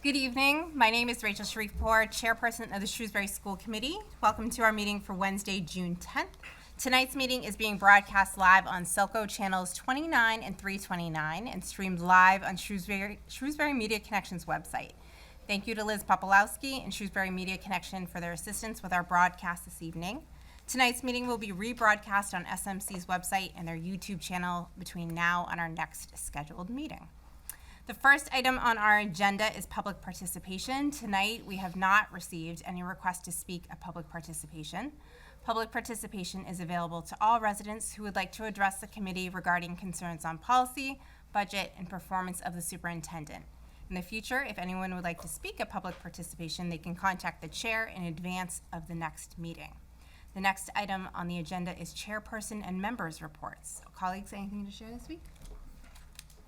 Good evening. My name is Rachel Shrewsbury, Chairperson of the Shrewsbury School Committee. Welcome to our meeting for Wednesday, June 10th. Tonight's meeting is being broadcast live on Selco channels 29 and 329 and streamed live on Shrewsbury Media Connections website. Thank you to Liz Popolowski and Shrewsbury Media Connection for their assistance with our broadcast this evening. Tonight's meeting will be rebroadcast on SMC's website and their YouTube channel between now and our next scheduled meeting. The first item on our agenda is public participation. Tonight, we have not received any request to speak at public participation. Public participation is available to all residents who would like to address the committee regarding concerns on policy, budget, and performance of the superintendent. In the future, if anyone would like to speak at public participation, they can contact the chair in advance of the next meeting. The next item on the agenda is chairperson and members' reports. Colleagues, anything to share this week?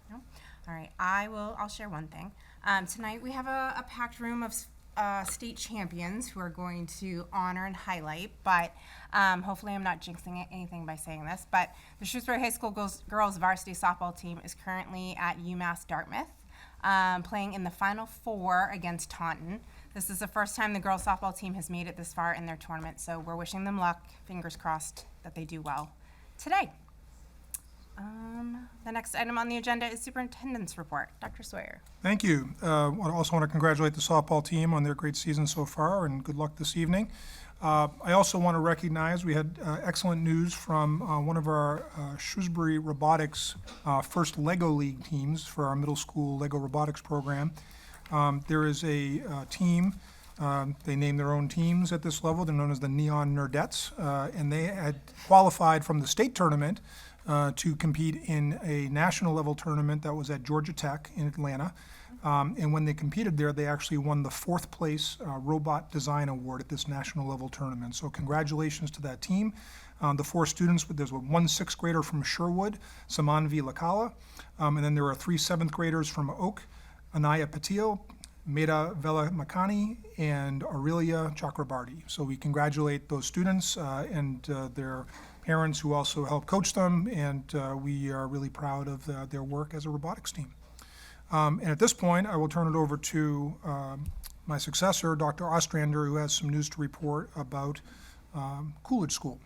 No? All right, I'll share one thing. Tonight we have a packed room of state champions who are going to honor and highlight, but hopefully I'm not jinxing anything by saying this, but the Shrewsbury High School girls varsity softball team is currently at UMass Dartmouth, playing in the Final Four against Taunton. This is the first time the girls softball team has made it this far in their tournament, so we're wishing them luck, fingers crossed that they do well today. The next item on the agenda is superintendent's report. Dr. Sawyer. Thank you. I also want to congratulate the softball team on their great season so far, and good luck this evening. I also want to recognize we had excellent news from one of our Shrewsbury Robotics first LEGO League teams for our middle school LEGO Robotics program. There is a team, they name their own teams at this level. They're known as the Neon Nerdettes, and they had qualified from the state tournament to compete in a national level tournament that was at Georgia Tech in Atlanta. And when they competed there, they actually won the fourth place Robot Design Award at this national level tournament. So congratulations to that team. The four students, there's one sixth grader from Sherwood, Samanvi Lakala, and then there are three seventh graders from Oak, Anaya Patil, Meda Vela Makani, and Aurelia Chakrabarty. So we congratulate those students and their parents who also help coach them, and we are really proud of their work as a robotics team. And at this point, I will turn it over to my successor, Dr. Ostrander, who has some news to report about Coolidge School.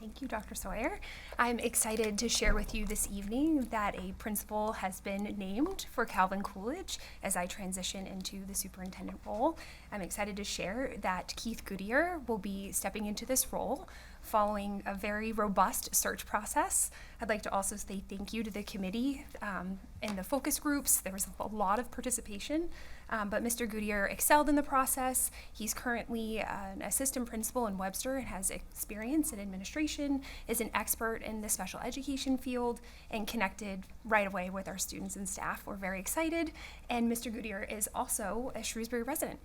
Thank you, Dr. Sawyer. I'm excited to share with you this evening that a principal has been named for Calvin Coolidge as I transition into the superintendent role. I'm excited to share that Keith Goodyear will be stepping into this role following a very robust search process. I'd like to also say thank you to the committee and the focus groups. There was a lot of participation, but Mr. Goodyear excelled in the process. He's currently an assistant principal in Webster and has experience in administration, is an expert in the special education field, and connected right away with our students and staff. We're very excited. And Mr. Goodyear is also a Shrewsbury resident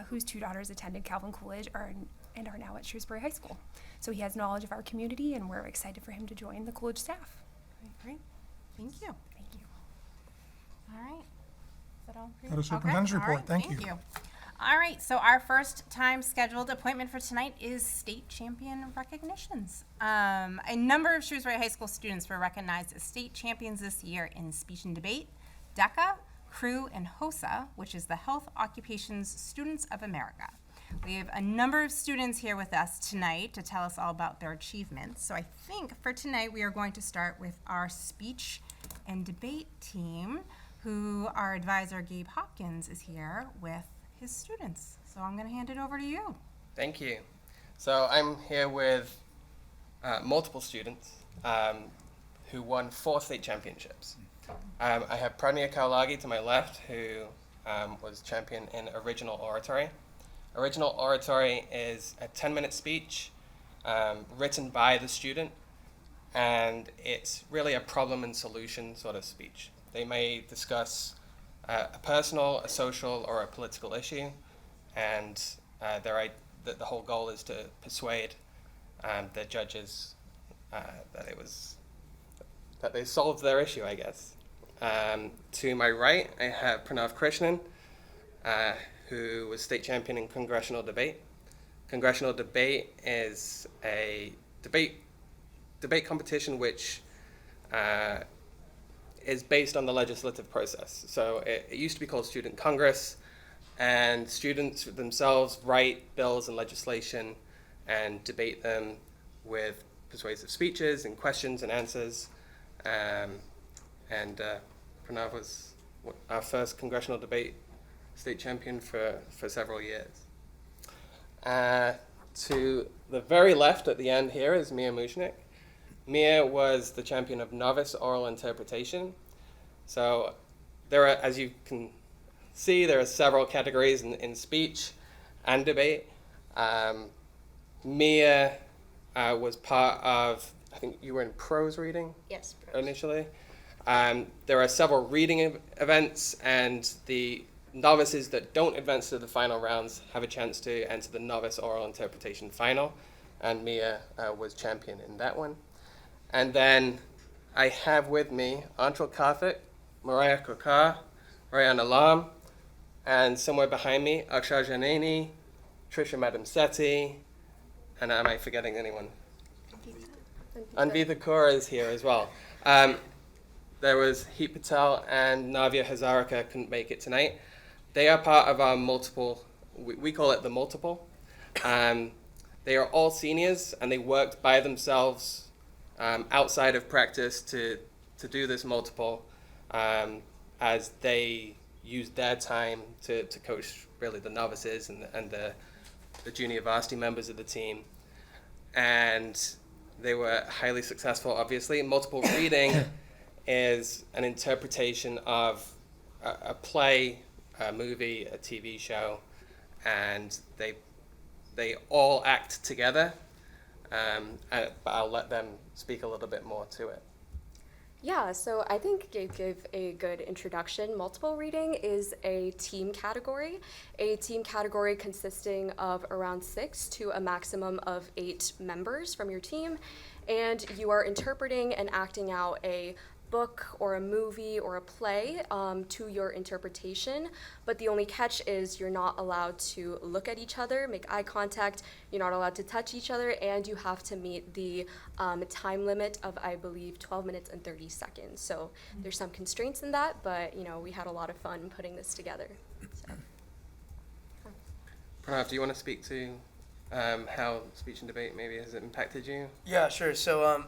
whose two daughters attended Calvin Coolidge and are now at Shrewsbury High School. So he has knowledge of our community, and we're excited for him to join the Coolidge staff. Great. Thank you. Thank you. All right. Is that all? That is superintendent's report. All right. Thank you. All right, so our first time scheduled appointment for tonight is state champion recognitions. A number of Shrewsbury High School students were recognized as state champions this year in speech and debate, DECA, CREW, and HOSA, which is the Health Occupations Students of America. We have a number of students here with us tonight to tell us all about their achievements. So I think for tonight we are going to start with our speech and debate team, who our advisor Gabe Hopkins is here with his students. So I'm going to hand it over to you. Thank you. So I'm here with multiple students who won 4 state championships. I have Pradnya Kaulagi to my left, who was champion in original oratory. Original oratory is a 10-minute speech written by the student, and it's really a problem and solution sort of speech. They may discuss a personal, a social, or a political issue, and the whole goal is to persuade the judges that they solved their issue, I guess. To my right, I have Pranav Krishnan, who was state champion in congressional debate. Congressional debate is a debate competition which is based on the legislative process. So it used to be called Student Congress, and students themselves write bills and legislation and debate them with persuasive speeches and questions and answers. Pranav was our first congressional debate state champion for several years. To the very left at the end here is Mia Mushnik. Mia was the champion of novice oral interpretation. So there are, as you can see, there are several categories in speech and debate. Mia was part of, I think you were in prose reading? Yes, prose. Initially. There are several reading events, and the novices that don't advance to the final rounds have a chance to enter the novice oral interpretation final, and Mia was champion in that one. And then I have with me Anshul Karthik, Mariah Kokar, Ryan Alam, and somewhere behind me, Akshar Janani, Trisha Madam Sethi, and am I forgetting anyone? Anvita Kaur is here as well. There was Heat Patel and Navya Hazarika couldn't make it tonight. They are part of our multiple, we call it the multiple. They are all seniors, and they worked by themselves outside of practice to do this multiple, as they used their time to coach really the novices and the junior varsity members of the team. And they were highly successful, obviously. Multiple reading is an interpretation of a play, a movie, a TV show, and they all act together. But I'll let them speak a little bit more to it. Yeah, so I think Gabe gave a good introduction. Multiple reading is a team category consisting of around 6 to a maximum of 8 members from your team, and you are interpreting and acting out a book or a movie or a play to your interpretation, but the only catch is you're not allowed to look at each other, make eye contact, you're not allowed to touch each other, and you have to meet the time limit of, I believe, 12 minutes and 30 seconds. So there's some constraints in that, but we had a lot of fun putting this together. So. Pranav, do you want to speak to how speech and debate maybe has impacted you? Yeah, sure. So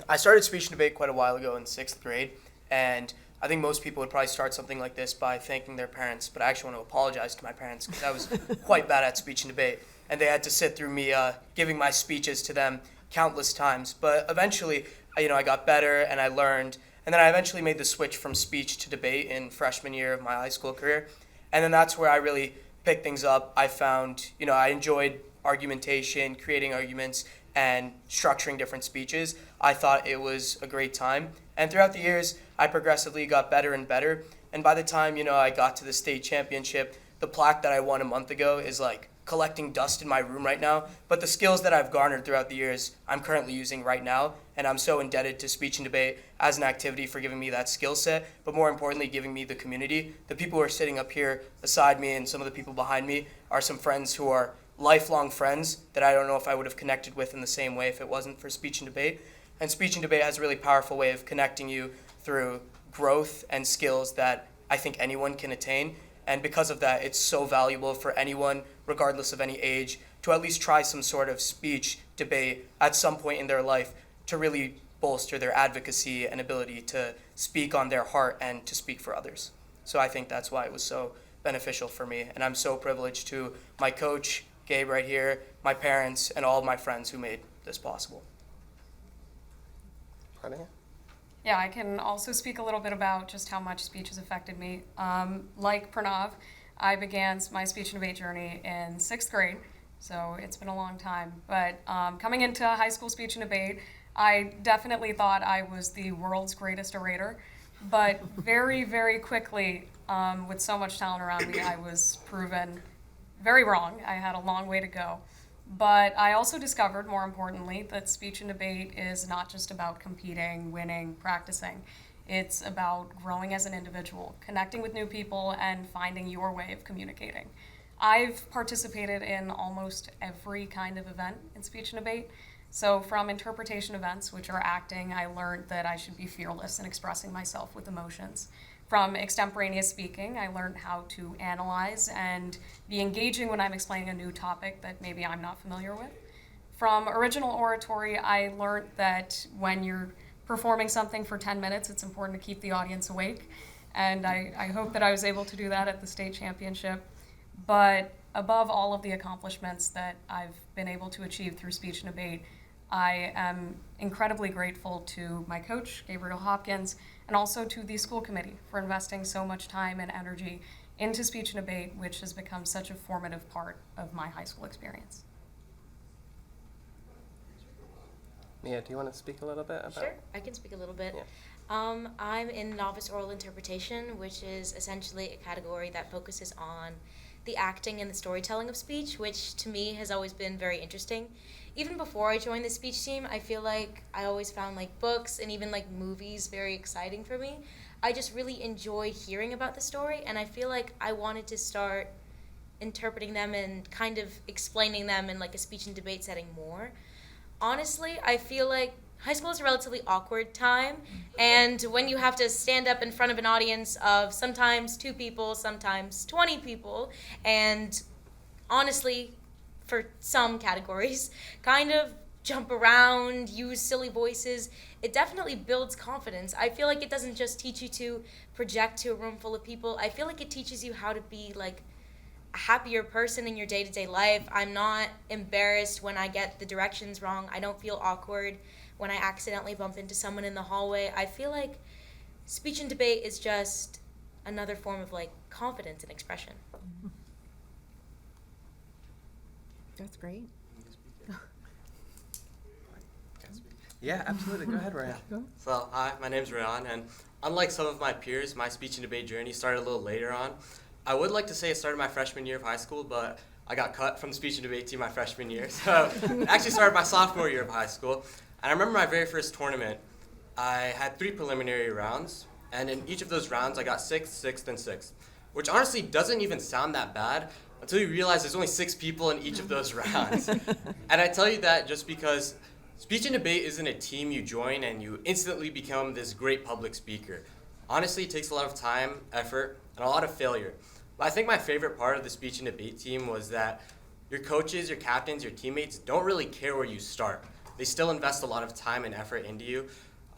I started speech and debate quite a while ago in 6th grade, and I think most people would probably start something like this by thanking their parents, but I actually want to apologize to my parents because I was quite bad at speech and debate, and they had to sit through me giving my speeches to them countless times. But eventually, I got better and I learned, and then I eventually made the switch from speech to debate in freshman year of my high school career, and then that's where I really picked things up. I found, I enjoyed argumentation, creating arguments, and structuring different speeches. I thought it was a great time. And throughout the years, I progressively got better and better. And by the time, I got to the state championship, the plaque that I won a month ago is like collecting dust in my room right now. But the skills that I've garnered throughout the years, I'm currently using right now. And I'm so indebted to speech and debate as an activity for giving me that skill set, but more importantly, giving me the community. The people who are sitting up here beside me and some of the people behind me are some friends who are lifelong friends that I don't know if I would have connected with in the same way if it wasn't for speech and debate. And speech and debate has a really powerful way of connecting you through growth and skills that I think anyone can attain. And because of that, it's so valuable for anyone, regardless of any age, to at least try some sort of speech debate at some point in their life to really bolster their advocacy and ability to speak on their heart and to speak for others. So I think that's why it was so beneficial for me. And I'm so privileged to my coach, Gabe right here, my parents, and all of my friends who made this possible. Pranav? Yeah, I can also speak a little bit about just how much speech has affected me. Like Pranav, I began my speech and debate journey in 6th grade, so it's been a long time. But coming into high school speech and debate, I definitely thought I was the world's greatest orator. But very, very quickly, with so much talent around me, I was proven very wrong. I had a long way to go. But I also discovered, more importantly, that speech and debate is not just about competing, winning, practicing. It's about growing as an individual, connecting with new people, and finding your way of communicating. I've participated in almost every kind of event in speech and debate. So from interpretation events, which are acting, I learned that I should be fearless in expressing myself with emotions. From extemporaneous speaking, I learned how to analyze and be engaging when I'm explaining a new topic that maybe I'm not familiar with. From original oratory, I learned that when you're performing something for 10 minutes, it's important to keep the audience awake. And I hope that I was able to do that at the state championship. But above all of the accomplishments that I've been able to achieve through speech and debate, I am incredibly grateful to my coach, Gabriel Hopkins, and also to the school committee for investing so much time and energy into speech and debate, which has become such a formative part of my high school experience. Mia, do you want to speak a little bit about? Sure, I can speak a little bit. Yeah. I'm in novice oral interpretation, which is essentially a category that focuses on the acting and the storytelling of speech, which to me has always been very interesting. Even before I joined the speech team, I feel like I always found like books and even like movies very exciting for me. I just really enjoy hearing about the story, and I feel like I wanted to start interpreting them and kind of explaining them in like a speech and debate setting more. Honestly, I feel like high school is a relatively awkward time, and when you have to stand up in front of an audience of sometimes 2 people, sometimes 20 people, and honestly, for some categories, kind of jump around, use silly voices, it definitely builds confidence. I feel like it doesn't just teach you to project to a room full of people. I feel like it teaches you how to be like a happier person in your day-to-day life. I'm not embarrassed when I get the directions wrong. I don't feel awkward when I accidentally bump into someone in the hallway. I feel like speech and debate is just another form of like confidence and expression. That's great. Yeah, absolutely. Go ahead, Ryan. So, hi, my name's Ryan, and unlike some of my peers, my speech and debate journey started a little later on. I would like to say it started my freshman year of high school, but I got cut from the speech and debate team my freshman year. So, it actually started my sophomore year of high school. And I remember my very first tournament, I had 3 preliminary rounds, and in each of those rounds, I got 6th, 6th, and 6th, which honestly doesn't even sound that bad until you realize there's only 6 people in each of those rounds. And I tell you that just because speech and debate isn't a team you join and you instantly become this great public speaker. Honestly, it takes a lot of time, effort, and a lot of failure. But I think my favorite part of the speech and debate team was that your coaches, your captains, your teammates don't really care where you start. They still invest a lot of time and effort into you.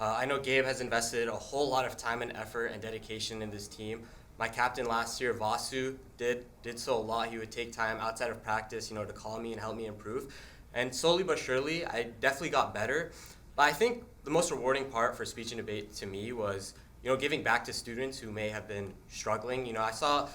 I know Gabe has invested a whole lot of time and effort and dedication in this team. My captain last year, Vasu, did so a lot. He would take time outside of practice, to call me and help me improve. And slowly but surely, I definitely got better. But I think the most rewarding part for speech and debate to me was, giving back to students who may have been struggling. I saw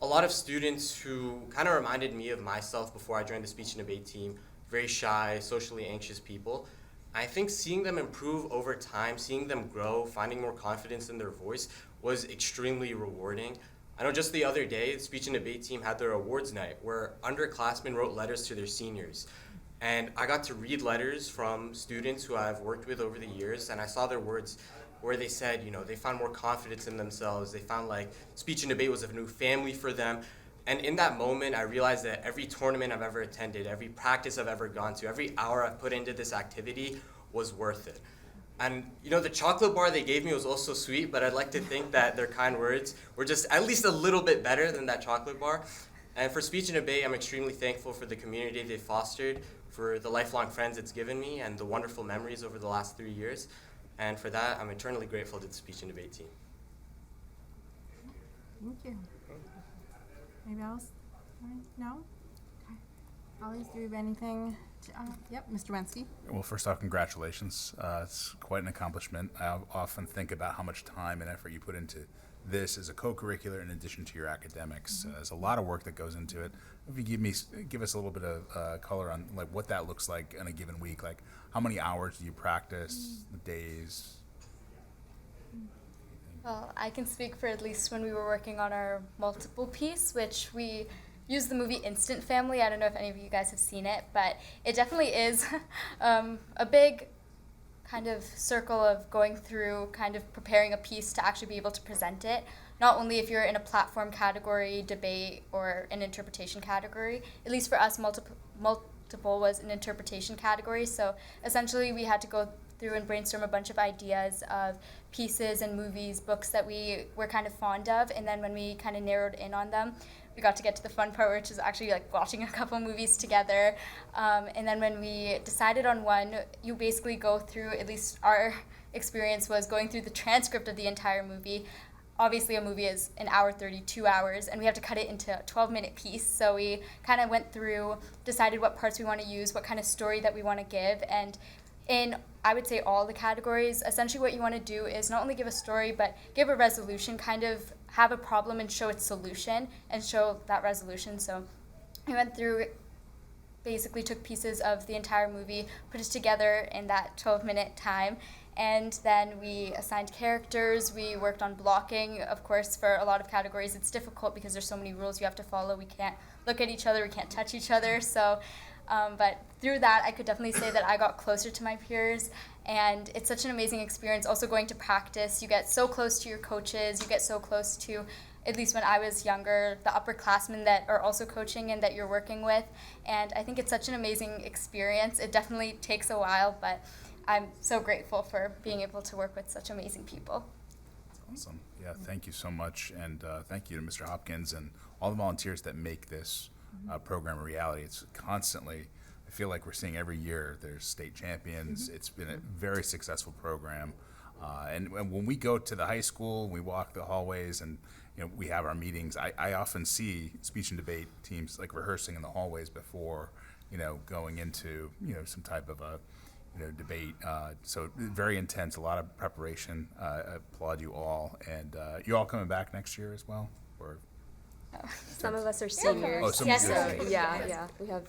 a lot of students who kind of reminded me of myself before I joined the speech and debate team, very shy, socially anxious people. I think seeing them improve over time, seeing them grow, finding more confidence in their voice was extremely rewarding. I know just the other day, the speech and debate team had their awards night where underclassmen wrote letters to their seniors. And I got to read letters from students who I've worked with over the years, and I saw their words where they said, they found more confidence in themselves. They found like speech and debate was a new family for them. And in that moment, I realized that every tournament I've ever attended, every practice I've ever gone to, every hour I've put into this activity was worth it. And the chocolate bar they gave me was also sweet, but I'd like to think that their kind words were just at least a little bit better than that chocolate bar. And for speech and debate, I'm extremely thankful for the community they fostered, for the lifelong friends it's given me, and the wonderful memories over the last 3 years. And for that, I'm eternally grateful to the speech and debate team. Thank you. Anybody else? No? Okay. Ollie, do you have anything to, yep, Mr. Wensky. Well, first off, congratulations. It's quite an accomplishment. I often think about how much time and effort you put into this as a co-curricular in addition to your academics. There's a lot of work that goes into it. If you give us a little bit of color on like what that looks like in a given week, like how many hours do you practice, the days? Well, I can speak for at least when we were working on our multiple piece, which we used the movie Instant Family. I don't know if any of you guys have seen it, but it definitely is a big kind of circle of going through kind of preparing a piece to actually be able to present it. Not only if you're in a platform category, debate, or an interpretation category. At least for us, multiple was an interpretation category. So essentially we had to go through and brainstorm a bunch of ideas of pieces and movies, books that we were kind of fond of, and then when we kind of narrowed in on them, we got to get to the fun part, which is actually like watching a couple movies together. And then when we decided on one, you basically go through, at least our experience was going through the transcript of the entire movie. Obviously a movie is an hour 32 hours, and we have to cut it into a 12-minute piece. So we kind of went through, decided what parts we want to use, what kind of story that we want to give, and in, I would say, all the categories, essentially what you want to do is not only give a story, but give a resolution, kind of have a problem and show its solution and show that resolution. So we went through, basically took pieces of the entire movie, put it together in that 12-minute time, and then we assigned characters. We worked on blocking. Of course, for a lot of categories, it's difficult because there's so many rules you have to follow. We can't look at each other. We can't touch each other. So, but through that, I could definitely say that I got closer to my peers, and it's such an amazing experience. Also going to practice, you get so close to your coaches. You get so close to, at least when I was younger, the upperclassmen that are also coaching and that you're working with. And I think it's such an amazing experience. It definitely takes a while, but I'm so grateful for being able to work with such amazing people. That's awesome. Yeah, thank you so much, and thank you to Mr. Hopkins and all the volunteers that make this program a reality. It's constantly, I feel like we're seeing every year there's state champions. It's been a very successful program. And when we go to the high school, we walk the hallways and we have our meetings, I often see speech and debate teams like rehearsing in the hallways before going into some type of a debate. So very intense, a lot of preparation. I applaud you all. And you all coming back next year as well? Or Some of us are seniors. Oh, some of you are seniors. Yeah. We have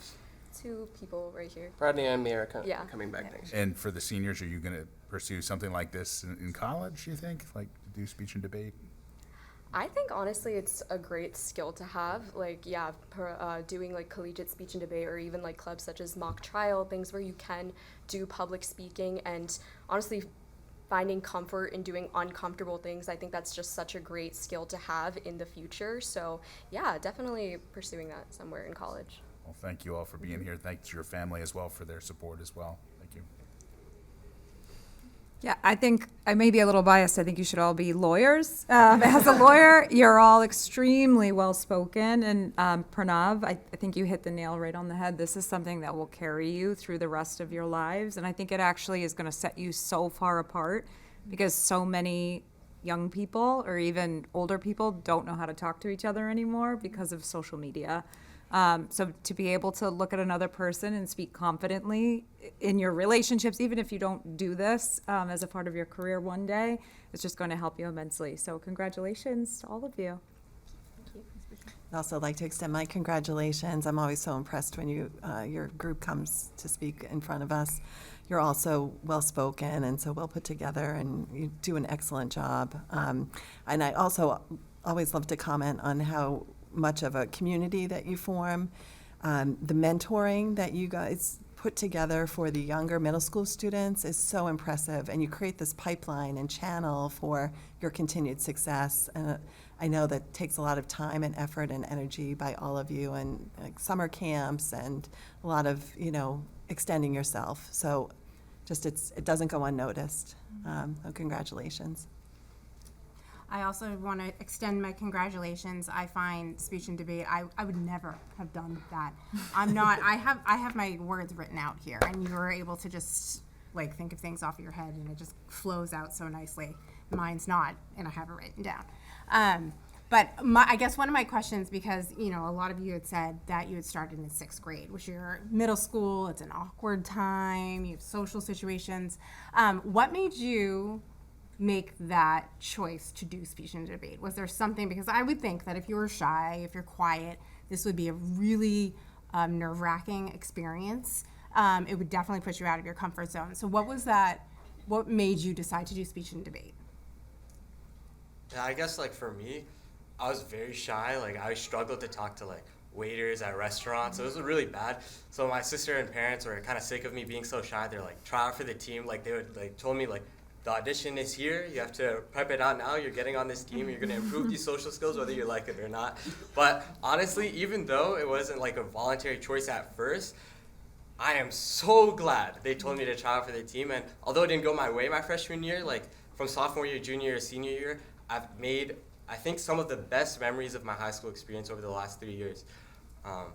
2 people right here. Rodney and Mira coming back next year. And for the seniors, are you going to pursue something like this in college, you think? Like to do speech and debate? I think honestly it's a great skill to have, doing like collegiate speech and debate, or even like clubs such as mock trial, things where you can do public speaking, and honestly finding comfort in doing uncomfortable things. I think that's just such a great skill to have in the future. So yeah, definitely pursuing that somewhere in college. Well, thank you all for being here. Thanks to your family as well for their support as well. Thank you. Yeah, I think I may be a little biased. I think you should all be lawyers. As a lawyer, you're all extremely well-spoken. And Pranav, I think you hit the nail right on the head. This is something that will carry you through the rest of your lives. And I think it actually is going to set you so far apart because so many young people or even older people don't know how to talk to each other anymore because of social media. So to be able to look at another person and speak confidently in your relationships, even if you don't do this as a part of your career one day, it's just going to help you immensely. So congratulations to all of you. I'd also like to extend my congratulations. I'm always so impressed when your group comes to speak in front of us. You're also well-spoken and so well put together, and you do an excellent job. And I also always love to comment on how much of a community that you form, the mentoring that you guys put together for the younger middle school students is so impressive, and you create this pipeline and channel for your continued success. And I know that takes a lot of time and effort and energy by all of you, and like summer camps and a lot of extending yourself. So just it doesn't go unnoticed. So congratulations. I also want to extend my congratulations. I find speech and debate, I would never have done that. I have my words written out here, and you were able to just like think of things off of your head, and it just flows out so nicely. Mine's not, and I have it written down. But I guess one of my questions, because a lot of you had said that you had started in 6th grade, which you're middle school, it's an awkward time, you have social situations. What made you make that choice to do speech and debate? Was there something, because I would think that if you were shy, if you're quiet, this would be a really nerve-wracking experience. It would definitely push you out of your comfort zone. So what made you decide to do speech and debate? Yeah, I guess for me, I was very shy. I struggled to talk to waiters at restaurants. So it was really bad. So my sister and parents were kind of sick of me being so shy. They're try out for the team. They would told me the audition is here. You have to prep it out now. You're getting on this team. You're going to improve these social skills whether you like it or not. But honestly, even though it wasn't a voluntary choice at first, I am so glad they told me to try out for the team. And although it didn't go my way my freshman year, like from sophomore year, junior year, senior year, I've made, I think, some of the best memories of my high school experience over the last 3 years. And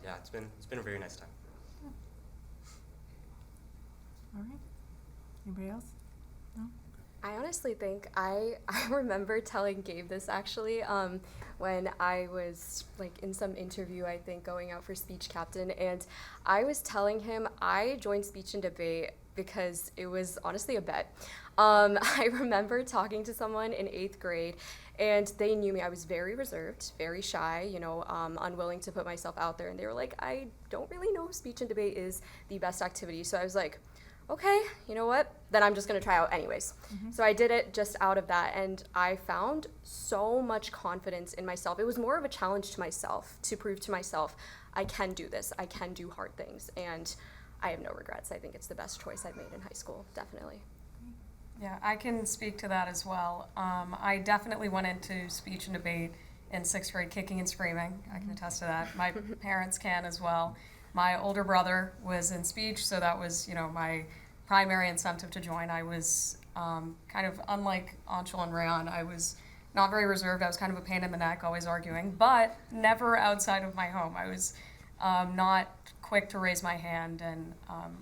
yeah, it's been a very nice time. All right. Anybody else? I honestly think I remember telling Gabe this actually when I was like in some interview, I think, going out for speech captain, and I was telling him I joined speech and debate because it was honestly a bet. I remember talking to someone in 8th grade, and they knew me. I was very reserved, very shy, unwilling to put myself out there, and they were like, I don't really know if speech and debate is the best activity. So I was like, okay, you know what? Then I'm just gonna try out anyways. So I did it just out of that, and I found so much confidence in myself. It was more of a challenge to myself, to prove to myself, I can do this, I can do hard things, and I have no regrets. I think it's the best choice I've made in high school, definitely. Yeah, I can speak to that as well. I definitely went into speech and debate in 6th grade kicking and screaming. I can attest to that. My parents can as well. My older brother was in speech, so that was, my primary incentive to join. I was kind of unlike Anshul and Rayan. I was not very reserved. I was kind of a pain in the neck, always arguing, but never outside of my home. I was not quick to raise my hand and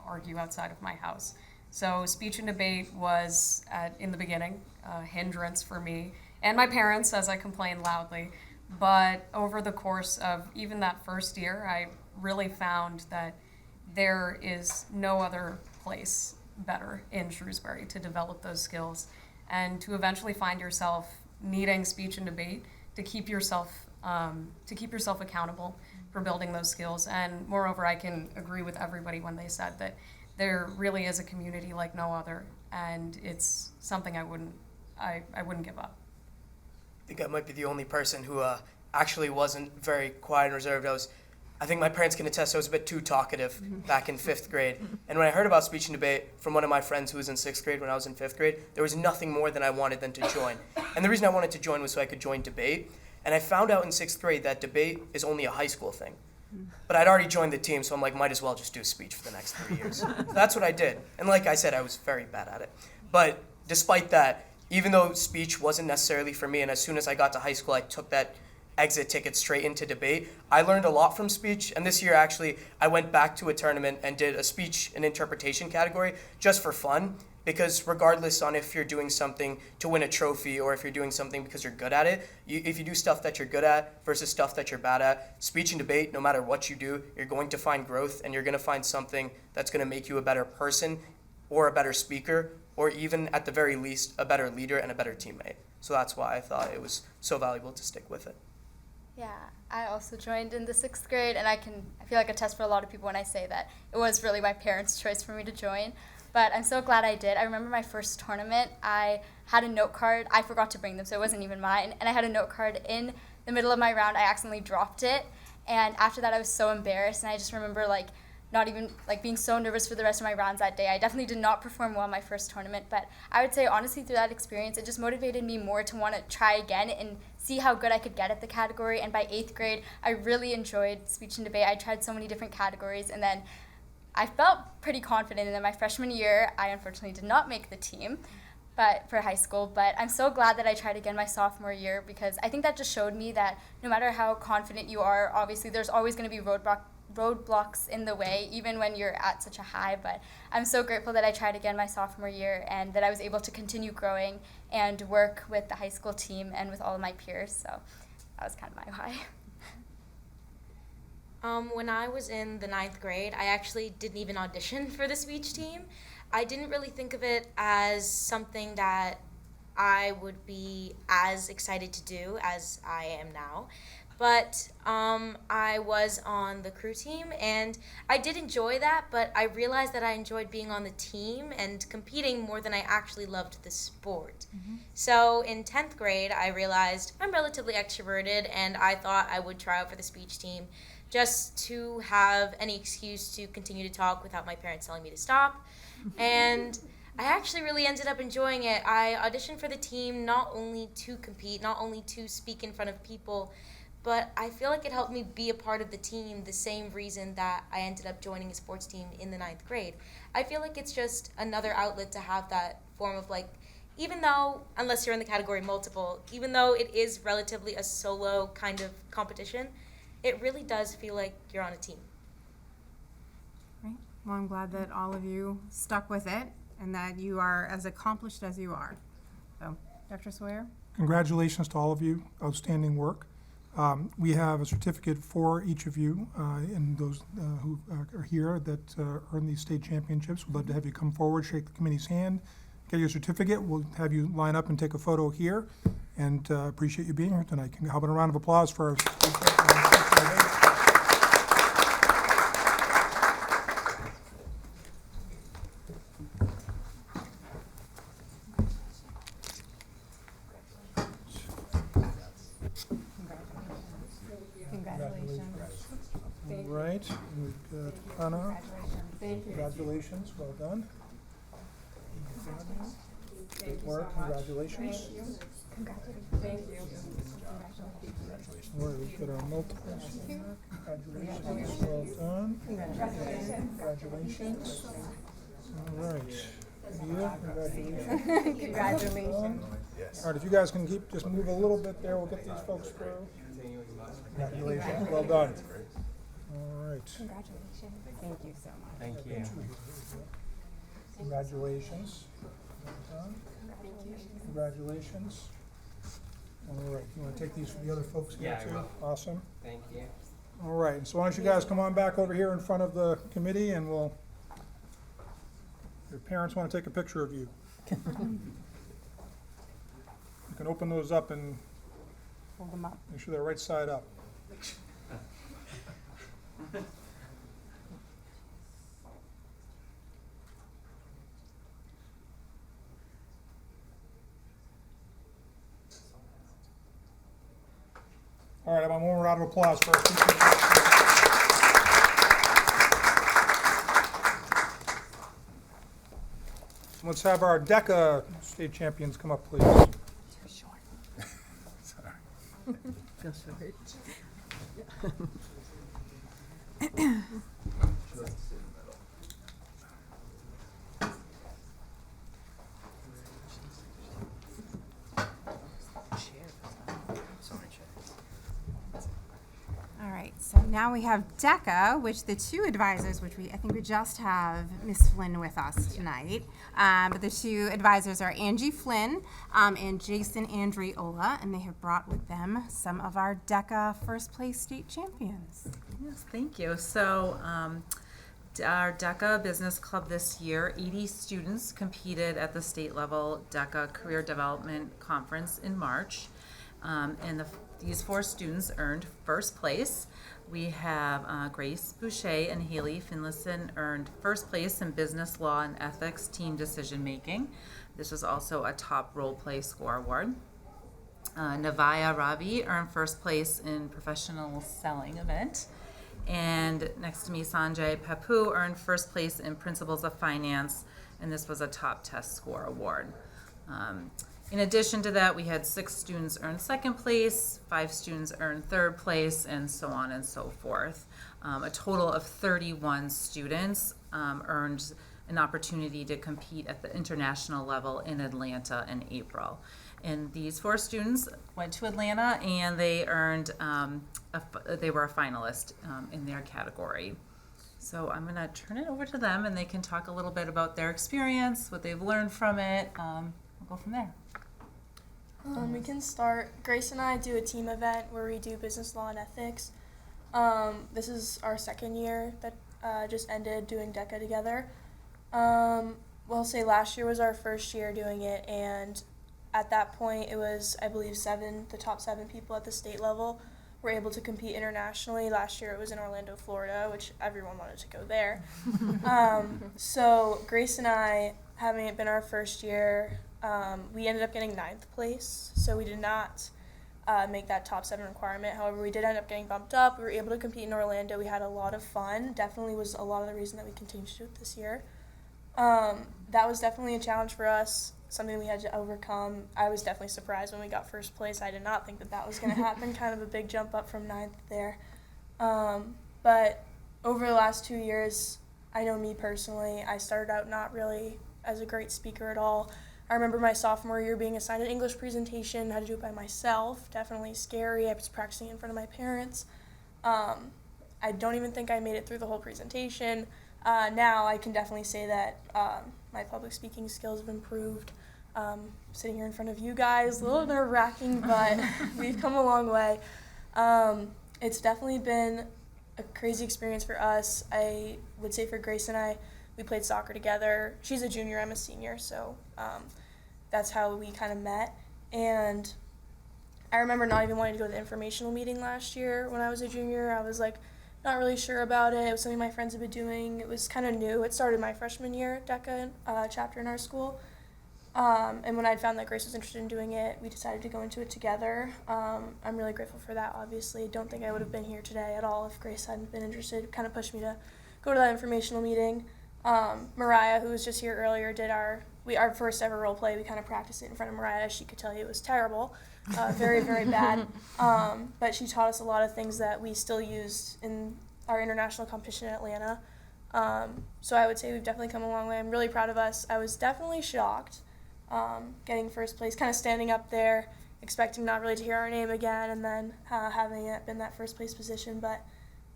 argue outside of my house. So speech and debate was, in the beginning, a hindrance for me and my parents as I complained loudly. But over the course of even that first year, I really found that there is no other place better in Shrewsbury to develop those skills and to eventually find yourself needing speech and debate to keep yourself accountable for building those skills. And moreover, I can agree with everybody when they said that there really is a community like no other, and it's something I wouldn't give up. I think I might be the only person who actually wasn't very quiet and reserved. I think my parents can attest I was a bit too talkative back in 5th grade. And when I heard about speech and debate from one of my friends who was in 6th grade when I was in 5th grade, there was nothing more than I wanted than to join. And the reason I wanted to join was so I could join debate. And I found out in 6th grade that debate is only a high school thing. But I'd already joined the team, so I'm like, might as well just do a speech for the next 3 years. So that's what I did. And like I said, I was very bad at it. But despite that, even though speech wasn't necessarily for me, and as soon as I got to high school, I took that exit ticket straight into debate, I learned a lot from speech. And this year, actually, I went back to a tournament and did a speech and interpretation category just for fun. Because regardless on if you're doing something to win a trophy or if you're doing something because you're good at it, if you do stuff that you're good at versus stuff that you're bad at, speech and debate, no matter what you do, you're going to find growth and you're going to find something that's going to make you a better person or a better speaker or even at the very least a better leader and a better teammate. So that's why I thought it was so valuable to stick with it. Yeah, I also joined in the 6th grade, and I feel like I attest for a lot of people when I say that it was really my parents' choice for me to join. But I'm so glad I did. I remember my first tournament, I had a note card. I forgot to bring them, so it wasn't even mine. And I had a note card in the middle of my round. I accidentally dropped it. And after that, I was so embarrassed. And I just remember not even being so nervous for the rest of my rounds that day. I definitely did not perform well in my first tournament. But I would say, honestly, through that experience, it just motivated me more to want to try again and see how good I could get at the category. And by 8th grade, I really enjoyed speech and debate. I tried so many different categories. And then I felt pretty confident, and then my freshman year, I unfortunately did not make the team for high school, but I'm so glad that I tried again my sophomore year because I think that just showed me that no matter how confident you are, obviously there's always going to be roadblocks in the way, even when you're at such a high, but I'm so grateful that I tried again my sophomore year and that I was able to continue growing and work with the high school team and with all of my peers, so that was kind of my why. When I was in the 9th grade, I actually didn't even audition for the speech team. I didn't really think of it as something that I would be as excited to do as I am now. But I was on the crew team, and I did enjoy that, but I realized that I enjoyed being on the team and competing more than I actually loved the sport. So in 10th grade, I realized I'm relatively extroverted, and I thought I would try out for the speech team just to have any excuse to continue to talk without my parents telling me to stop. And I actually really ended up enjoying it. I auditioned for the team not only to compete, not only to speak in front of people, but I feel like it helped me be a part of the team the same reason that I ended up joining a sports team in the 9th grade. I feel like it's just another outlet to have that form of like, even though, unless you're in the category multiple, even though it is relatively a solo kind of competition, it really does feel like you're on a team. Right. Well, I'm glad that all of you stuck with it and that you are as accomplished as you are. So, Dr. Sawyer? Congratulations to all of you. Outstanding work. We have a certificate for each of you and those who are here that earn these state championships. We'd love to have you come forward, shake the committee's hand, get your certificate. We'll have you line up and take a photo here, and appreciate you being here tonight. How about a round of applause for our state champions? All right, we've got Anna. Congratulations, well done. Good work, congratulations. Thank you. All right, we've got our multiples here. Congratulations, well done. Congratulations. All right. Leah, congratulations. Congratulations. All right, if you guys can just move a little bit there, we'll get these folks through. Congratulations, well done. All right. Congratulations. Thank you so much. Thank you. Congratulations. Well done. Congratulations. All right, you want to take these for the other folks here Yeah, I too? will. Awesome. Thank you. All right, and so why don't you guys come on back over here in front of the committee and your parents want to take a picture of you. You can open those up and Hold them up. make sure they're right side up. All right, I want one more round of applause for our teachers. Let's have our DECA state champions come up, please. All right, so now we have DECA, which the two advisors, I think we just have Ms. Flynn with us tonight. But the two advisors are Angie Flynn and Jason Andriola, and they have brought with them some of our DECA first place state champions. Yes, thank you. So our DECA Business Club this year, 80 students competed at the state level DECA Career Development Conference in March. These 4 students earned first place. We have Grace Boucher and Haley Finlayson earned first place in Business Law and Ethics Team Decision Making. This was also a top role play score award. Navaya Ravi earned first place in Professional Selling event. And next to me, Sanjay Papu earned first place in Principles of Finance, and this was a top test score award. In addition to that, we had 6 students earn second place, 5 students earn third place, and so on and so forth. A total of 31 students earned an opportunity to compete at the international level in Atlanta in April. And these 4 students went to Atlanta, and they earned, they were a finalist in their category. So I'm going to turn it over to them, and they can talk a little bit about their experience, what they've learned from it. We'll go from there. We can start. Grace and I do a team event where we do business law and ethics. This is our second year that just ended doing DECA together. We'll say last year was our first year doing it, and at that point it was, I believe, the top 7 people at the state level were able to compete internationally. Last year it was in Orlando, Florida, which everyone wanted to go there. So Grace and I, having it been our first year, we ended up getting 9th place, so we did not make that top 7 requirement. However, we did end up getting bumped up. We were able to compete in Orlando. We had a lot of fun. Definitely was a lot of the reason that we continued to do it this year. That was definitely a challenge for us. something we had to overcome. I was definitely surprised when we got first place. I did not think that that was going to happen, kind of a big jump up from 9th there. But over the last 2 years, I know me personally, I started out not really as a great speaker at all. I remember my sophomore year being assigned an English presentation, had to do it by myself, definitely scary. I was practicing in front of my parents. I don't even think I made it through the whole presentation. Now I can definitely say that my public speaking skills have improved. Sitting here in front of you guys, a little nerve-wracking, but we've come a long way. It's definitely been a crazy experience for us. I would say for Grace and I, we played soccer together. She's a junior, I'm a senior, so that's how we kind of met. And I remember not even wanting to go to the informational meeting last year when I was a junior. I was like not really sure about it. It was something my friends had been doing. It was kind of new. It started my freshman year, DECA chapter in our school. And when I found that Grace was interested in doing it, we decided to go into it together. I'm really grateful for that, obviously. Don't think I would have been here today at all if Grace hadn't been interested. It kind of pushed me to go to that informational meeting. Mariah, who was just here earlier, did our first ever role play. We kind of practiced it in front of Mariah. She could tell you it was terrible, very, very bad. But she taught us a lot of things that we still used in our international competition in Atlanta. So I would say we've definitely come a long way. I'm really proud of us. I was definitely shocked getting first place, kind of standing up there, expecting not really to hear our name again, and then having it been that first place position. But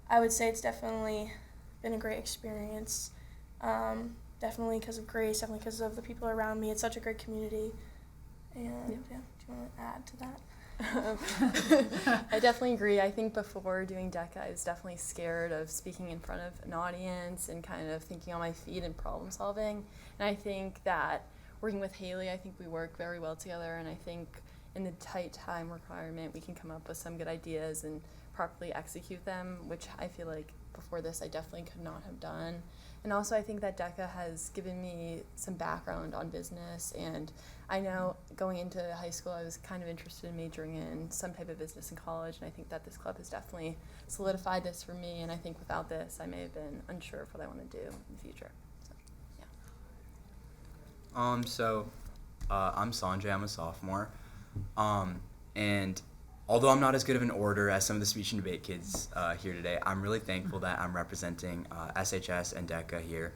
I would say it's definitely been a great experience. Definitely because of Grace, definitely because of the people around me. It's such a great community. And do you want to add to that? I definitely agree. I think before doing DECA, I was definitely scared of speaking in front of an audience and kind of thinking on my feet and problem solving. And I think that working with Haley, I think we work very well together, and I think in the tight time requirement, we can come up with some good ideas and properly execute them, which I feel like before this I definitely could not have done. And also I think that DECA has given me some background on business, and I know going into high school I was kind of interested in majoring in some type of business in college, and I think that this club has definitely solidified this for me, and I think without this I may have been unsure of what I want to do in the future. I'm Sanjay, I'm a sophomore, and although I'm not as good of an orator as some of the speech and debate kids here today, I'm really thankful that I'm representing SHS and DECA here.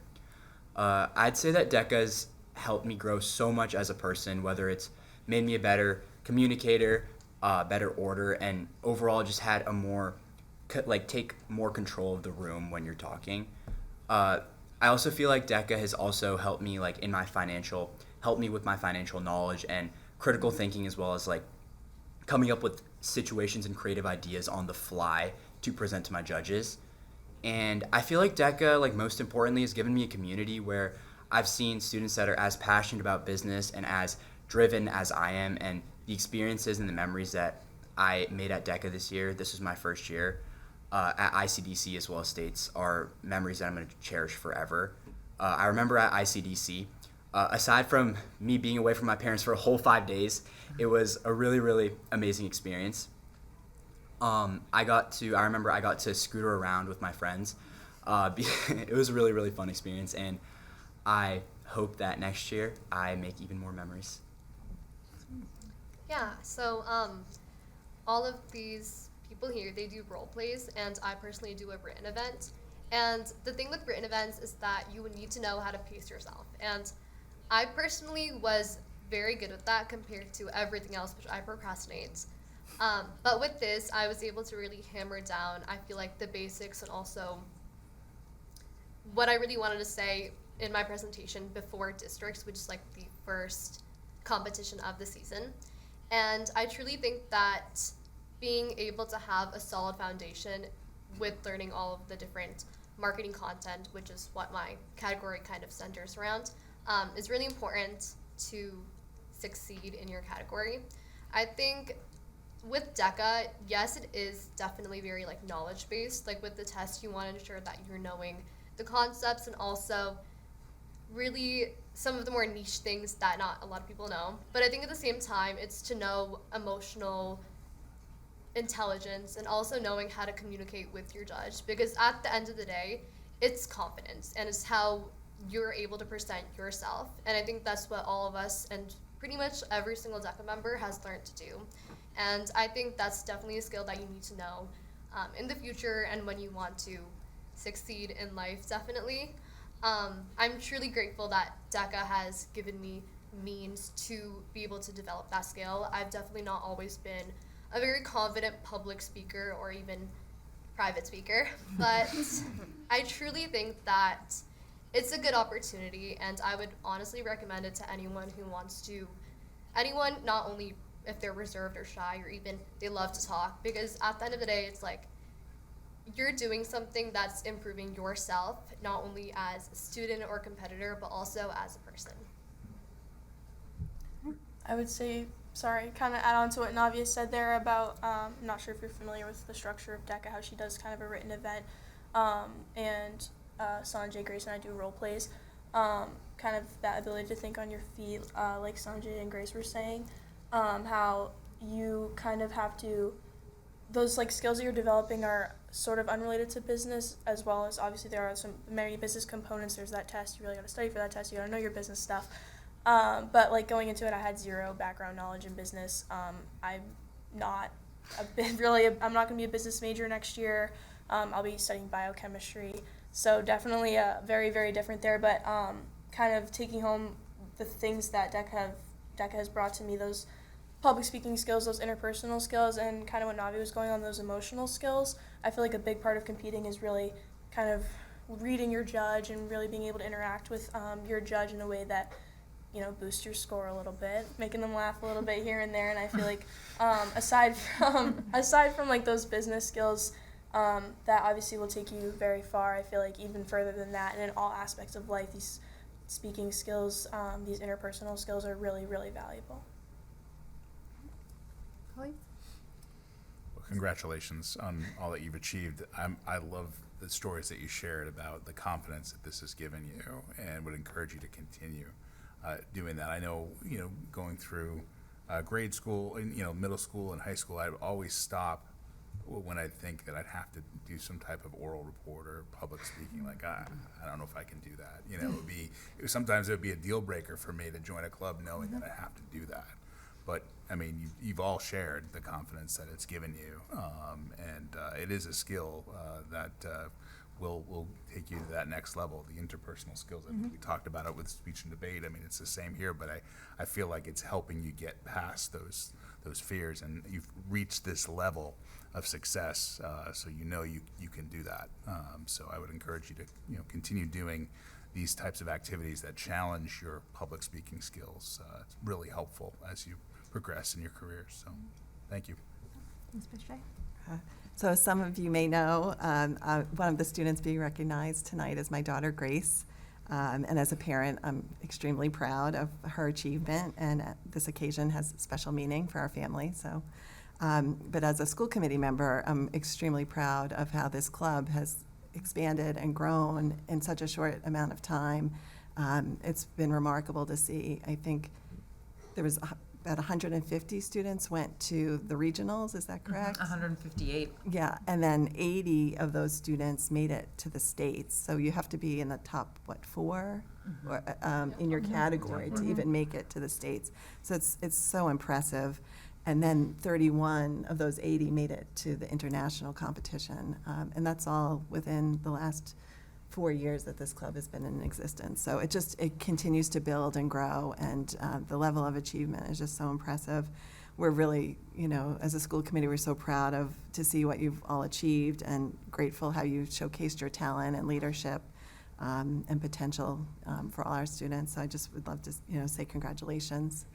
I'd say that DECA's helped me grow so much as a person, whether it's made me a better communicator, better orator, and overall just had a more, take more control of the room when you're talking. I also feel like DECA has also helped me with my financial knowledge and critical thinking, as well as coming up with situations and creative ideas on the fly to present to my judges. And I feel like DECA, most importantly, has given me a community where I've seen students that are as passionate about business and as driven as I am, and the experiences and the memories that I made at DECA this year. This was my first year at ICDC as well as States, are memories that I'm going to cherish forever. I remember at ICDC, aside from me being away from my parents for a whole 5 days, it was a really, really amazing experience. I remember I got to scooter around with my friends. It was a really, really fun experience, and I hope that next year I make even more memories. Yeah, so all of these people here, they do role plays, and I personally do a written event. And the thing with written events is that you would need to know how to pace yourself. And I personally was very good with that compared to everything else, which I procrastinate. But with this, I was able to really hammer down, I feel like, the basics, and also what I really wanted to say in my presentation before districts, which is the first competition of the season. And I truly think that being able to have a solid foundation with learning all of the different marketing content, which is what my category kind of centers around, is really important to succeed in your category. I think with DECA, yes, it is definitely very knowledge-based. With the test, you want to ensure that you're knowing the concepts, and also really some of the more niche things that not a lot of people know. But I think at the same time, it's to know emotional intelligence and also knowing how to communicate with your judge, because at the end of the day, it's confidence, and it's how you're able to present yourself. And I think that's what all of us and pretty much every single DECA member has learned to do. And I think that's definitely a skill that you need to know in the future and when you want to succeed in life, definitely. I'm truly grateful that DECA has given me means to be able to develop that skill. I've definitely not always been a very confident public speaker or even private speaker, but I truly think that it's a good opportunity, and I would honestly recommend it to anyone who wants to, anyone, not only if they're reserved or shy or even they love to talk, because at the end of the day, it's like you're doing something that's improving yourself, not only as a student or competitor, but also as a person. I would say, sorry, kind of add on to what Navia said there about, I'm not sure if you're familiar with the structure of DECA, how she does kind of a written event, and Sanjay, Grace, and I do role plays. Kind of that ability to think on your feet, like Sanjay and Grace were saying, how you kind of have to, those like skills that you're developing are sort of unrelated to business, as well as obviously there are many business components. There's that test, you really got to study for that test, you got to know your business stuff. But like going into it, I had zero background knowledge in business. I'm not I'm not going to be a business major next year. I'll be studying biochemistry. So definitely very, very different there, but kind of taking home the things that DECA has brought to me, those public speaking skills, those interpersonal skills, and kind of what Navi was going on, those emotional skills. I feel like a big part of competing is really kind of reading your judge and really being able to interact with your judge in a way that, you know, boost your score a little bit, making them laugh a little bit here and there. And I feel like aside from like those business skills, that obviously will take you very far. I feel like even further than that, and in all aspects of life, these speaking skills, these interpersonal skills are really, really valuable. Holly? Well, congratulations on all that you've achieved. I love the stories that you shared about the confidence that this has given you, and would encourage you to continue doing that. I know, you know, going through grade school, and, you know, middle school and high school, I'd always stop when I think that I'd have to do some type of oral report or public speaking. Like, I don't know if I can do that. You know, sometimes it would be a deal breaker for me to join a club knowing that I have to do that. But I mean, you've all shared the confidence that it's given you, and it is a skill that will take you to that next level. The interpersonal skills. I think we talked about it with speech and debate. I mean, it's the same here, but I feel like it's helping you get past those fears, and you've reached this level of success, so you know you can do that. So I would encourage you to, you know, continue doing these types of activities that challenge your public speaking skills. It's really helpful as you progress in your career. So thank you. Ms. Bichet? So as some of you may know, one of the students being recognized tonight is my daughter, Grace. And as a parent, I'm extremely proud of her achievement, and this occasion has special meaning for our family. So, but as a school committee member, I'm extremely proud of how this club has expanded and grown in such a short amount of time. It's been remarkable to see. I think there was about 150 students went to the regionals, is that correct? 158. Yeah, and then 80 of those students made it to the states. So you have to be in the top, what, 4 or, in your category to even make it to the states. So it's so impressive. And then 31 of those 80 made it to the international competition. And that's all within the last 4 years that this club has been in existence. So it continues to build and grow, and the level of achievement is just so impressive. We're really, you know, as a school committee, we're so proud to see what you've all achieved, and grateful how you showcased your talent and leadership and potential for all our students. So I just would love to, you know, say congratulations.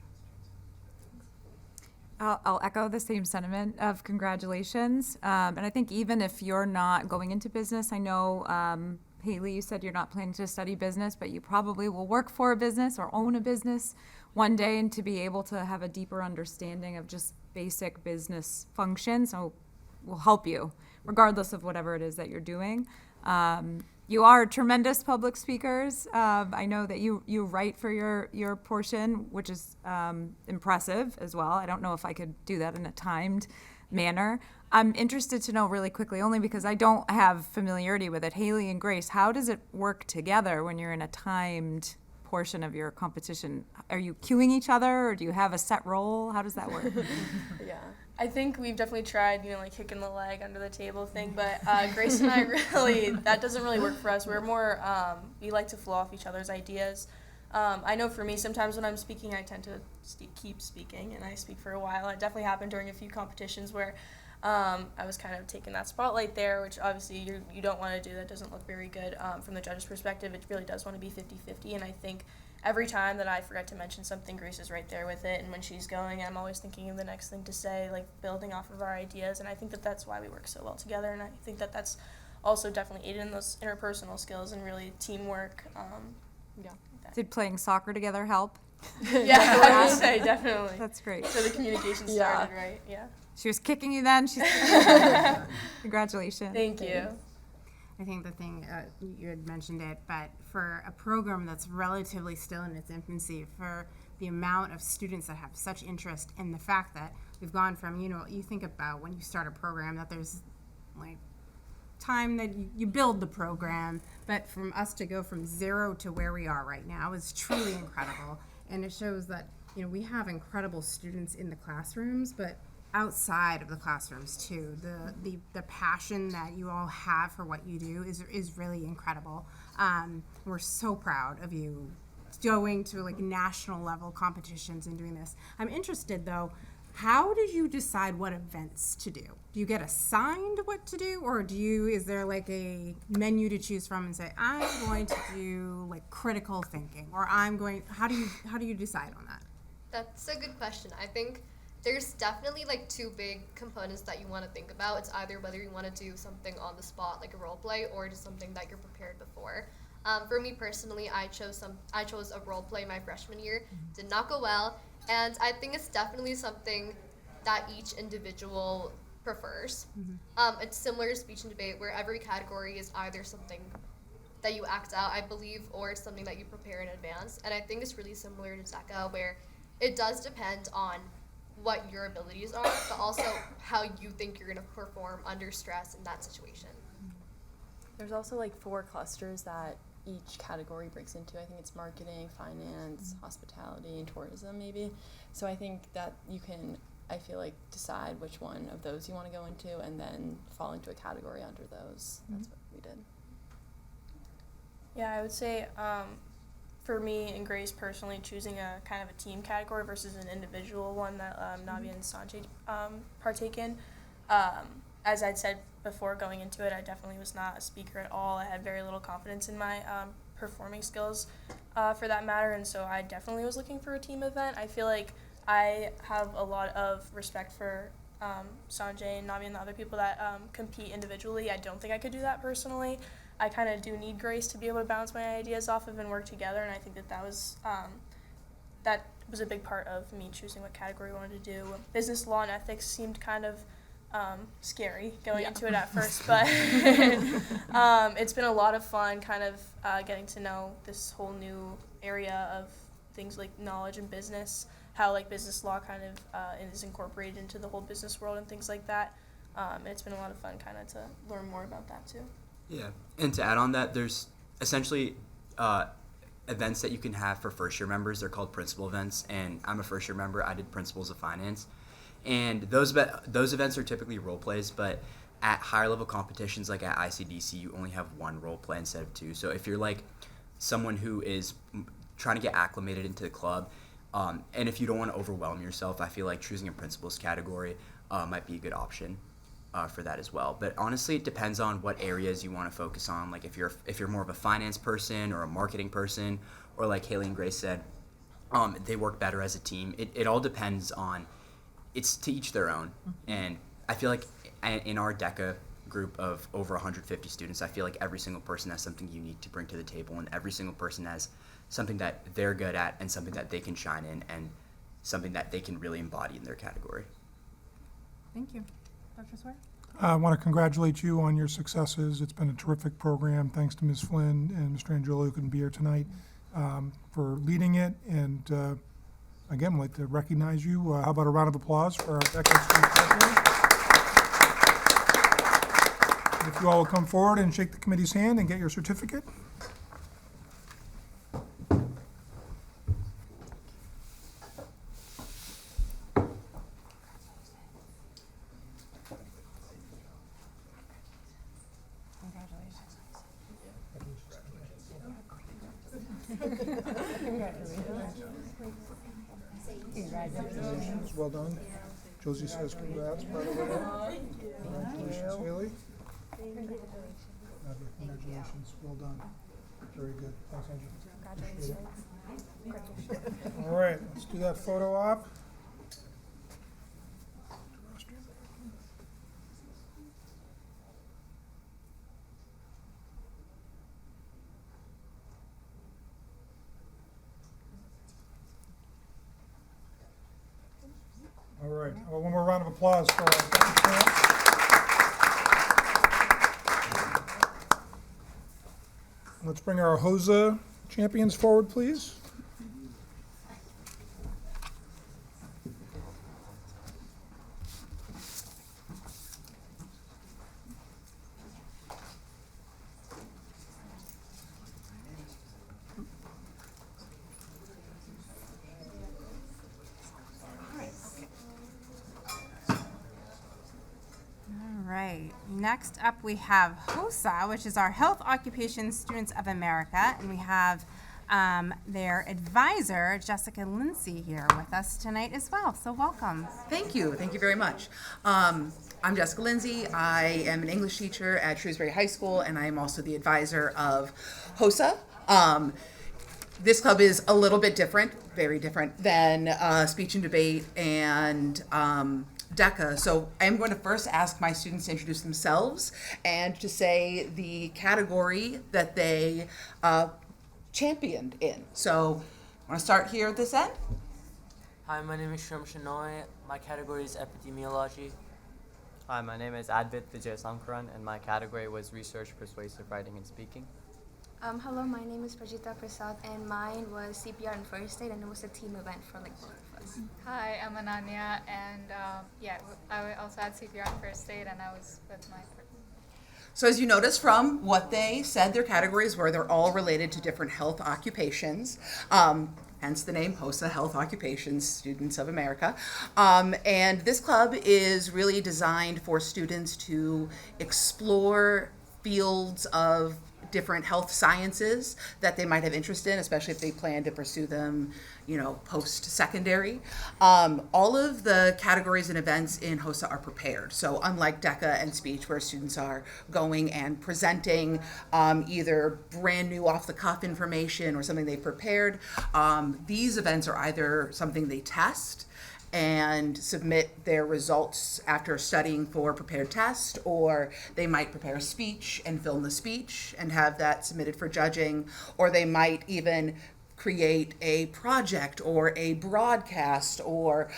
I'll echo the same sentiment of congratulations. And I think even if you're not going into business, I know, Haley, you said you're not planning to study business, but you probably will work for a business or own a business one day, and to be able to have a deeper understanding of just basic business functions will help you, regardless of whatever it is that you're doing. You are tremendous public speakers. I know that you write for your portion, which is impressive as well. I don't know if I could do that in a timed manner. I'm interested to know really quickly, only because I don't have familiarity with it. Haley and Grace, how does it work together when you're in a timed portion of your competition? Are you cueing each other, or do you have a set role? How does that work? Yeah, I think we've definitely tried, like kicking the leg under the table thing, but Grace and I really, that doesn't really work for us. We're more, we like to flow off each other's ideas. I know for me, sometimes when I'm speaking, I tend to keep speaking, and I speak for a while. It definitely happened during a few competitions where I was kind of taking that spotlight there, which obviously you don't want to do. That doesn't look very good from the judge's perspective. It really does want to be 50-50, and I think every time that I forget to mention something, Grace is right there with it, and when she's going, I'm always thinking of the next thing to say, like building off of our ideas, and I think that that's why we work so well together, and I think that that's also definitely aided in those interpersonal skills and really teamwork. Yeah. Did playing soccer together help? Yeah, I would say definitely. That's great. So the communication started, right? Yeah. She was kicking you then. She's Congratulations. Thank you. I think the thing, you had mentioned it, but for a program that's relatively still in its infancy, for the amount of students that have such interest, and the fact that we've gone from, you think about when you start a program that there's like time that you build the program, but from us to go from 0 to where we are right now is truly incredible. And it shows that, we have incredible students in the classrooms, but outside of the classrooms too. The passion that you all have for what you do is really incredible. We're so proud of you going to like national level competitions and doing this. I'm interested though, how did you decide what events to do? Do you get assigned what to do, or is there like a menu to choose from and say, I'm going to do like critical thinking, or how do you decide on that? That's a good question. I think there's definitely like two big components that you want to think about. It's either whether you want to do something on the spot, like a role play, or just something that you're prepared before. For me personally, I chose a role play my freshman year. Did not go well, and I think it's definitely something that each individual prefers. It's similar to speech and debate, where every category is either something that you act out, I believe, or it's something that you prepare in advance. And I think it's really similar to DECA, where it does depend on what your abilities are, but also how you think you're going to perform under stress in that situation. There's also like 4 clusters that each category breaks into. I think it's marketing, finance, hospitality, and tourism maybe. So I think that you can, I feel like, decide which one of those you want to go into and then fall into a category under those. That's what we did. Yeah, I would say for me and Grace personally, choosing a kind of a team category versus an individual one that Navi and Sanjay partake in. As I'd said before going into it, I definitely was not a speaker at all. I had very little confidence in my performing skills for that matter, and so I definitely was looking for a team event. I feel like I have a lot of respect for Sanjay and Navi and the other people that compete individually. I don't think I could do that personally. I kind of do need Grace to be able to bounce my ideas off of and work together, and I think that was a big part of me choosing what category I wanted to do. Business law and ethics seemed kind of scary going into it at first, but it's been a lot of fun kind of getting to know this whole new area of things like knowledge and business, how like business law kind of is incorporated into the whole business world and things like that. And it's been a lot of fun kind of to learn more about that too. Yeah, and to add on that, there's essentially events that you can have for first-year members. They're called principal events, and I'm a first-year member. I did Principles of Finance. And those events are typically role plays, but at higher level competitions like at ICDC, you only have 1 role play instead of 2. So if you're like someone who is trying to get acclimated into the club, and if you don't want to overwhelm yourself, I feel like choosing a principals category might be a good option for that as well. But honestly, it depends on what areas you want to focus on. Like if you're more of a finance person or a marketing person, or like Haley and Grace said, they work better as a team. It all depends on. It's to each their own. And I feel like in our DECA group of over 150 students, I feel like every single person has something unique to bring to the table, and every single person has something that they're good at and something that they can shine in and something that they can really embody in their category. Thank you. Dr. Sawyer? I want to congratulate you on your successes. It's been a terrific program. Thanks to Ms. Flynn and Mr. Angelo, who couldn't be here tonight, for leading it. And again, I'd like to recognize you. How about a round of applause for our DECA School President? If you all will come forward and shake the committee's hand and get your certificate. Congratulations. Well done. Josie says congrats, by the way. Congratulations, Haley. Congratulations. Well done. Very good. Thanks, Andrew. Congratulations. All right, let's do that photo op. All right, one more round of applause for our second champ. Let's bring our HOSA champions forward, please. Next up, we have HOSA, which is our Health Occupation Students of America, and we have their advisor, Jessica Lindsay, here with us tonight as well. So welcome. Thank you very much. I'm Jessica Lindsay. I am an English teacher at Shrewsbury High School, and I am also the advisor of HOSA. This club is a little bit different, very different than speech and debate and DECA. So I'm going to first ask my students to introduce themselves and to say the category that they championed in. So I want to start here at this end. Hi, my name is Shram Shanoy. My category is epidemiology. Hi, my name is Advit Vijay Sankaran, and my category was research, persuasive writing, and speaking. Hello, my name is Prajita Prasad, and mine was CPR and first aid, and it was a team event for like both of us. Hi, I'm Ananya, and I also had CPR and first aid, and I was with my partner. So as you notice from what they said their categories were, they're all related to different health occupations. Hence the name HOSA, Health Occupations Students of America. And this club is really designed for students to explore fields of different health sciences that they might have interest in, especially if they plan to pursue them, post-secondary. All of the categories and events in HOSA are prepared. So unlike DECA and speech, where students are going and presenting either brand new off-the-cuff information or something they've prepared, these events are either something they test and submit their results after studying for prepared test, or they might prepare a speech and film the speech and have that submitted for judging, or they might even create a project or a broadcast or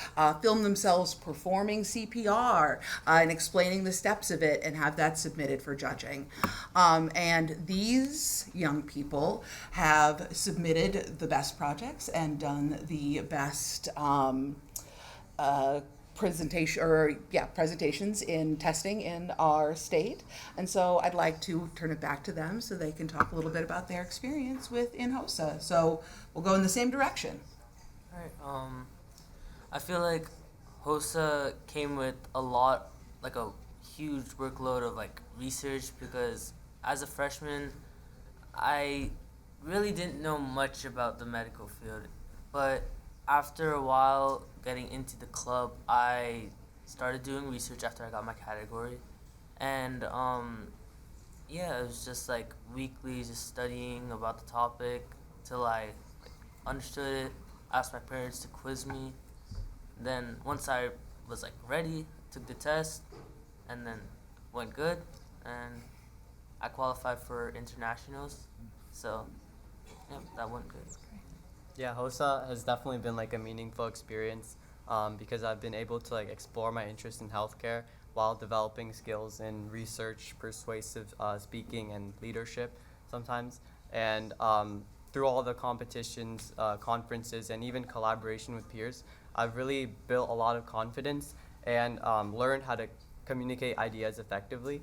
film themselves performing CPR and explaining the steps of it and have that submitted for judging. And these young people have submitted the best projects and done the best presentations in testing in our state. And so I'd like to turn it back to them so they can talk a little bit about their experience within HOSA. So we'll go in the same direction. All right. I feel like HOSA came with a huge workload of research, because as a freshman, I really didn't know much about the medical field, but after a while getting into the club, I started doing research after I got my category. And it was just weekly just studying about the topic till I understood it, asked my parents to quiz me. Then once I was ready, took the test, and then went good, and I qualified for internationals. So yeah, that went good. Yeah, HOSA has definitely been a meaningful experience because I've been able to explore my interest in healthcare while developing skills in research, persuasive speaking, and leadership sometimes. And through all the competitions, conferences, and even collaboration with peers, I've really built a lot of confidence and learned how to communicate ideas effectively.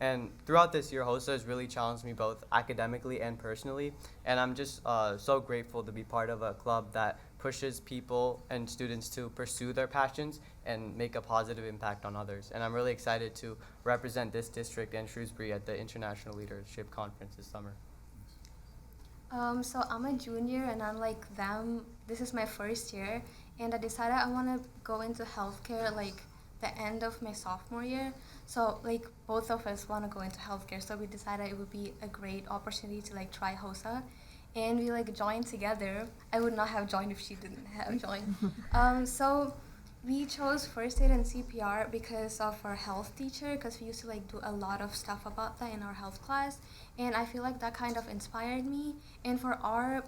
And throughout this year, HOSA has really challenged me both academically and personally. And I'm just so grateful to be part of a club that pushes people and students to pursue their passions and make a positive impact on others. And I'm really excited to represent this district and Shrewsbury at the International Leadership Conference this summer. So I'm a junior and unlike them, this is my first year, and I decided I want to go into healthcare like the end of my sophomore year. So like both of us want to go into healthcare, so we decided it would be a great opportunity to like try HOSA, and we like joined together. I would not have joined if she didn't have joined. So we chose first aid and CPR because of our health teacher, because we used to like do a lot of stuff about that in our health class, and I feel like that kind of inspired me. And for our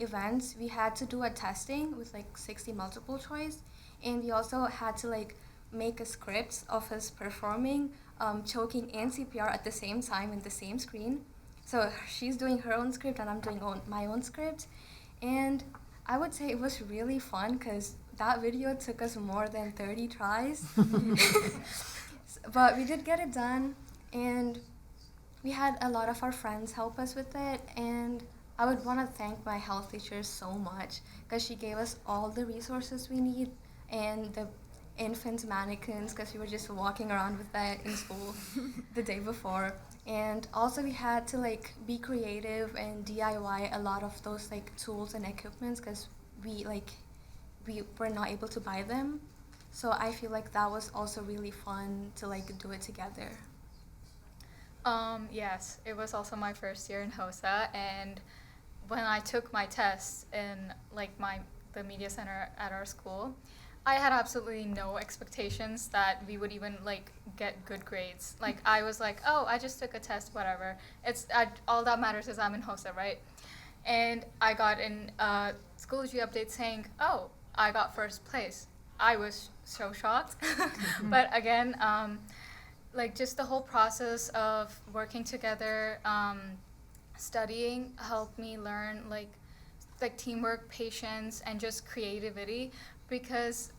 events, we had to do a testing with like 60 multiple choice, and we also had to like make a script of us performing choking and CPR at the same time in the same screen. So she's doing her own script and I'm doing my own script, and I would say it was really fun because that video took us more than 30 tries. But we did get it done, and we had a lot of our friends help us with it, and I would want to thank my health teacher so much because she gave us all the resources we need and the infant mannequins because we were just walking around with that in school the day before. And also we had to like be creative and DIY a lot of those like tools and equipments because we were not able to buy them. So I feel like that was also really fun to like do it together. Yes, it was also my first year in HOSA, and when I took my test in like the media center at our school, I had absolutely no expectations that we would even like get good grades. Like I was like, oh, I just took a test, whatever. All that matters is I'm in HOSA, right? And I got in Schoology update saying, oh, I got first place. I was so shocked. But again, like just the whole process of working together, studying helped me learn like teamwork, patience, and just creativity, because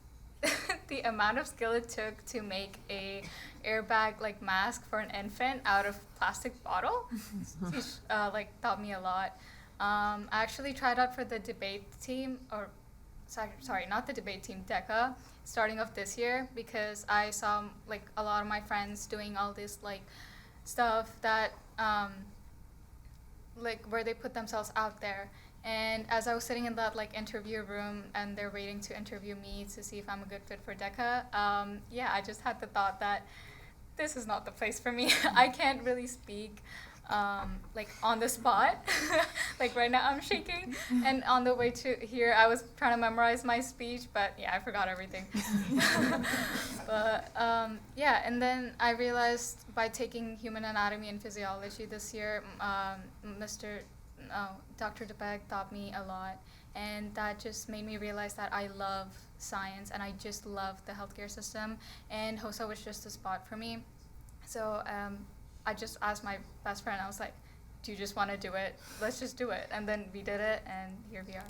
the amount of skill it took to make a airbag like mask for an infant out of plastic bottle taught me a lot. I actually tried out for the debate team, or sorry, not the debate team, DECA, starting off this year because I saw like a lot of my friends doing all this like stuff that like where they put themselves out there. And as I was sitting in that like interview room and they're waiting to interview me to see if I'm a good fit for DECA, I just had the thought that this is not the place for me. I can't really speak like on the spot. Like right now I'm shaking, and on the way to here I was trying to memorize my speech, but I forgot everything. But and then I realized by taking human anatomy and physiology this year, Dr. DeBeg taught me a lot, and that just made me realize that I love science and I just love the healthcare system, and HOSA was just a spot for me. So I just asked my best friend, I was like, do you just want to do it? Let's just do it. And then we did it, and here we are.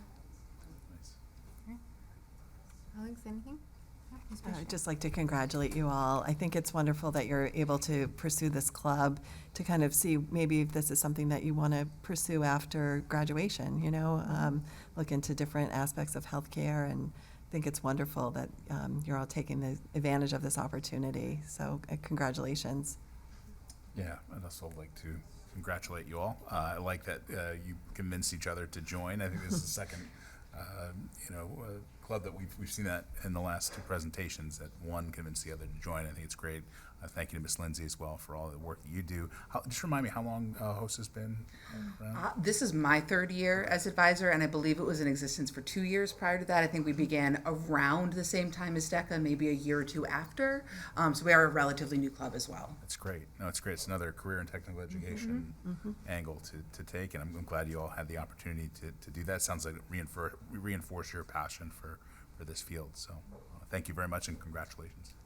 Alex, anything? I'd just like to congratulate you all. I think it's wonderful that you're able to pursue this club to kind of see maybe if this is something that you want to pursue after graduation, look into different aspects of healthcare, and I think it's wonderful that you're all taking the advantage of this opportunity. So congratulations. Yeah, I'd also like to congratulate you all. I like that you convinced each other to join. I think this is the second club that we've seen that in the last two presentations, that one convinced the other to join. I think it's great. Thank you to Ms. Lindsay as well for all the work that you do. Just remind me how long HOSA has been around? This is my third year as advisor, and I believe it was in existence for 2 years prior to that. I think we began around the same time as DECA, maybe a year or two after. So we are a relatively new club as well. That's great. No, it's great. It's another career and technical education angle to take, and I'm glad you all had the opportunity to do that. Sounds like it reinforce your passion for this field. So thank you very much, and congratulations.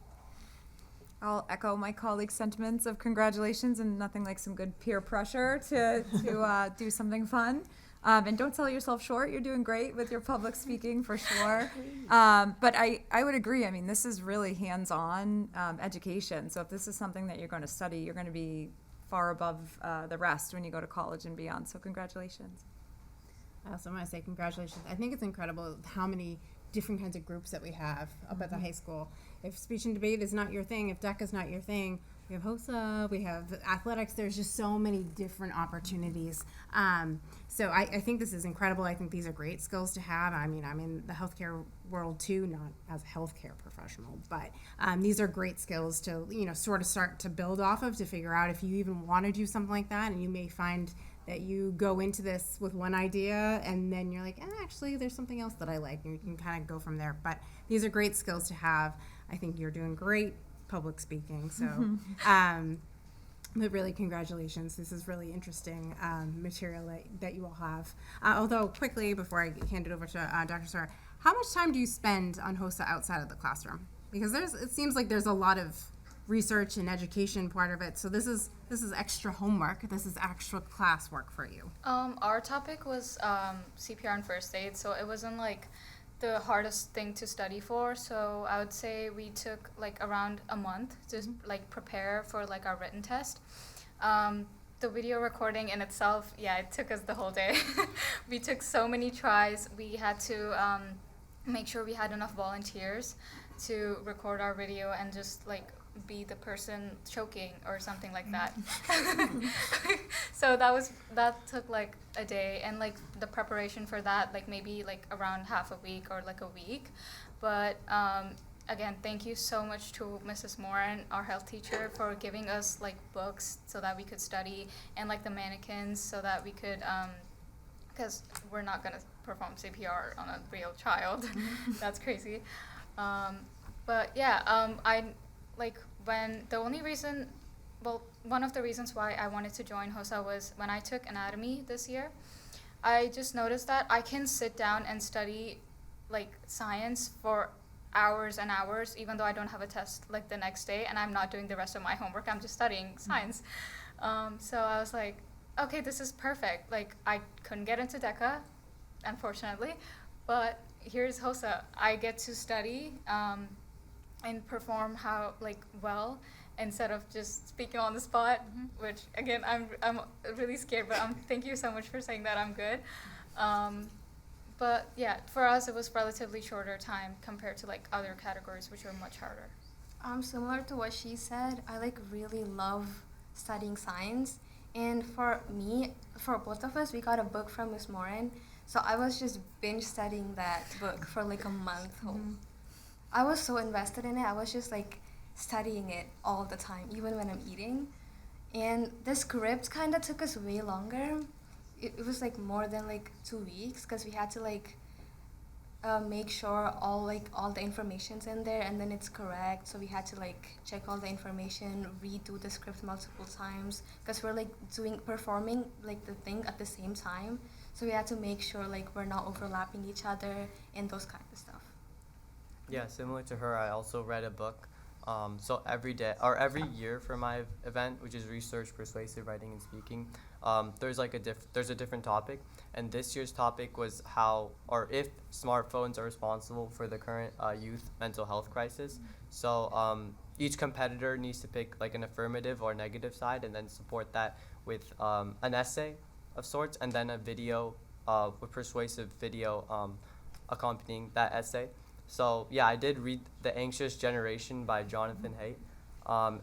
I'll echo my colleagues' sentiments of congratulations, and nothing like some good peer pressure to do something fun. And don't sell yourself short. You're doing great with your public speaking for sure. But I would agree. I mean, this is really hands-on education. So if this is something that you're going to study, you're going to be far above the rest when you go to college and beyond. So congratulations. I also want to say congratulations. I think it's incredible how many different kinds of groups that we have up at the high school. If speech and debate is not your thing, if DECA is not your thing, we have HOSA, we have athletics. There's just so many different opportunities. So I think this is incredible. I think these are great skills to have. I mean, I'm in the healthcare world too, not as a healthcare professional, but these are great skills to, sort of start to build off of, to figure out if you even want to do something like that. And you may find that you go into this with one idea and then you're like, actually, there's something else that I like, and you can kind of go from there. But these are great skills to have. I think you're doing great public speaking. So, but really, congratulations. This is really interesting material that you all have. Although, quickly, before I hand it over to Dr. Sawyer, how much time do you spend on HOSA outside of the classroom? Because it seems like there's a lot of research and education part of it. So this is extra homework. This is extra classwork for you. Our topic was CPR and first aid, so it wasn't like the hardest thing to study for. So I would say we took like around a month to like prepare for like our written test. The video recording in itself, it took us the whole day. We took so many tries. We had to make sure we had enough volunteers to record our video and just like be the person choking or something like that. So that took like a day, and like the preparation for that, like maybe like around half a week or like a week. But again, thank you so much to Mrs. Moran, our health teacher, for giving us like books so that we could study, and like the mannequins so that we could, because we're not gonna perform CPR on a real child. That's crazy. But yeah, I like when the only reason, well, one of the reasons why I wanted to join HOSA was when I took anatomy this year. I just noticed that I can sit down and study like science for hours and hours, even though I don't have a test like the next day, and I'm not doing the rest of my homework. I'm just studying science. So I was like, okay, this is perfect. Like I couldn't get into DECA, unfortunately, but here's HOSA. I get to study and perform well, instead of just speaking on the spot, which again I'm really scared, but thank you so much for saying that I'm good. But yeah, for us it was relatively shorter time compared to like other categories which are much harder. Similar to what she said, I like really love studying science, and for both of us, we got a book from Miss Moran, so I was just binge studying that book for like a month. I was so invested in it. I was just like studying it all the time, even when I'm eating. And the script kind of took us way longer. It was like more than like 2 weeks, because we had to like make sure all the information's in there and then it's correct. So we had to like check all the information, redo the script multiple times, because we're like performing like the thing at the same time. So we had to make sure like we're not overlapping each other and those kind of stuff. Yeah, similar to her, I also read a book. So every year for my event, which is research, persuasive writing, and speaking, there's a different topic. And this year's topic was how or if smartphones are responsible for the current youth mental health crisis. So each competitor needs to pick like an affirmative or negative side, and then support that with an essay of sorts, and then a video, with persuasive video accompanying that essay. So yeah, I did read The Anxious Generation by Jonathan Haidt.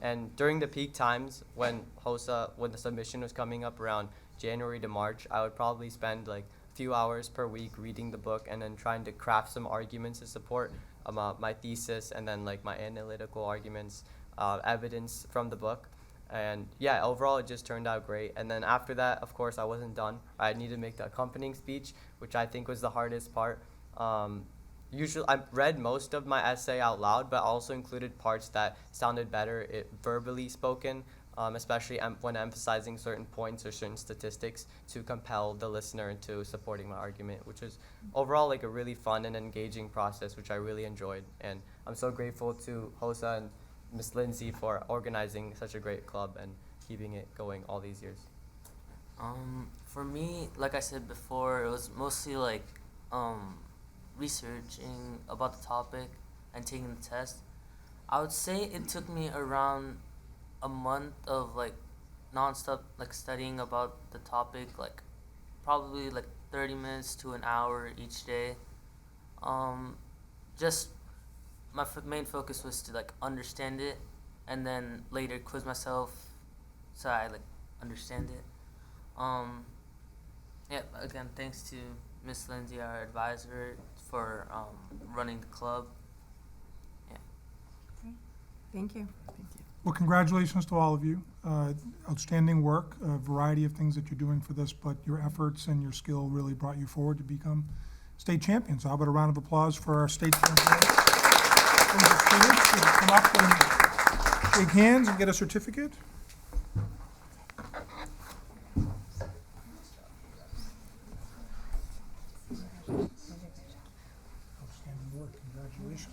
And during the peak times when the submission was coming up around January to March, I would probably spend like a few hours per week reading the book and then trying to craft some arguments to support my thesis, and then like my analytical arguments, evidence from the book. And yeah, overall it just turned out great. And then after that, of course, I wasn't done. I needed to make the accompanying speech, which I think was the hardest part. Usually, I read most of my essay out loud, but also included parts that sounded better verbally spoken, especially when emphasizing certain points or certain statistics to compel the listener into supporting my argument, which was overall like a really fun and engaging process, which I really enjoyed. And I'm so grateful to HOSA and Miss Lindsay for organizing such a great club and keeping it going all these years? For me, like I said before, it was mostly like researching about the topic and taking the test. I would say it took me around a month of like nonstop like studying about the topic, like probably like 30 minutes to an hour each day. Just my main focus was to like understand it, and then later quiz myself so I like understand it. Yeah, again, thanks to Miss Lindsay, our advisor, for running the club. Yeah. Thank you. Well, congratulations to all of you. Outstanding work, a variety of things that you're doing for this, but your efforts and your skill really brought you forward to become state champions. So how about a round of applause for our state champions? Students who come up and shake hands and get a certificate. Outstanding work, congratulations.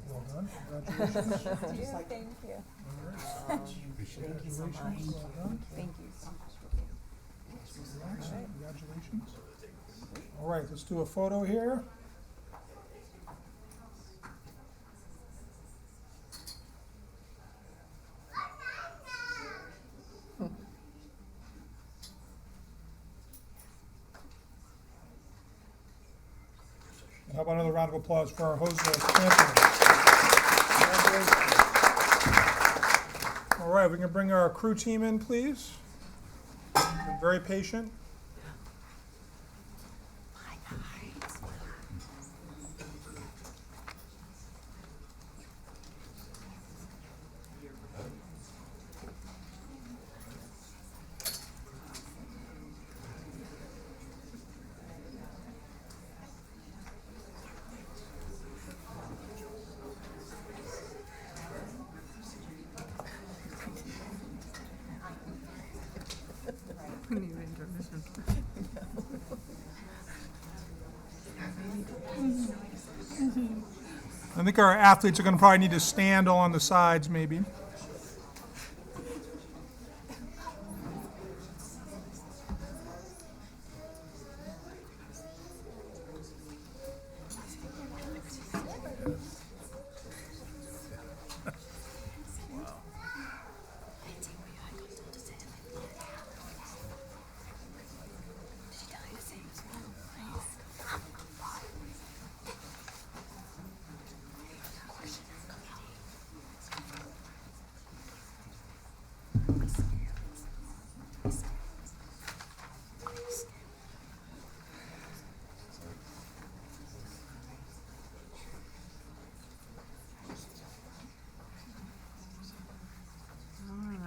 Well done, congratulations. Thank you. Thank you so much. Well done. Thank you. Congratulations. All right, let's do a photo here. And how about another round of applause for our host champion? All right, we can bring our crew team in, please. Been very patient. I think our athletes are going to probably need to stand all on the sides, maybe.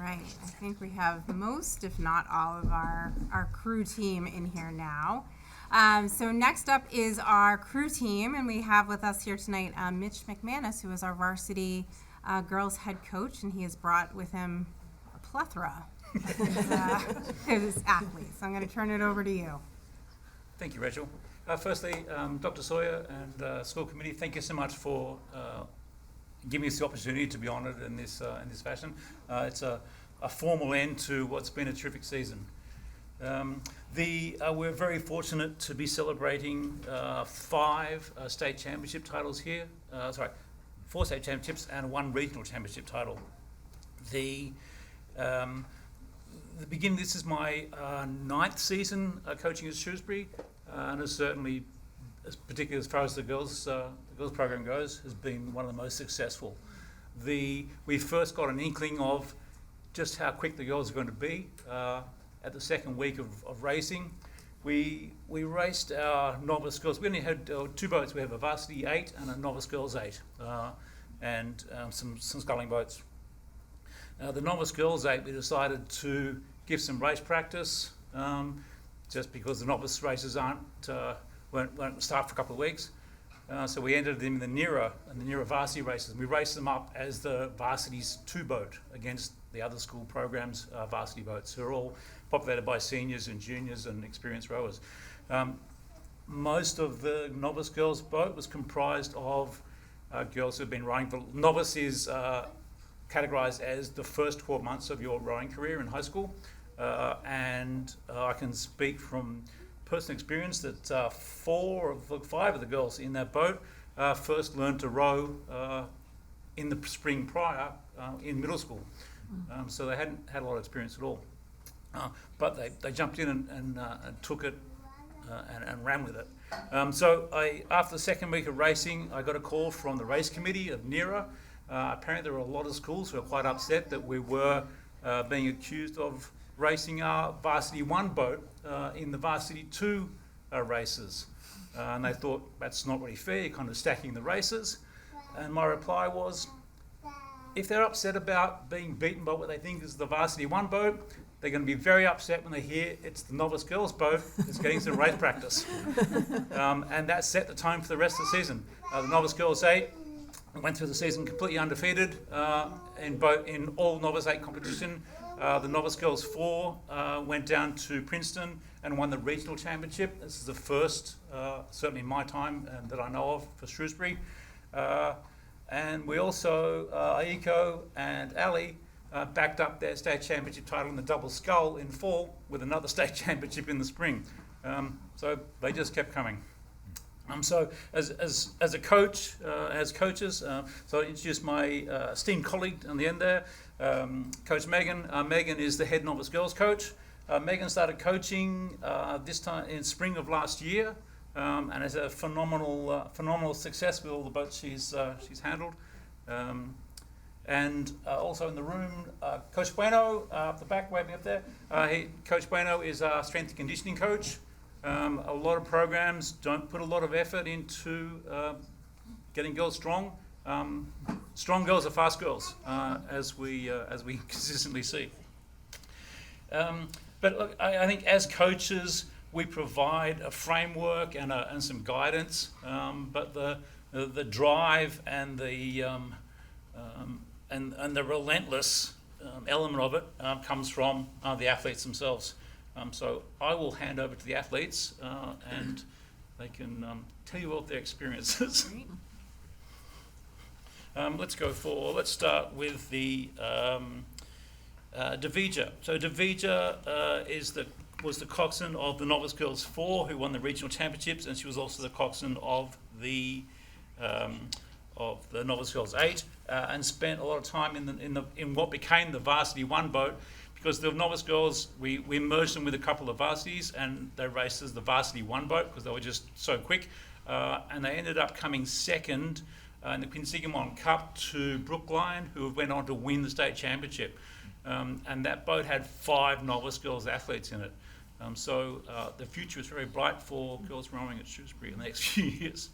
I think we have most, if not all, of our crew team in here now. So next up is our crew team, and we have with us here tonight Mitch McManus, who is our varsity girls head coach, and he has brought with him a plethora of his athletes. So I'm going to turn it over to you. Thank you, Rachel. Firstly, Dr. Sawyer and school committee, thank you so much for giving us the opportunity to be honoured in this fashion. It's a formal end to what's been a terrific season. We're very fortunate to be celebrating 5 state championship titles here. 4 state championships and 1 regional championship title. The beginning. This is my 9th season coaching at Shrewsbury, and it's certainly, particularly as far as the girls program goes, has been one of the most successful. We first got an inkling of just how quick the girls are going to be at the second week of racing. We raced our novice girls. We only had 2 boats. We have a varsity 8 and a novice girls 8, and some sculling boats. The novice girls 8, we decided to give some race practice, just because the novice races won't start for a couple of weeks. So we entered them in the NERA varsity races. We raced them up as the varsity's 2 boat against the other school programs' varsity boats, who are all populated by seniors and juniors and experienced rowers. most of the novice girls boat was comprised of girls who've been rowing for novice is categorized as the first 12 months of your rowing career in high school. And I can speak from personal experience that 4 of 5 of the girls in that boat first learned to row in the spring prior in middle school. So they hadn't had a lot of experience at all. But they jumped in and took it and ran with it. So after the second week of racing, I got a call from the race committee of NERA. Apparently there were a lot of schools who were quite upset that we were being accused of racing our Varsity 1 boat in the Varsity 2 races. And they thought that's not really fair, you're kind of stacking the races. And my reply was, if they're upset about being beaten by what they think is the Varsity 1 boat, they're going to be very upset when they hear it's the novice girls boat that's getting some race practice. And that set the tone for the rest of the season. The novice girls 8 went through the season completely undefeated in all novice 8 competition. The novice girls 4 went down to Princeton and won the regional championship. This is the first, certainly in my time, that I know of for Shrewsbury. And we also, Aiko and Ali, backed up their state championship title in the double scull in fall with another state championship in the spring. So they just kept coming. So as a coach, as coaches, so I introduced my esteemed colleague on the end there, Coach Megan. Megan is the head novice girls coach. Megan started coaching this time in spring of last year, and has a phenomenal success with all the boats she's handled. And also in the room, Coach Bueno, up the back, waving up there. Coach Bueno is our strength and conditioning coach. A lot of programs don't put a lot of effort into getting girls strong. Strong girls are fast girls, as we consistently see. But look, I think as coaches, we provide a framework and some guidance. But the drive and the relentless element of it comes from the athletes themselves. So I will hand over to the athletes and they can tell you about their experiences. Let's start with the Davija. So Davija was the coxswain of the Novice Girls 4 who won the regional championships, and she was also the coxswain of the Novice Girls 8 and spent a lot of time in what became the Varsity 1 boat, because the Novice Girls, we merged them with a couple of varsities and they raced as the Varsity 1 boat because they were just so quick, and they ended up coming second in the Quinsigamon Cup to Brookline, who went on to win the state championship. And that boat had 5 Novice Girls athletes in it. So the future is very bright for girls rowing at Shrewsbury in the next few years.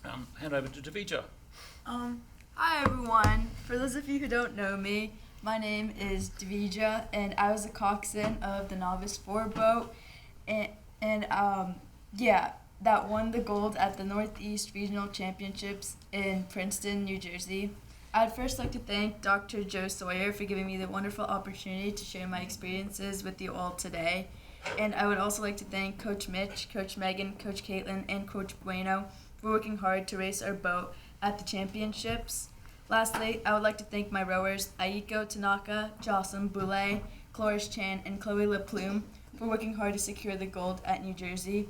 Hand over to Davija. Hi everyone. For those of you who don't know me, my name is Davija, and I was a coxswain of the Novice 4 boat, and that won the gold at the Northeast Regional Championships in Princeton, New Jersey. I'd first like to thank Dr. Joe Sawyer for giving me the wonderful opportunity to share my experiences with you all today. And I would also like to thank Coach Mitch, Coach Megan, Coach Caitlin, and Coach Bueno for working hard to race our boat at the championships. Lastly, I would like to thank my rowers Aiko Tanaka, Jocelyn Boulay, Cloris Chan, and Chloe LePlume for working hard to secure the gold at New Jersey.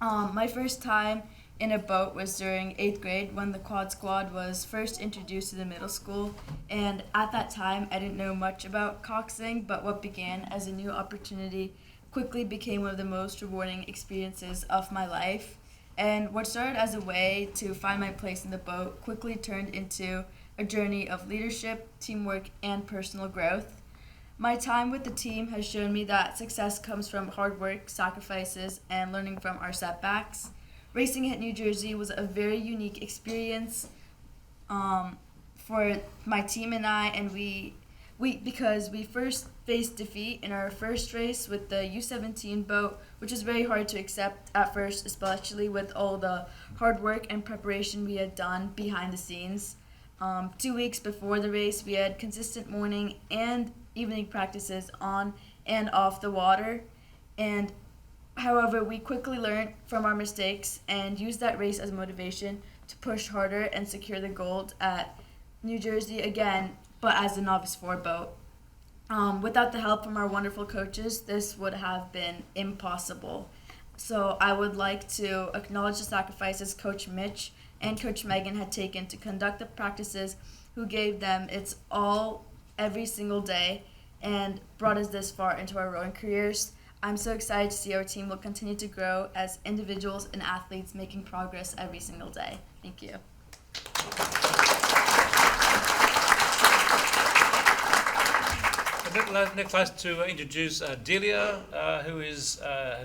My first time in a boat was during 8th grade when the quad squad was first introduced to the middle school, and at that time I didn't know much about coxswain, but what began as a new opportunity quickly became one of the most rewarding experiences of my life. And what started as a way to find my place in the boat quickly turned into a journey of leadership, teamwork, and personal growth. My time with the team has shown me that success comes from hard work, sacrifices, and learning from our setbacks. Racing at New Jersey was a very unique experience for my team and I, and because we first faced defeat in our first race with the U17 boat, which was very hard to accept at first, especially with all the hard work and preparation we had done behind the scenes. 2 weeks before the race, we had consistent morning and evening practices on and off the water, and However, we quickly learned from our mistakes and used that race as motivation to push harder and secure the gold at New Jersey again, but as a novice 4 boat. Without the help from our wonderful coaches, this would have been impossible. So I would like to acknowledge the sacrifices Coach Mitch and Coach Megan had taken to conduct the practices, who gave them its all every single day and brought us this far into our rowing careers. I'm so excited to see our team will continue to grow as individuals and athletes, making progress every single day. Thank you. Next, I'd like to introduce Delia, who has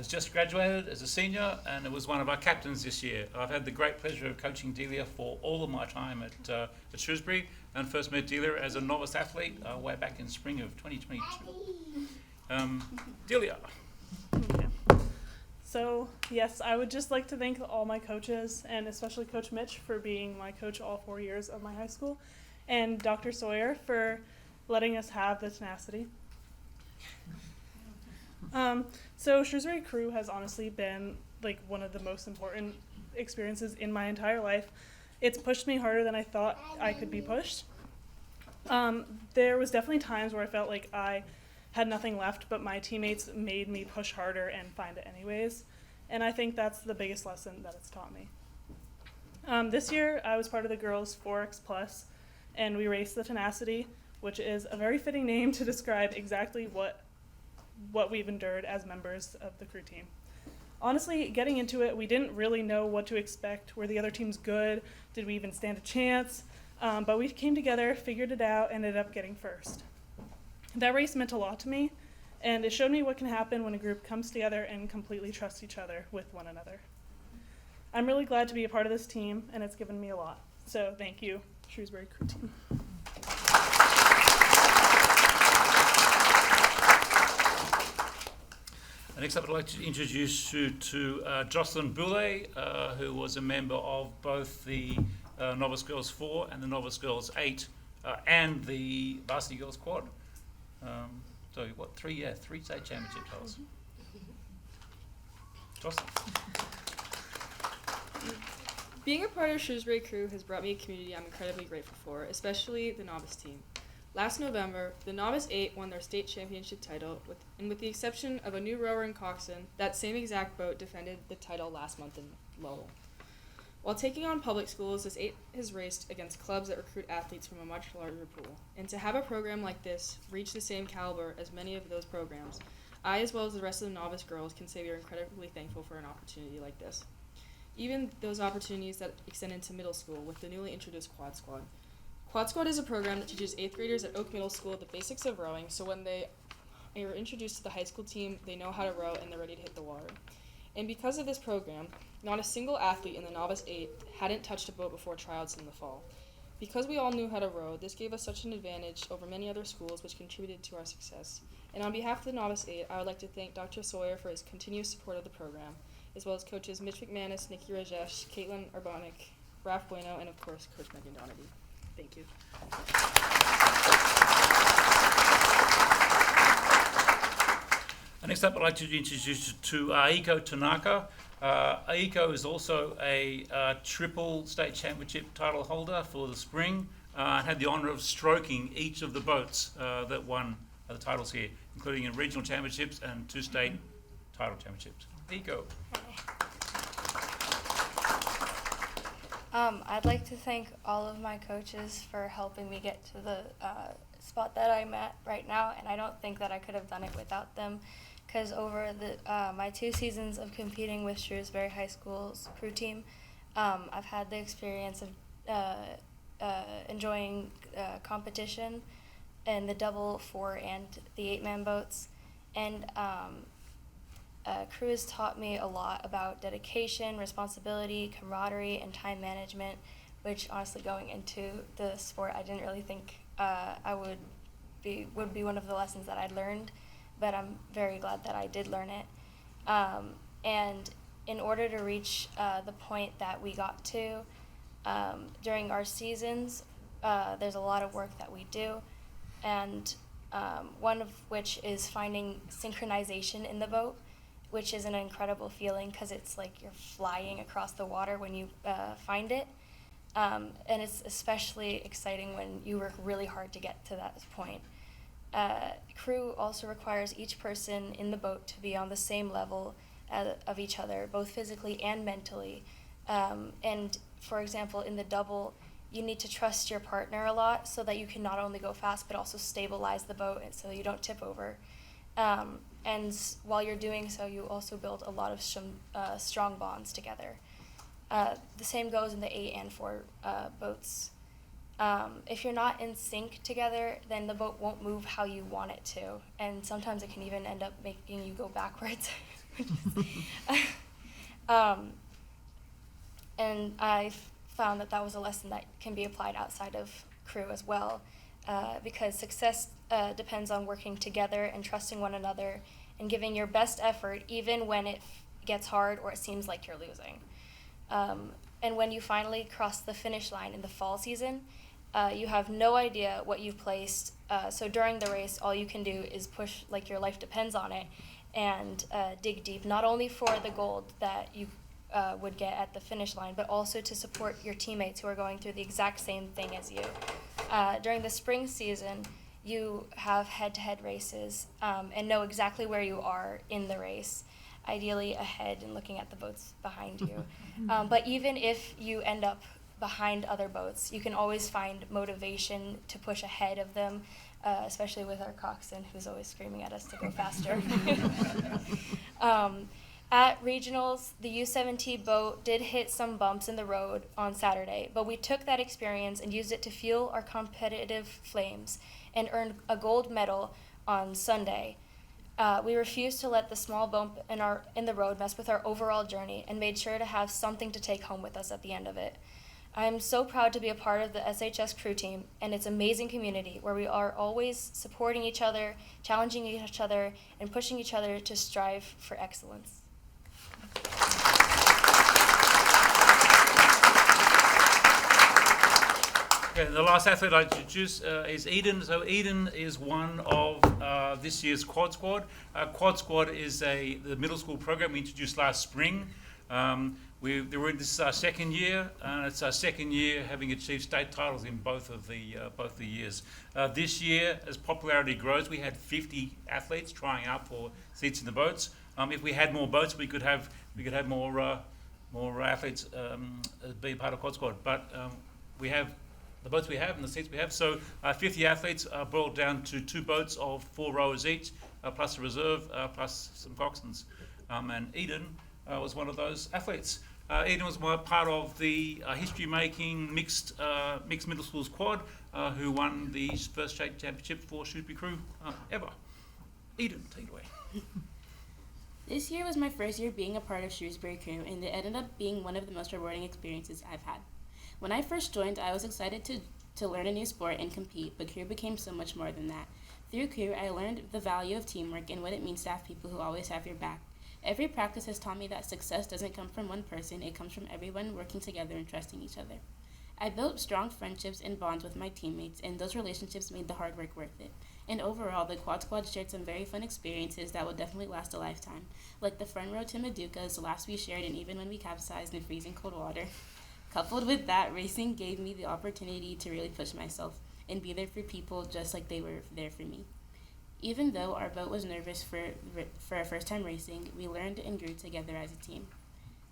just graduated as a senior and was one of our captains this year. I've had the great pleasure of coaching Delia for all of my time at Shrewsbury, and first met Delia as a novice athlete way back in spring of 2022. Delia. So, yes, I would just like to thank all my coaches, and especially Coach Mitch for being my coach all 4 years of my high school, and Dr. Sawyer for letting us have the tenacity. So Shrewsbury Crew has honestly been like one of the most important experiences in my entire life. It's pushed me harder than I thought I could be pushed. There was definitely times where I felt like I had nothing left, but my teammates made me push harder and find it anyways. And I think that's the biggest lesson that it's taught me. This year, I was part of the girls 4X Plus, and we raced the Tenacity, which is a very fitting name to describe exactly what we've endured as members of the crew team. Honestly, getting into it, we didn't really know what to expect. Were the other teams good? Did we even stand a chance? But we came together, figured it out, and ended up getting first. That race meant a lot to me, and it showed me what can happen when a group comes together and completely trusts each other with one another. I'm really glad to be a part of this team, and it's given me a lot. So thank you, Shrewsbury Crew Team. Next up, I'd like to introduce you to Jocelyn Boulay, who was a member of both the Novice Girls 4 and the Novice Girls 8 and the Varsity Girls Quad. So what, three state championship titles. Jocelyn. Being a part of Shrewsbury Crew has brought me a community I'm incredibly grateful for, especially the novice team. Last November, the Novice 8 won their state championship title, with the exception of a new rower in Coxon, that same exact boat defended the title last month in Lowell. While taking on public schools, this 8 has raced against clubs that recruit athletes from a much larger pool. And to have a program like this reach the same caliber as many of those programs, I, as well as the rest of the novice girls, can say we are incredibly thankful for an opportunity like this. Even those opportunities that extend into middle school with the newly introduced Quad Squad. Quad Squad is a program that teaches 8th graders at Oak Middle School the basics of rowing, so when they are introduced to the high school team, they know how to row and they're ready to hit the water. And because of this program, not a single athlete in the Novice 8 hadn't touched a boat before tryouts in the fall. Because we all knew how to row, this gave us such an advantage over many other schools, which contributed to our success. And on behalf of the Novice 8, I would like to thank Dr. Sawyer for his continuous support of the program, as well as coaches Mitch McManus, Nikki Rajesh, Caitlin Urbanic, Raf Bueno, and of course, Coach Megan Donaghy. Thank you. Next up, I'd like to introduce you to Aiko Tanaka. Aiko is also a triple state championship title holder for the spring and had the honour of stroking each of the boats that won the titles here, including in regional championships and 2 state title championships. Aiko. I'd like to thank all of my coaches for helping me get to the spot that I'm at right now, and I don't think that I could have done it without them, because over my 2 seasons of competing with Shrewsbury High School's crew team, I've had the experience of enjoying competition in the double, 4, and the 8-man boats, and crew has taught me a lot about dedication, responsibility, camaraderie, and time management, which honestly, going into the sport, I didn't really think would be one of the lessons that I'd learned, but I'm very glad that I did learn it. And in order to reach the point that we got to during our seasons, there's a lot of work that we do, and one of which is finding synchronization in the boat, which is an incredible feeling because it's like you're flying across the water when you find it. And it's especially exciting when you work really hard to get to that point. Crew also requires each person in the boat to be on the same level of each other, both physically and mentally. And for example, in the double, you need to trust your partner a lot so that you can not only go fast but also stabilize the boat and so you don't tip over. And while you're doing so, you also build a lot of strong bonds together. The same goes in the 8 and 4 boats. If you're not in sync together, then the boat won't move how you want it to, and sometimes it can even end up making you go backwards. And I found that was a lesson that can be applied outside of crew as well, because success depends on working together and trusting one another and giving your best effort even when it gets hard or it seems like you're losing. And when you finally cross the finish line in the fall season, you have no idea what you've placed. So during the race, all you can do is push like your life depends on it and dig deep, not only for the gold that you would get at the finish line, but also to support your teammates who are going through the exact same thing as you. During the spring season, you have head-to-head races and know exactly where you are in the race, ideally ahead and looking at the boats behind you. But even if you end up behind other boats, you can always find motivation to push ahead of them, especially with our coxswain who's always screaming at us to go faster. At regionals, the U17 boat did hit some bumps in the road on Saturday, but we took that experience and used it to fuel our competitive flames and earned a gold medal on Sunday. We refused to let the small bump in the road mess with our overall journey and made sure to have something to take home with us at the end of it. I am so proud to be a part of the SHS crew team and its amazing community where we are always supporting each other, challenging each other, and pushing each other to strive for excellence. Okay, the last athlete I introduce is Eden. So Eden is one of this year's Quad Squad. Quad Squad is the middle school program we introduced last spring. This is our second year, and it's our second year having achieved state titles in both the years. This year, as popularity grows, we had 50 athletes trying out for seats in the boats. If we had more boats, we could have more athletes be part of Quad Squad. But we have the boats we have and the seats we have. So 50 athletes are boiled down to 2 boats of 4 rowers each, plus a reserve, plus some coxswains. And Eden was one of those athletes. Eden was part of the history-making mixed middle school squad who won the first state championship for Shrewsbury crew ever. Eden, take it away. This year was my first year being a part of Shrewsbury crew, and it ended up being one of the most rewarding experiences I've had. When I first joined, I was excited to learn a new sport and compete, but crew became so much more than that. Through crew, I learned the value of teamwork and what it means to have people who always have your back. Every practice has taught me that success doesn't come from one person, it comes from everyone working together and trusting each other. I built strong friendships and bonds with my teammates, and those relationships made the hard work worth it. And overall, the Quad Squad shared some very fun experiences that will definitely last a lifetime, like the front row to Maduka's, the last we shared, and even when we capsized in freezing cold water. Coupled with that, racing gave me the opportunity to really push myself and be there for people just like they were there for me. Even though our boat was nervous for our first time racing, we learned and grew together as a team.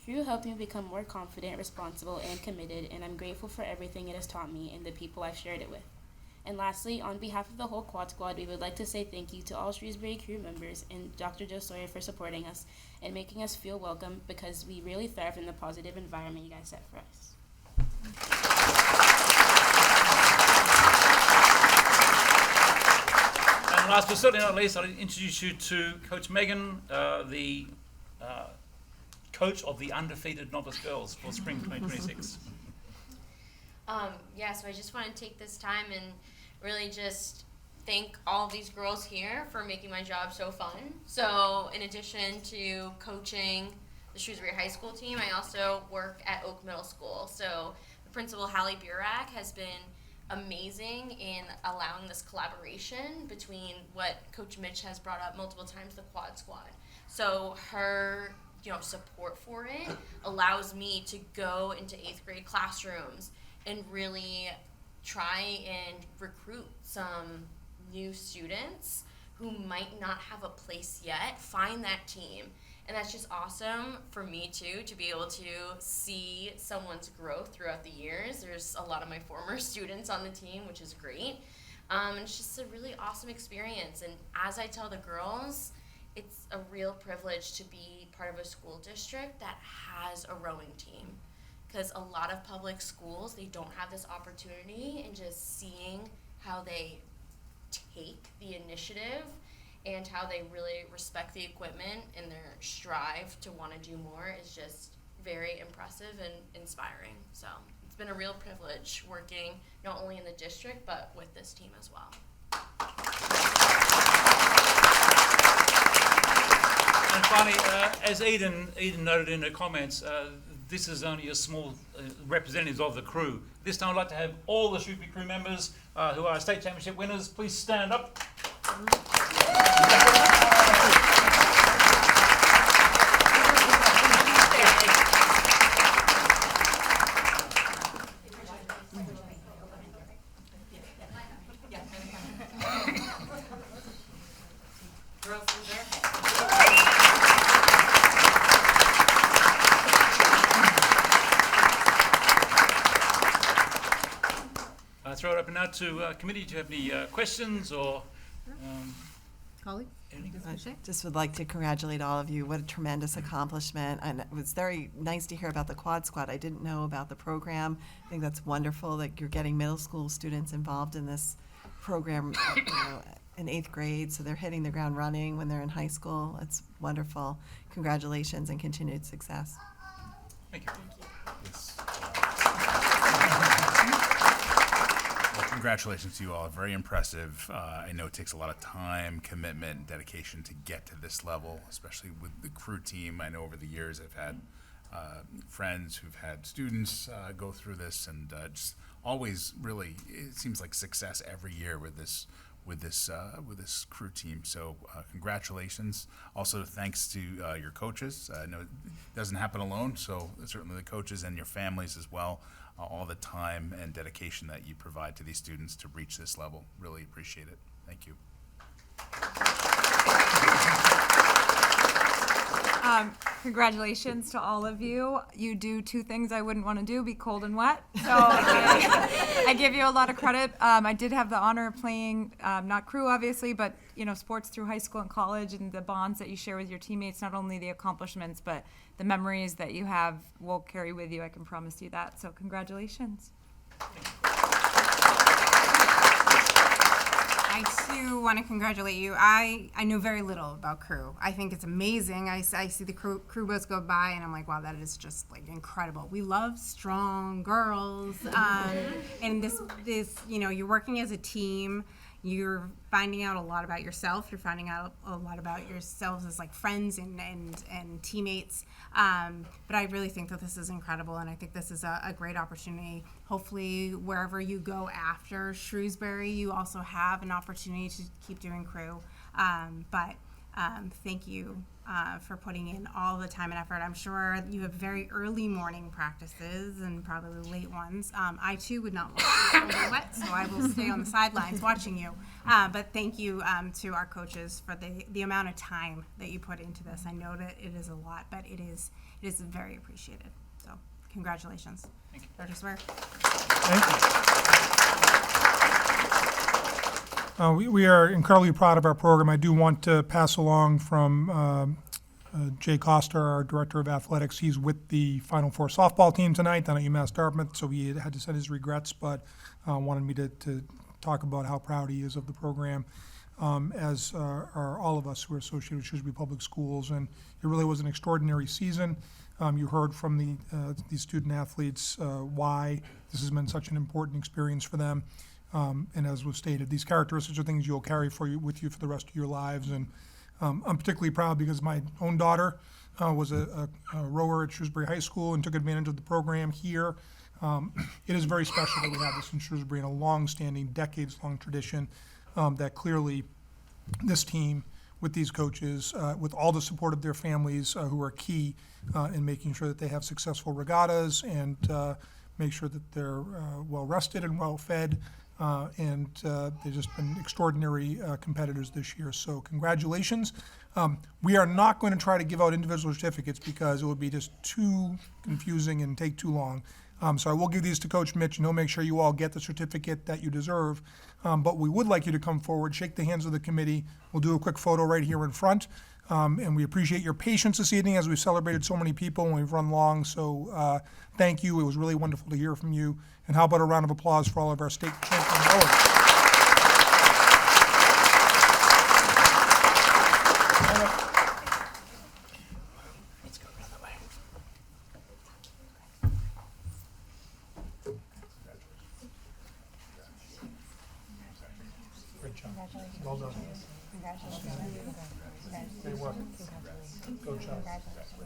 Crew helped me become more confident, responsible, and committed, and I'm grateful for everything it has taught me and the people I've shared it with. And lastly, on behalf of the whole Quad Squad, we would like to say thank you to all Shrewsbury crew members and Dr. Joe Sawyer for supporting us and making us feel welcome, because we really thrive in the positive environment you guys set for us. And last but certainly not least, I'll introduce you to Coach Megan, the coach of the undefeated novice girls for spring 2026. So I just want to take this time and really just thank all of these girls here for making my job so fun. So in addition to coaching the Shrewsbury High School team, I also work at Oak Middle School. So the principal, Hallie Burak, has been amazing in allowing this collaboration between what Coach Mitch has brought up multiple times, the Quad Squad. So her, support for it allows me to go into 8th grade classrooms and really try and recruit some new students who might not have a place yet, find that team. And that's just awesome for me too, to be able to see someone's growth throughout the years. There's a lot of my former students on the team, which is great. And it's just a really awesome experience. And as I tell the girls, it's a real privilege to be part of a school district that has a rowing team. Because a lot of public schools, they don't have this opportunity, and just seeing how they take the initiative and how they really respect the equipment and their strive to want to do more is just very impressive and inspiring. So it's been a real privilege working not only in the district but with this team as well. And finally, as Eden noted in her comments, this is only a small representatives of the crew. This time I'd like to have all the Shrewsbury crew members who are state championship winners, please stand up. Throw it open now to committee. Do you have any questions or Colleague? I just would like to congratulate all of you. What a tremendous accomplishment. And it was very nice to hear about the Quad Squad. I didn't know about the program. I think that's wonderful that you're getting middle school students involved in this program in 8th grade, so they're hitting the ground running when they're in high school. It's wonderful. Congratulations and continued success. Thank you. Well, congratulations to you all. Very impressive. I know it takes a lot of time, commitment, and dedication to get to this level, especially with the crew team. I know over the years I've had friends who've had students go through this, and just always really, it seems like success every year with this crew team. So congratulations. Also, thanks to your coaches. I know it doesn't happen alone, so certainly the coaches and your families as well. All the time and dedication that you provide to these students to reach this level. Really appreciate it. Thank you. Congratulations to all of you. You do two things I wouldn't want to do, be cold and wet. So I give you a lot of credit. I did have the honor of playing, not crew obviously, but sports through high school and college, and the bonds that you share with your teammates, not only the accomplishments, but the memories that you have will carry with you. I can promise you that. So congratulations. I too want to congratulate you. I know very little about crew. I think it's amazing. I see the crew boats go by and I'm like, wow, that is just like incredible. We love strong girls. And this, you're working as a team. You're finding out a lot about yourself. You're finding out a lot about yourselves as like friends and teammates. But I really think that this is incredible, and I think this is a great opportunity. Hopefully, wherever you go after Shrewsbury, you also have an opportunity to keep doing crew. But thank you for putting in all the time and effort. I'm sure you have very early morning practices and probably late ones. I too would not want to be wet, so I will stay on the sidelines watching you. But thank you to our coaches for the amount of time that you put into this. I know that it is a lot, but it is very appreciated. So congratulations. Thank you. Dr. Swear. Thank you. We are incredibly proud of our program. I do want to pass along from Jay Costa, our Director of Athletics. He's with the Final Four softball team tonight down at UMass Dartmouth, so he had to send his regrets, but wanted me to talk about how proud he is of the program, as are all of us who are associated with Shrewsbury Public Schools. And it really was an extraordinary season. You heard from these student athletes why this has been such an important experience for them. And as was stated, these characteristics are things you'll carry with you for the rest of your lives. And I'm particularly proud because my own daughter was a rower at Shrewsbury High School and took advantage of the program here. It is very special that we have this in Shrewsbury, and a long-standing, decades-long tradition that clearly this team with these coaches, with all the support of their families who are key in making sure that they have successful regattas and make sure that they're well rested and well fed. And they've just been extraordinary competitors this year. So congratulations. We are not going to try to give out individual certificates because it would be just too confusing and take too long. So I will give these to Coach Mitch, and he'll make sure you all get the certificate that you deserve. But we would like you to come forward, shake the hands of the committee. We'll do a quick photo right here in front. And we appreciate your patience this evening as we've celebrated so many people and we've run long. So thank you. It was really wonderful to hear from you. And how about a round of applause for all of our state champion rowers? Great job. Well done. Great work. Good job.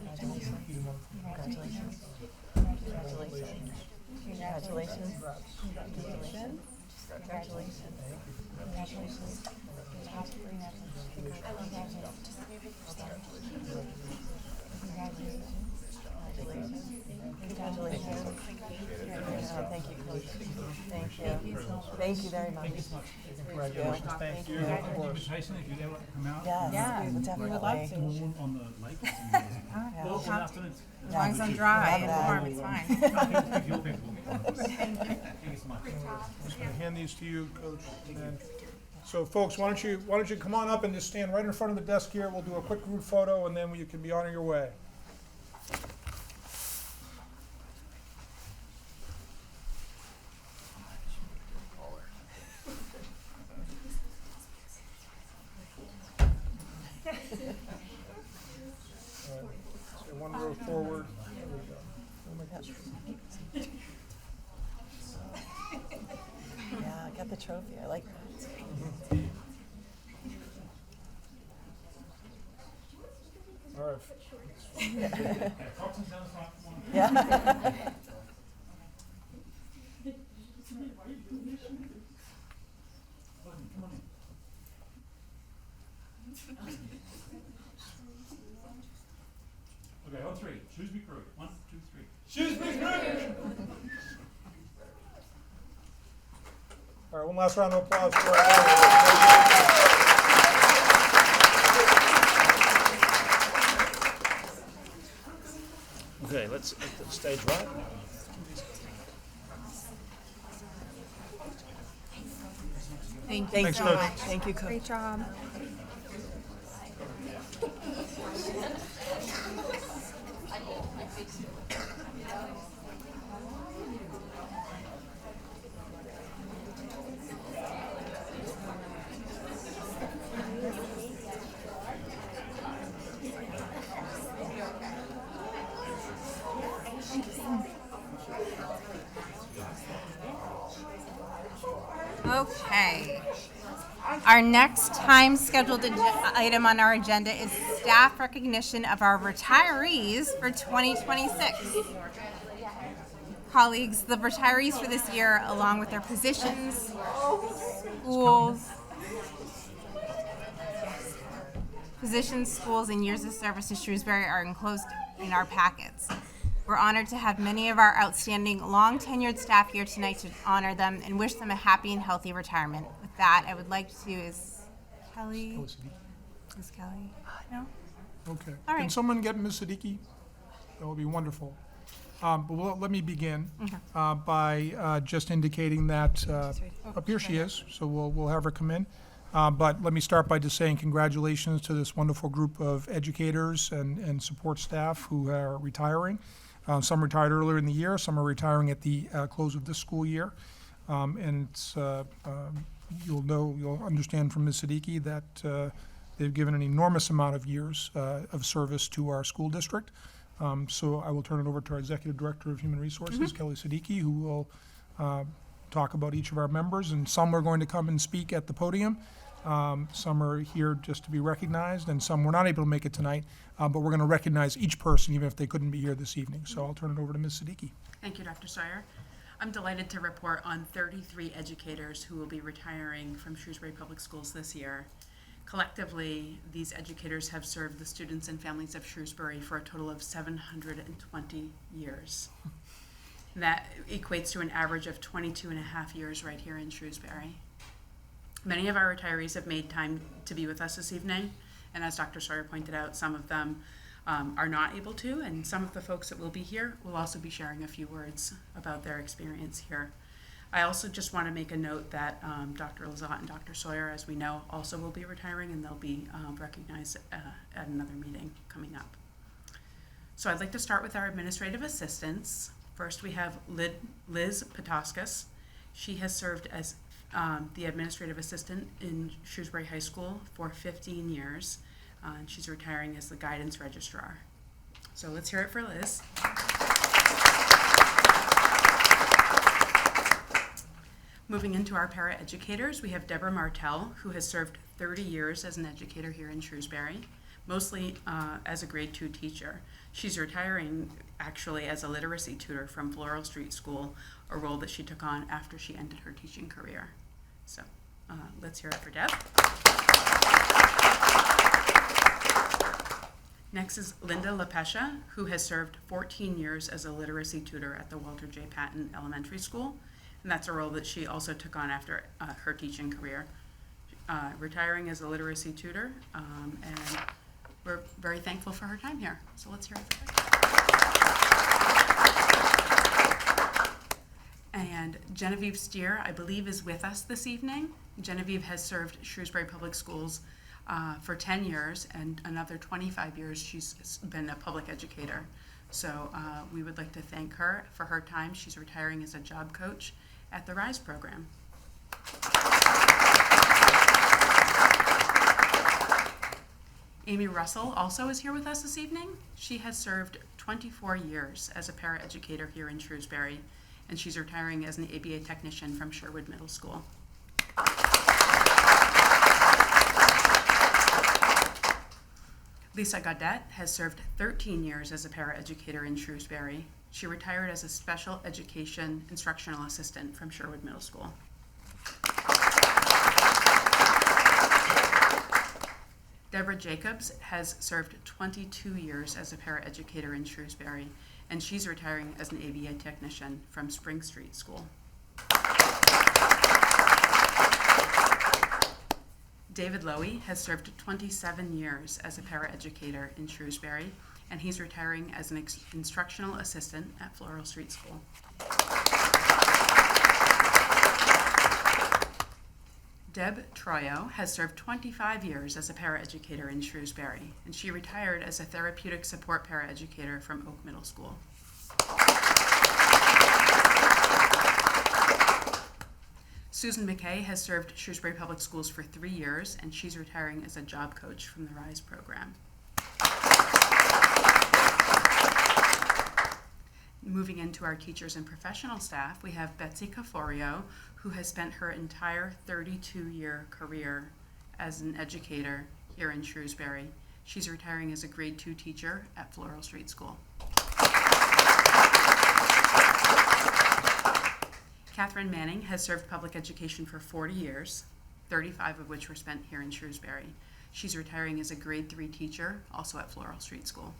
Congratulations. Congratulations. Congratulations. Congratulations. Congratulations. Congratulations. Congratulations. Top three members. Congratulations. Congratulations. Thank you, Coach. Thank you. Thank you very much. Congratulations. Thank you. Tyson, if you'd ever come out. Yes, we would definitely. On the lake. As long as I'm dry and warm, it's fine. I'm just going to hand these to you, Coach. And so, folks, why don't you come on up and just stand right in front of the desk here. We'll do a quick group photo, and then you can be on your way. So one row forward. There we go. Oh my gosh. Yeah, get the trophy. I like that. All right. Yeah. Okay, on three. Shrewsbury Crew. 1, 2, 3. Shrewsbury Crew! All right, one last round of applause for our Okay, let's get the stage right. Thank you Thanks, so Coach. much. Thank you, Coach. Great job. Okay. Our next time scheduled item on our agenda is staff recognition of our retirees for 2026. Colleagues, the retirees for this year, along with their positions, schools, and years of service to Shrewsbury are enclosed in our packets. We're honored to have many of our outstanding, long-tenured staff here tonight to honor them and wish them a happy and healthy retirement. With that, I would like to, is Kelly? Is Kelly? No? Okay. All right. Can someone get Ms. Siddiqui? That would be wonderful. But let me begin by just indicating that up here she is, so we'll have her come in. But let me start by just saying congratulations to this wonderful group of educators and support staff who are retiring. Some retired earlier in the year, some are retiring at the close of this school year. And it's, you'll understand from Ms. Siddiqui that they've given an enormous amount of years of service to our school district. So I will turn it over to our Executive Director of Human Resources, Kelly Siddiqui, who will talk about each of our members. And some are going to come and speak at the podium. Some are here just to be recognized, and some were not able to make it tonight. But we're going to recognize each person, even if they couldn't be here this evening. So I'll turn it over to Ms. Siddiqui. Thank you, Dr. Sawyer. I'm delighted to report on 33 educators who will be retiring from Shrewsbury Public Schools this year. Collectively, these educators have served the students and families of Shrewsbury for a total of 720 years. And that equates to an average of 22 and a half years right here in Shrewsbury. Many of our retirees have made time to be with us this evening, and as Dr. Sawyer pointed out, some of them are not able to, and some of the folks that will be here will also be sharing a few words about their experience here. I also just want to make a note that Dr. Lazat and Dr. Sawyer, as we know, also will be retiring, and they'll be recognized at another meeting coming up. So I'd like to start with our administrative assistants. First, we have Liz Patoskas. She has served as the administrative assistant in Shrewsbury High School for 15 years. And she's retiring as the guidance registrar. So let's hear it for Liz. Moving into our para-educators, we have Deborah Martell, who has served 30 years as an educator here in Shrewsbury, mostly as a grade 2 teacher. She's retiring actually as a literacy tutor from Floral Street School, a role that she took on after she ended her teaching career. So let's hear it for Deb. Next is Linda LaPesha, who has served 14 years as a literacy tutor at the Walter J. Patton Elementary School. And that's a role that she also took on after her teaching career, retiring as a literacy tutor, and we're very thankful for her time here. So let's hear it for her. And Genevieve Steer, I believe, is with us this evening. Genevieve has served Shrewsbury Public Schools for 10 years, and another 25 years she's been a public educator. So we would like to thank her for her time. She's retiring as a job coach at the RISE program. Amy Russell also is here with us this evening. She has served 24 years as a paraeducator here in Shrewsbury, and she's retiring as an ABA technician from Sherwood Middle School. Lisa Gaudette has served 13 years as a paraeducator in Shrewsbury. She retired as a special education instructional assistant from Sherwood Middle School. Deborah Jacobs has served 22 years as a paraeducator in Shrewsbury, and she's retiring as an ABA technician from Spring Street School. David Lowy has served 27 years as a paraeducator in Shrewsbury, and he's retiring as an instructional assistant at Floral Street School. Deb Troyo has served 25 years as a paraeducator in Shrewsbury, and she retired as a therapeutic support paraeducator from Oak Middle School. Susan McKay has served Shrewsbury Public Schools for 3 years, and she's retiring as a job coach from the RISE program. Moving into our teachers and professional staff, we have Betsy Caforio, who has spent her entire 32-year career as an educator here in Shrewsbury. She's retiring as a grade 2 teacher at Floral Street School. Catherine Manning has served public education for 40 years, 35 of which were spent here in Shrewsbury. She's retiring as a grade 3 teacher, also at Floral Street School.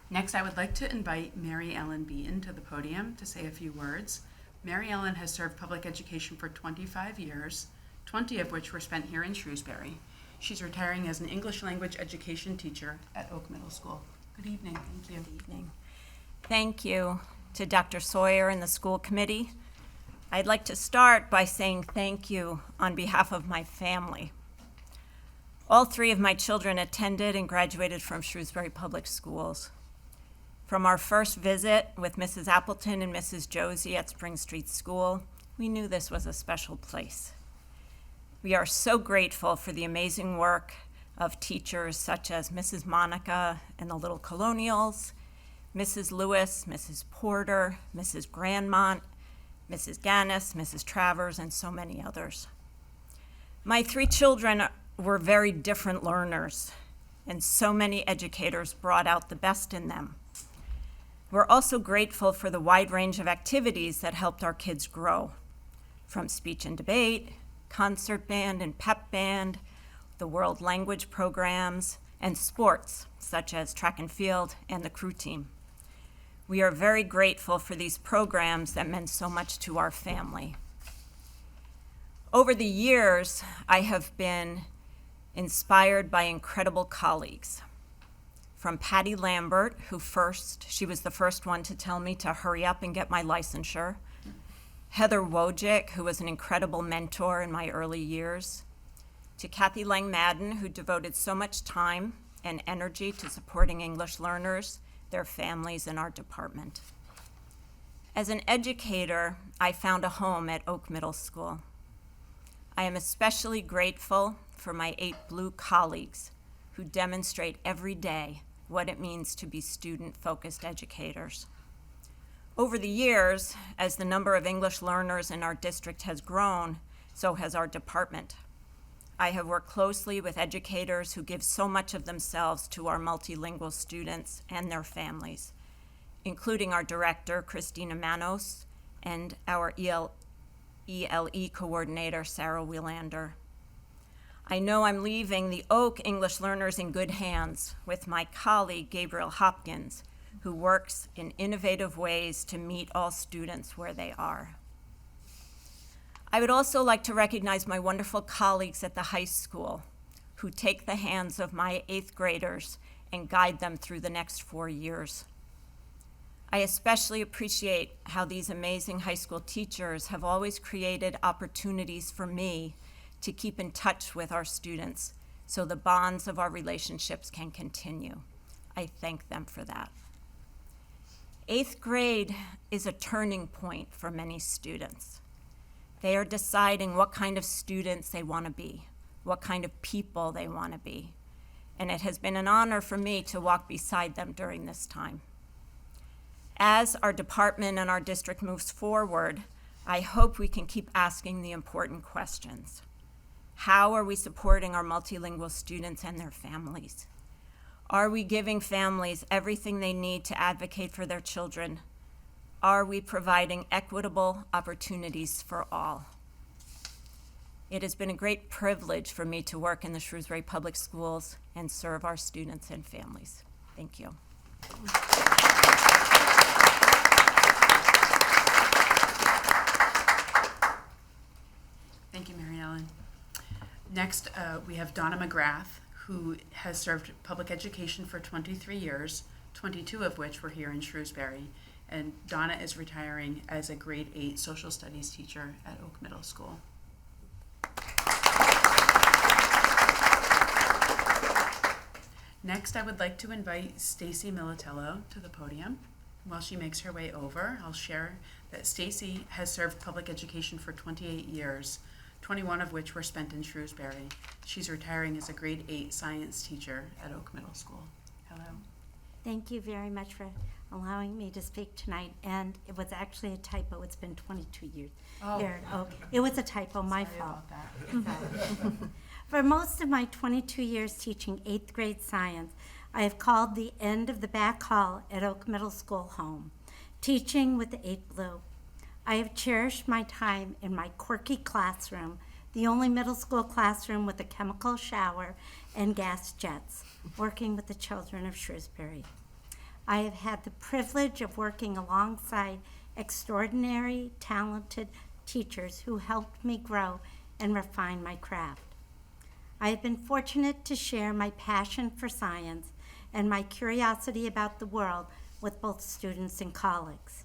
Next, I would like to invite Mary Ellen Beaton to the podium to say a few words. Mary Ellen has served public education for 25 years, 20 of which were spent here in Shrewsbury. She's retiring as an English language education teacher at Oak Middle School. Good evening. Thank you. Good evening. Thank you to Dr. Sawyer and the school committee. I'd like to start by saying thank you on behalf of my family. All 3 of my children attended and graduated from Shrewsbury Public Schools. From our first visit with Mrs. Appleton and Mrs. Josie at Spring Street School, we knew this was a special place. We are so grateful for the amazing work of teachers such as Mrs. Monica and the Little Colonials, Mrs. Lewis, Mrs. Porter, Mrs. Grandmont, Mrs. Gannis, Mrs. Travers, and so many others. My 3 children were very different learners, and so many educators brought out the best in them. We're also grateful for the wide range of activities that helped our kids grow. from speech and debate, concert band and pep band, the world language programs, and sports, such as track and field and the crew team. We are very grateful for these programs that meant so much to our family. Over the years, I have been inspired by incredible colleagues. From Patty Lambert, she was the first one to tell me to hurry up and get my licensure. Heather Wojcik, who was an incredible mentor in my early years. To Kathy Lang-Madden, who devoted so much time and energy to supporting English learners, their families, and our department. As an educator, I found a home at Oak Middle School. I am especially grateful for my 8 Blue colleagues who demonstrate every day what it means to be student-focused educators. Over the years, as the number of English learners in our district has grown, so has our department. I have worked closely with educators who give so much of themselves to our multilingual students and their families, including our director, Christina Manos, and our ELE coordinator, Sarah Wielander. I know I'm leaving the Oak English learners in good hands with my colleague, Gabriel Hopkins, who works in innovative ways to meet all students where they are. I would also like to recognize my wonderful colleagues at the high school who take the hands of my 8th graders and guide them through the next 4 years. I especially appreciate how these amazing high school teachers have always created opportunities for me to keep in touch with our students so the bonds of our relationships can continue. I thank them for that. 8th grade is a turning point for many students. They are deciding what kind of students they want to be, what kind of people they want to be, and it has been an honor for me to walk beside them during this time. As our department and our district moves forward, I hope we can keep asking the important questions. How are we supporting our multilingual students and their families? Are we giving families everything they need to advocate for their children? Are we providing equitable opportunities for all? It has been a great privilege for me to work in the Shrewsbury Public Schools and serve our students and families. Thank you. Thank you, Mary Ellen. Next, we have Donna McGrath, who has served public education for 23 years, 22 of which were here in Shrewsbury. And Donna is retiring as a grade 8 social studies teacher at Oak Middle School. Next, I would like to invite Stacy Militello to the podium. While she makes her way over, I'll share that Stacy has served public education for 28 years, 21 of which were spent in Shrewsbury. She's retiring as a grade 8 science teacher at Oak Middle School. Hello. Thank you very much for allowing me to speak tonight. And it was actually a typo. It's been 22 years here at Oak. It was a typo, my fault. For most of my 22 years teaching 8th grade science, I have called the end of the back hall at Oak Middle School home, teaching with the 8 Blue. I have cherished my time in my quirky classroom, the only middle school classroom with a chemical shower and gas jets, working with the children of Shrewsbury. I have had the privilege of working alongside extraordinary, talented teachers who helped me grow and refine my craft. I have been fortunate to share my passion for science and my curiosity about the world with both students and colleagues.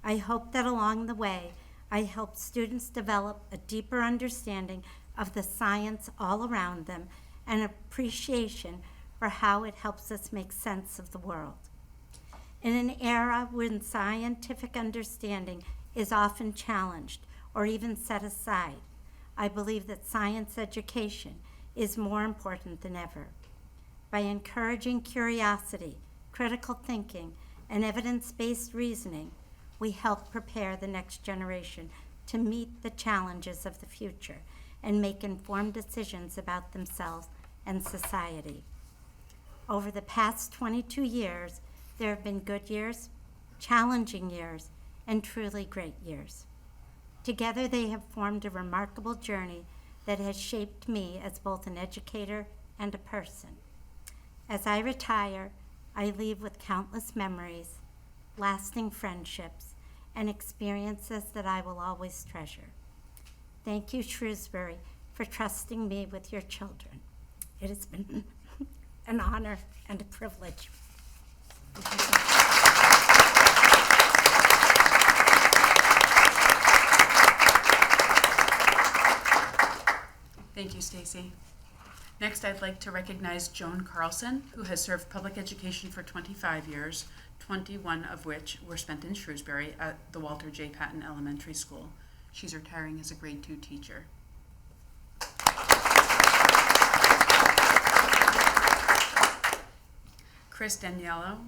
I hope that along the way, I helped students develop a deeper understanding of the science all around them and appreciation for how it helps us make sense of the world. In an era when scientific understanding is often challenged or even set aside, I believe that science education is more important than ever. By encouraging curiosity, critical thinking, and evidence-based reasoning, we help prepare the next generation to meet the challenges of the future and make informed decisions about themselves and society. Over the past 22 years, there have been good years, challenging years, and truly great years. Together they have formed a remarkable journey that has shaped me as both an educator and a person. As I retire, I leave with countless memories, lasting friendships, and experiences that I will always treasure. Thank you, Shrewsbury, for trusting me with your children. It has been an honor and a privilege. Thank you, Stacy. Next, I'd like to recognize Joan Carlson, who has served public education for 25 years, 21 of which were spent in Shrewsbury at the Walter J. Patton Elementary School. She's retiring as a grade 2 teacher. Chris Daniello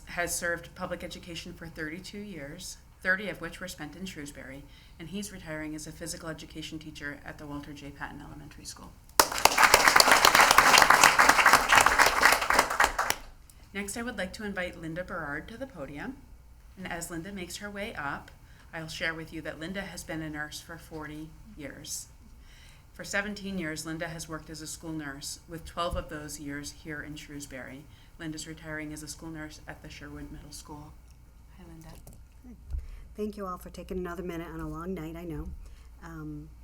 has served public education for 32 years, 30 of which were spent in Shrewsbury, and he's retiring as a physical education teacher at the Walter J. Patton Elementary School. Next, I would like to invite Linda Berard to the podium. And as Linda makes her way up, I'll share with you that Linda has been a nurse for 40 years. For 17 years, Linda has worked as a school nurse, with 12 of those years here in Shrewsbury. Linda's retiring as a school nurse at the Sherwood Middle School. Hi, Linda. Thank you all for taking another minute on a long night, I know.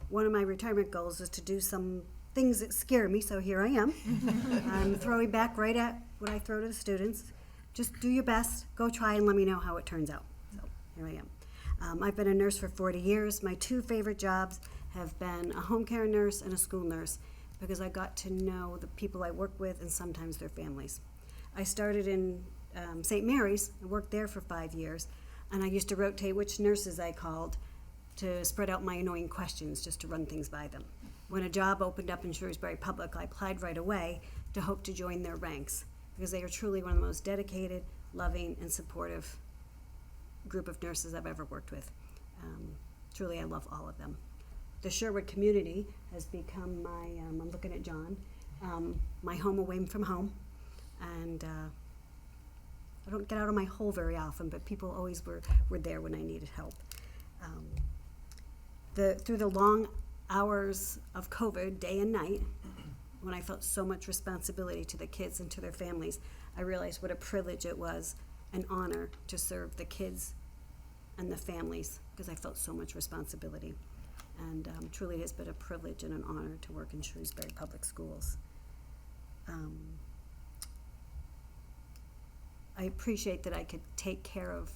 One of my retirement goals is to do some things that scare me, so here I am. I'm throwing back right at what I throw to the students. Just do your best, go try and let me know how it turns out. So here I am. I've been a nurse for 40 years. My two favorite jobs have been a home care nurse and a school nurse because I got to know the people I work with and sometimes their families. I started in St. Mary's and worked there for 5 years, and I used to rotate which nurses I called to spread out my annoying questions just to run things by them. When a job opened up in Shrewsbury Public, I applied right away to hope to join their ranks because they are truly one of the most dedicated, loving, and supportive group of nurses I've ever worked with. Truly, I love all of them. The Sherwood community has become my, I'm looking at John, my home away from home. And I don't get out of my hole very often, but people always were there when I needed help. Through the long hours of COVID, day and night, when I felt so much responsibility to the kids and to their families, I realized what a privilege it was, an honor to serve the kids and the families, because I felt so much responsibility. And truly it has been a privilege and an honor to work in Shrewsbury Public Schools. I appreciate that I could take care of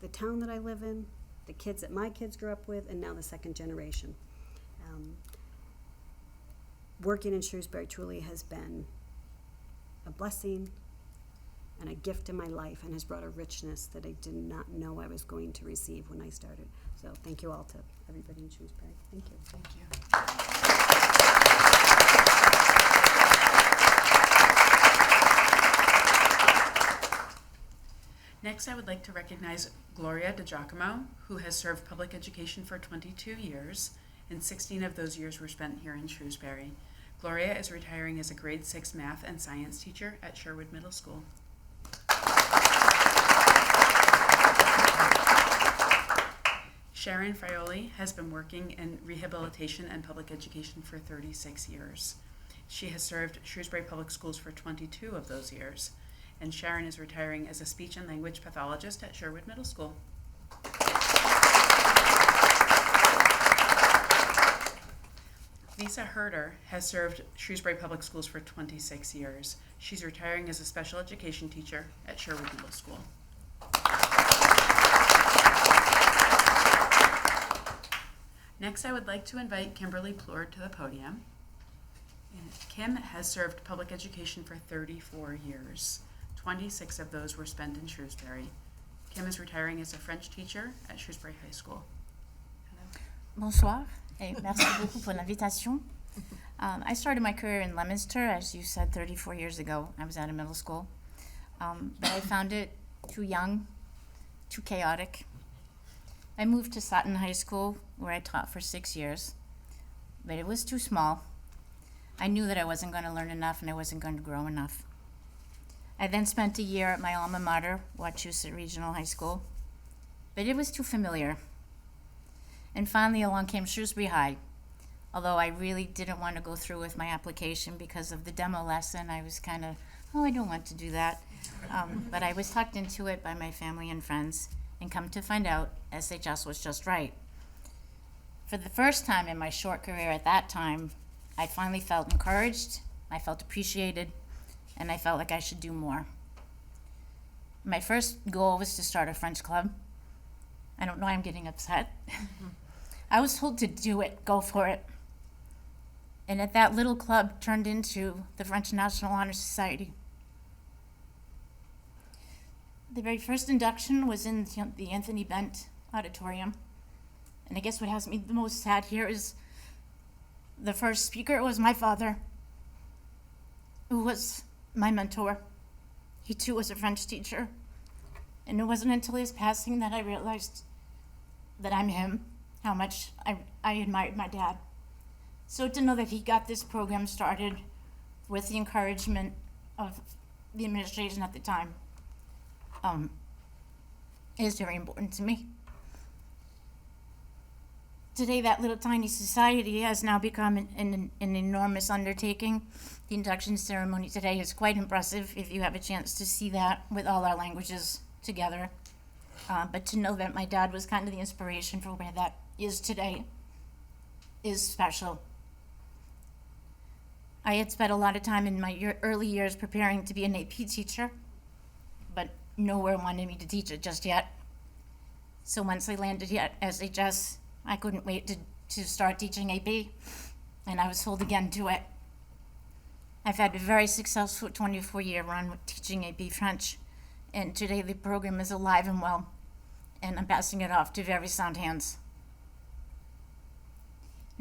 the town that I live in, the kids that my kids grew up with, and now the second generation. Working in Shrewsbury truly has been a blessing and a gift in my life and has brought a richness that I did not know I was going to receive when I started. So thank you all to everybody in Shrewsbury. Thank you. Thank you. Next, I would like to recognize Gloria DiGiacomo, who has served public education for 22 years, and 16 of those years were spent here in Shrewsbury. Gloria is retiring as a grade 6 math and science teacher at Sherwood Middle School. Sharon Frioli has been working in rehabilitation and public education for 36 years. She has served Shrewsbury Public Schools for 22 of those years. And Sharon is retiring as a speech and language pathologist at Sherwood Middle School. Lisa Herder has served Shrewsbury Public Schools for 26 years. She's retiring as a special education teacher at Sherwood Middle School. Next, I would like to invite Kimberly Plord to the podium. And Kim has served public education for 34 years. 26 of those were spent in Shrewsbury. Kim is retiring as a French teacher at Shrewsbury High School. Hello. Bonsoir, et merci beaucoup pour l'invitation. I started my career in Leominster, as you said, 34 years ago. I was at a middle school. But I found it too young, too chaotic. I moved to Sutton High School, where I taught for 6 years. But it was too small. I knew that I wasn't going to learn enough and I wasn't going to grow enough. I then spent a year at my alma mater, Wachusett Regional High School, but it was too familiar. And finally along came Shrewsbury High. Although I really didn't want to go through with my application because of the demo lesson, I was kind of, I don't want to do that. But I was talked into it by my family and friends, and come to find out, SHS was just right. For the first time in my short career at that time, I finally felt encouraged, I felt appreciated, and I felt like I should do more. My first goal was to start a French club. I don't know why I'm getting upset. I was told to do it, go for it. And at that little club turned into the French National Honor Society. The very first induction was in the Anthony Bent Auditorium. And I guess what has me the most sad here is the first speaker was my father, who was my mentor. He too was a French teacher. And it wasn't until his passing that I realized that I'm him, how much I admired my dad. So to know that he got this program started with the encouragement of the administration at the time is very important to me. Today, that little tiny society has now become an enormous undertaking. The induction ceremony today is quite impressive if you have a chance to see that with all our languages together. But to know that my dad was kind of the inspiration for where that is today is special. I had spent a lot of time in my early years preparing to be an AP teacher, but nowhere wanted me to teach it just yet. So once I landed here at SHS, I couldn't wait to start teaching AP, and I was told again do it. I've had a very successful 24-year run with teaching AP French, and today the program is alive and well, and I'm passing it off to very sound hands.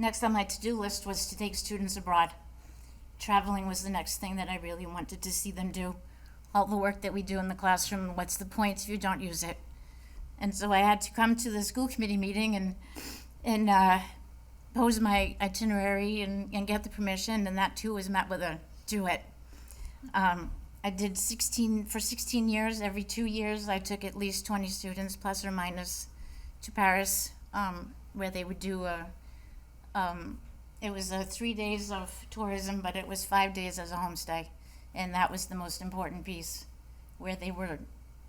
Next on my to-do list was to take students abroad. Traveling was the next thing that I really wanted to see them do. All the work that we do in the classroom, what's the point if you don't use it? And so I had to come to the school committee meeting and pose my itinerary and get the permission, and that too was met with a do it. I did 16 years. Every 2 years I took at least 20 students plus or minus to Paris, where they would do it was 3 days of tourism, but it was 5 days as a homestay. And that was the most important piece, where they were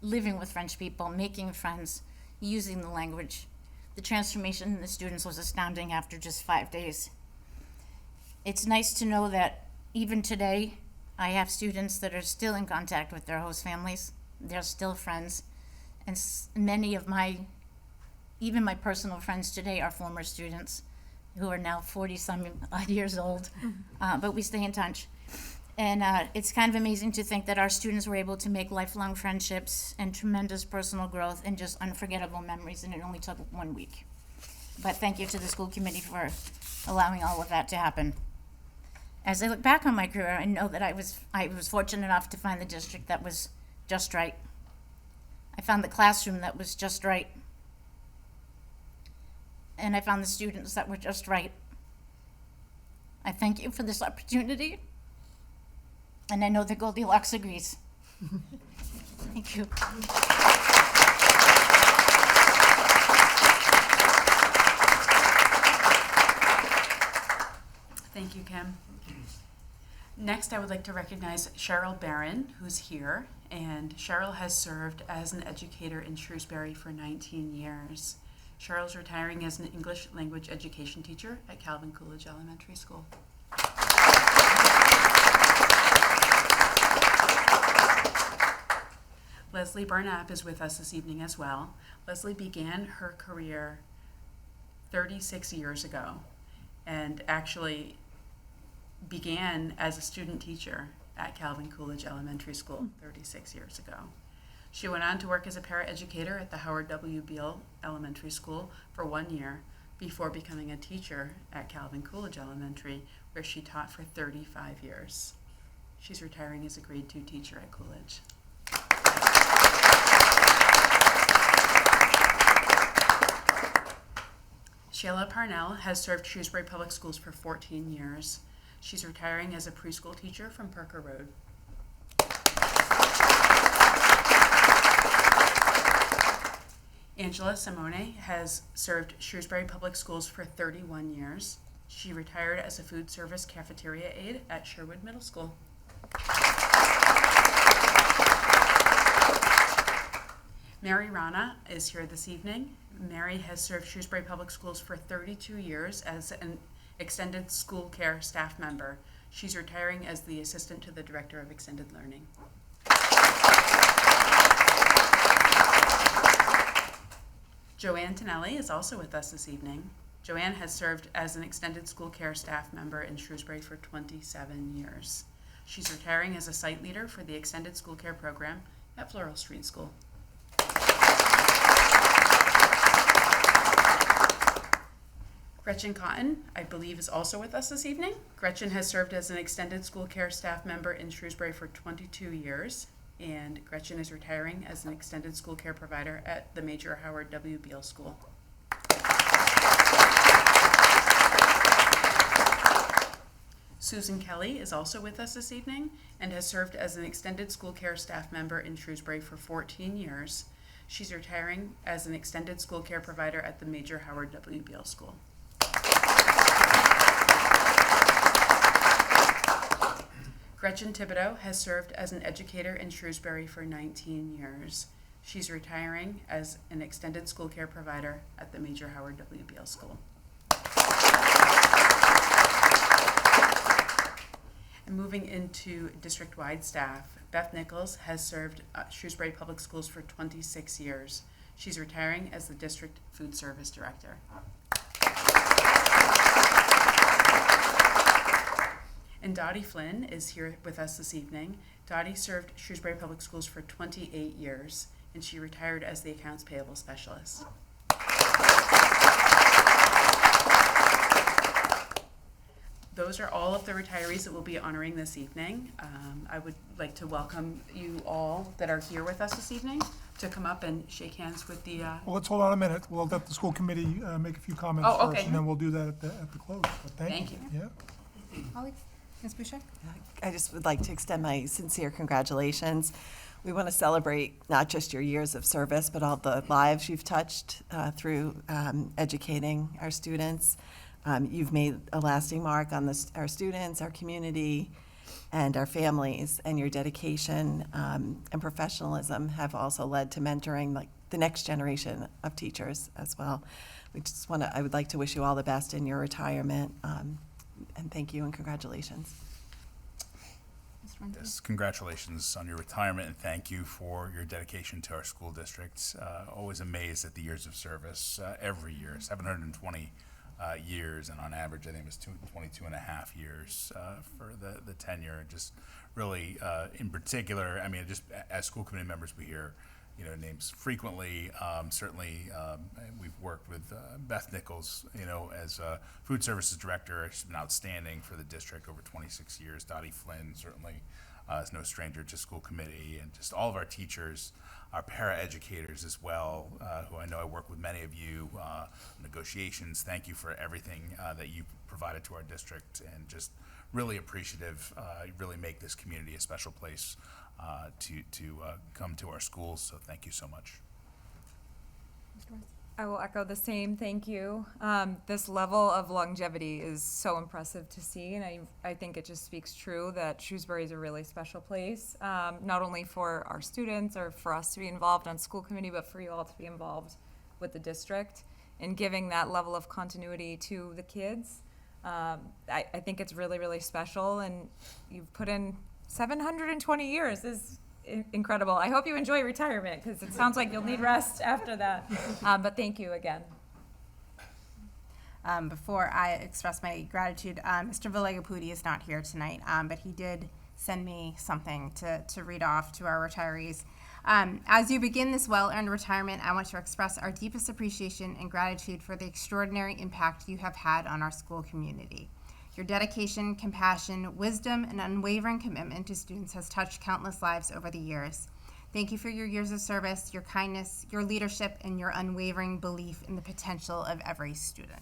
living with French people, making friends, using the language. The transformation in the students was astounding after just 5 days. It's nice to know that even today, I have students that are still in contact with their host families. They're still friends. And many of even my personal friends today are former students who are now 40-some odd years old, but we stay in touch. And it's kind of amazing to think that our students were able to make lifelong friendships and tremendous personal growth and just unforgettable memories, and it only took 1 week. But thank you to the school committee for allowing all of that to happen. As I look back on my career, I know that I was fortunate enough to find the district that was just right. I found the classroom that was just right. And I found the students that were just right. I thank you for this opportunity. And I know that Goldilocks agrees. Thank you. Thank you, Kim. Next, I would like to recognize Cheryl Barron, who's here. And Cheryl has served as an educator in Shrewsbury for 19 years. Cheryl's retiring as an English language education teacher at Calvin Coolidge Elementary School. Leslie Barnap is with us this evening as well. Leslie began her career 36 years ago and actually began as a student teacher at Calvin Coolidge Elementary School 36 years ago. She went on to work as a paraeducator at the Howard W. Beale Elementary School for 1 year before becoming a teacher at Calvin Coolidge Elementary, where she taught for 35 years. She's retiring as a grade 2 teacher at Coolidge. Shayla Parnell has served Shrewsbury Public Schools for 14 years. She's retiring as a preschool teacher from Parker Road. Angela Angela Simone has served Shrewsbury Public Schools for 31 years. She retired as a food service cafeteria aide at Sherwood Middle School. Mary Rana is here this evening. Mary has served Shrewsbury Public Schools for 32 years as an extended school care staff member. She's retiring as the assistant to the director of extended learning. Joanne Tonelli is also with us this evening. Joanne has served as an extended school care staff member in Shrewsbury for 27 years. She's retiring as a site leader for the extended school care program at Floral Street School. Gretchen Cotton, I believe, is also with us this evening. Gretchen has served as an extended school care staff member in Shrewsbury for 22 years, and Gretchen is retiring as an extended school care provider at the Major Howard W. Beale School. Susan Kelly is also with us this evening and has served as an extended school care staff member in Shrewsbury for 14 years. She's retiring as an extended school care provider at the Major Howard W. Beale School. Gretchen Thibodeau has served as an educator in Shrewsbury for 19 years. She's retiring as an extended school care provider at the Major Howard W. Beale School. And moving into district-wide staff, Beth Nichols has served Shrewsbury Public Schools for 26 years. She's retiring as the district food service director. And Dottie Flynn is here with us this evening. Dottie served Shrewsbury Public Schools for 28 years, and she retired as the accounts payable specialist. Those are all of the retirees that we'll be honoring this evening. I would like to welcome you all that are here with us this evening to come up and shake hands with the... Well, let's hold on a minute. We'll let the school committee make a few comments Oh, okay. first, and then we'll do that at the close. But Thank you. Yeah. Alex, Ms. Boucher? I just would like to extend my sincere congratulations. We want to celebrate not just your years of service, but all the lives you've touched through educating our students. You've made a lasting mark on our students, our community, and our families, and your dedication and professionalism have also led to mentoring like the next generation of teachers as well. I would like to wish you all the best in your retirement, and thank you and congratulations. Yes, congratulations on your retirement, and thank you for your dedication to our school districts. Always amazed at the years of service every year, 720 years, and on average, I think it was 22 and a half years for the tenure. Just really, in particular, I mean, just as school committee members, we hear, names frequently. Certainly, we've worked with Beth Nichols, as food services director. She's been outstanding for the district over 26 years. Dottie Flynn certainly is no stranger to school committee, and just all of our teachers, our para-educators as well, who I know I work with many of you, negotiations. Thank you for everything that you provided to our district, and just really appreciative. You really make this community a special place to come to our schools, so thank you so much. I will echo the same thank you. This level of longevity is so impressive to see, and I think it just speaks true that Shrewsbury is a really special place, not only for our students or for us to be involved on school committee, but for you all to be involved with the district and giving that level of continuity to the kids. I think it's really, really special, and you've put in 720 years is incredible. I hope you enjoy retirement, because it sounds like you'll need rest after that. But thank you again. Before I express my gratitude, Mr. Villegapudi is not here tonight, but he did send me something to read off to our retirees. As you begin this well-earned retirement, I want to express our deepest appreciation and gratitude for the extraordinary impact you have had on our school community. Your dedication, compassion, wisdom, and unwavering commitment to students has touched countless lives over the years. Thank you for your years of service, your kindness, your leadership, and your unwavering belief in the potential of every student.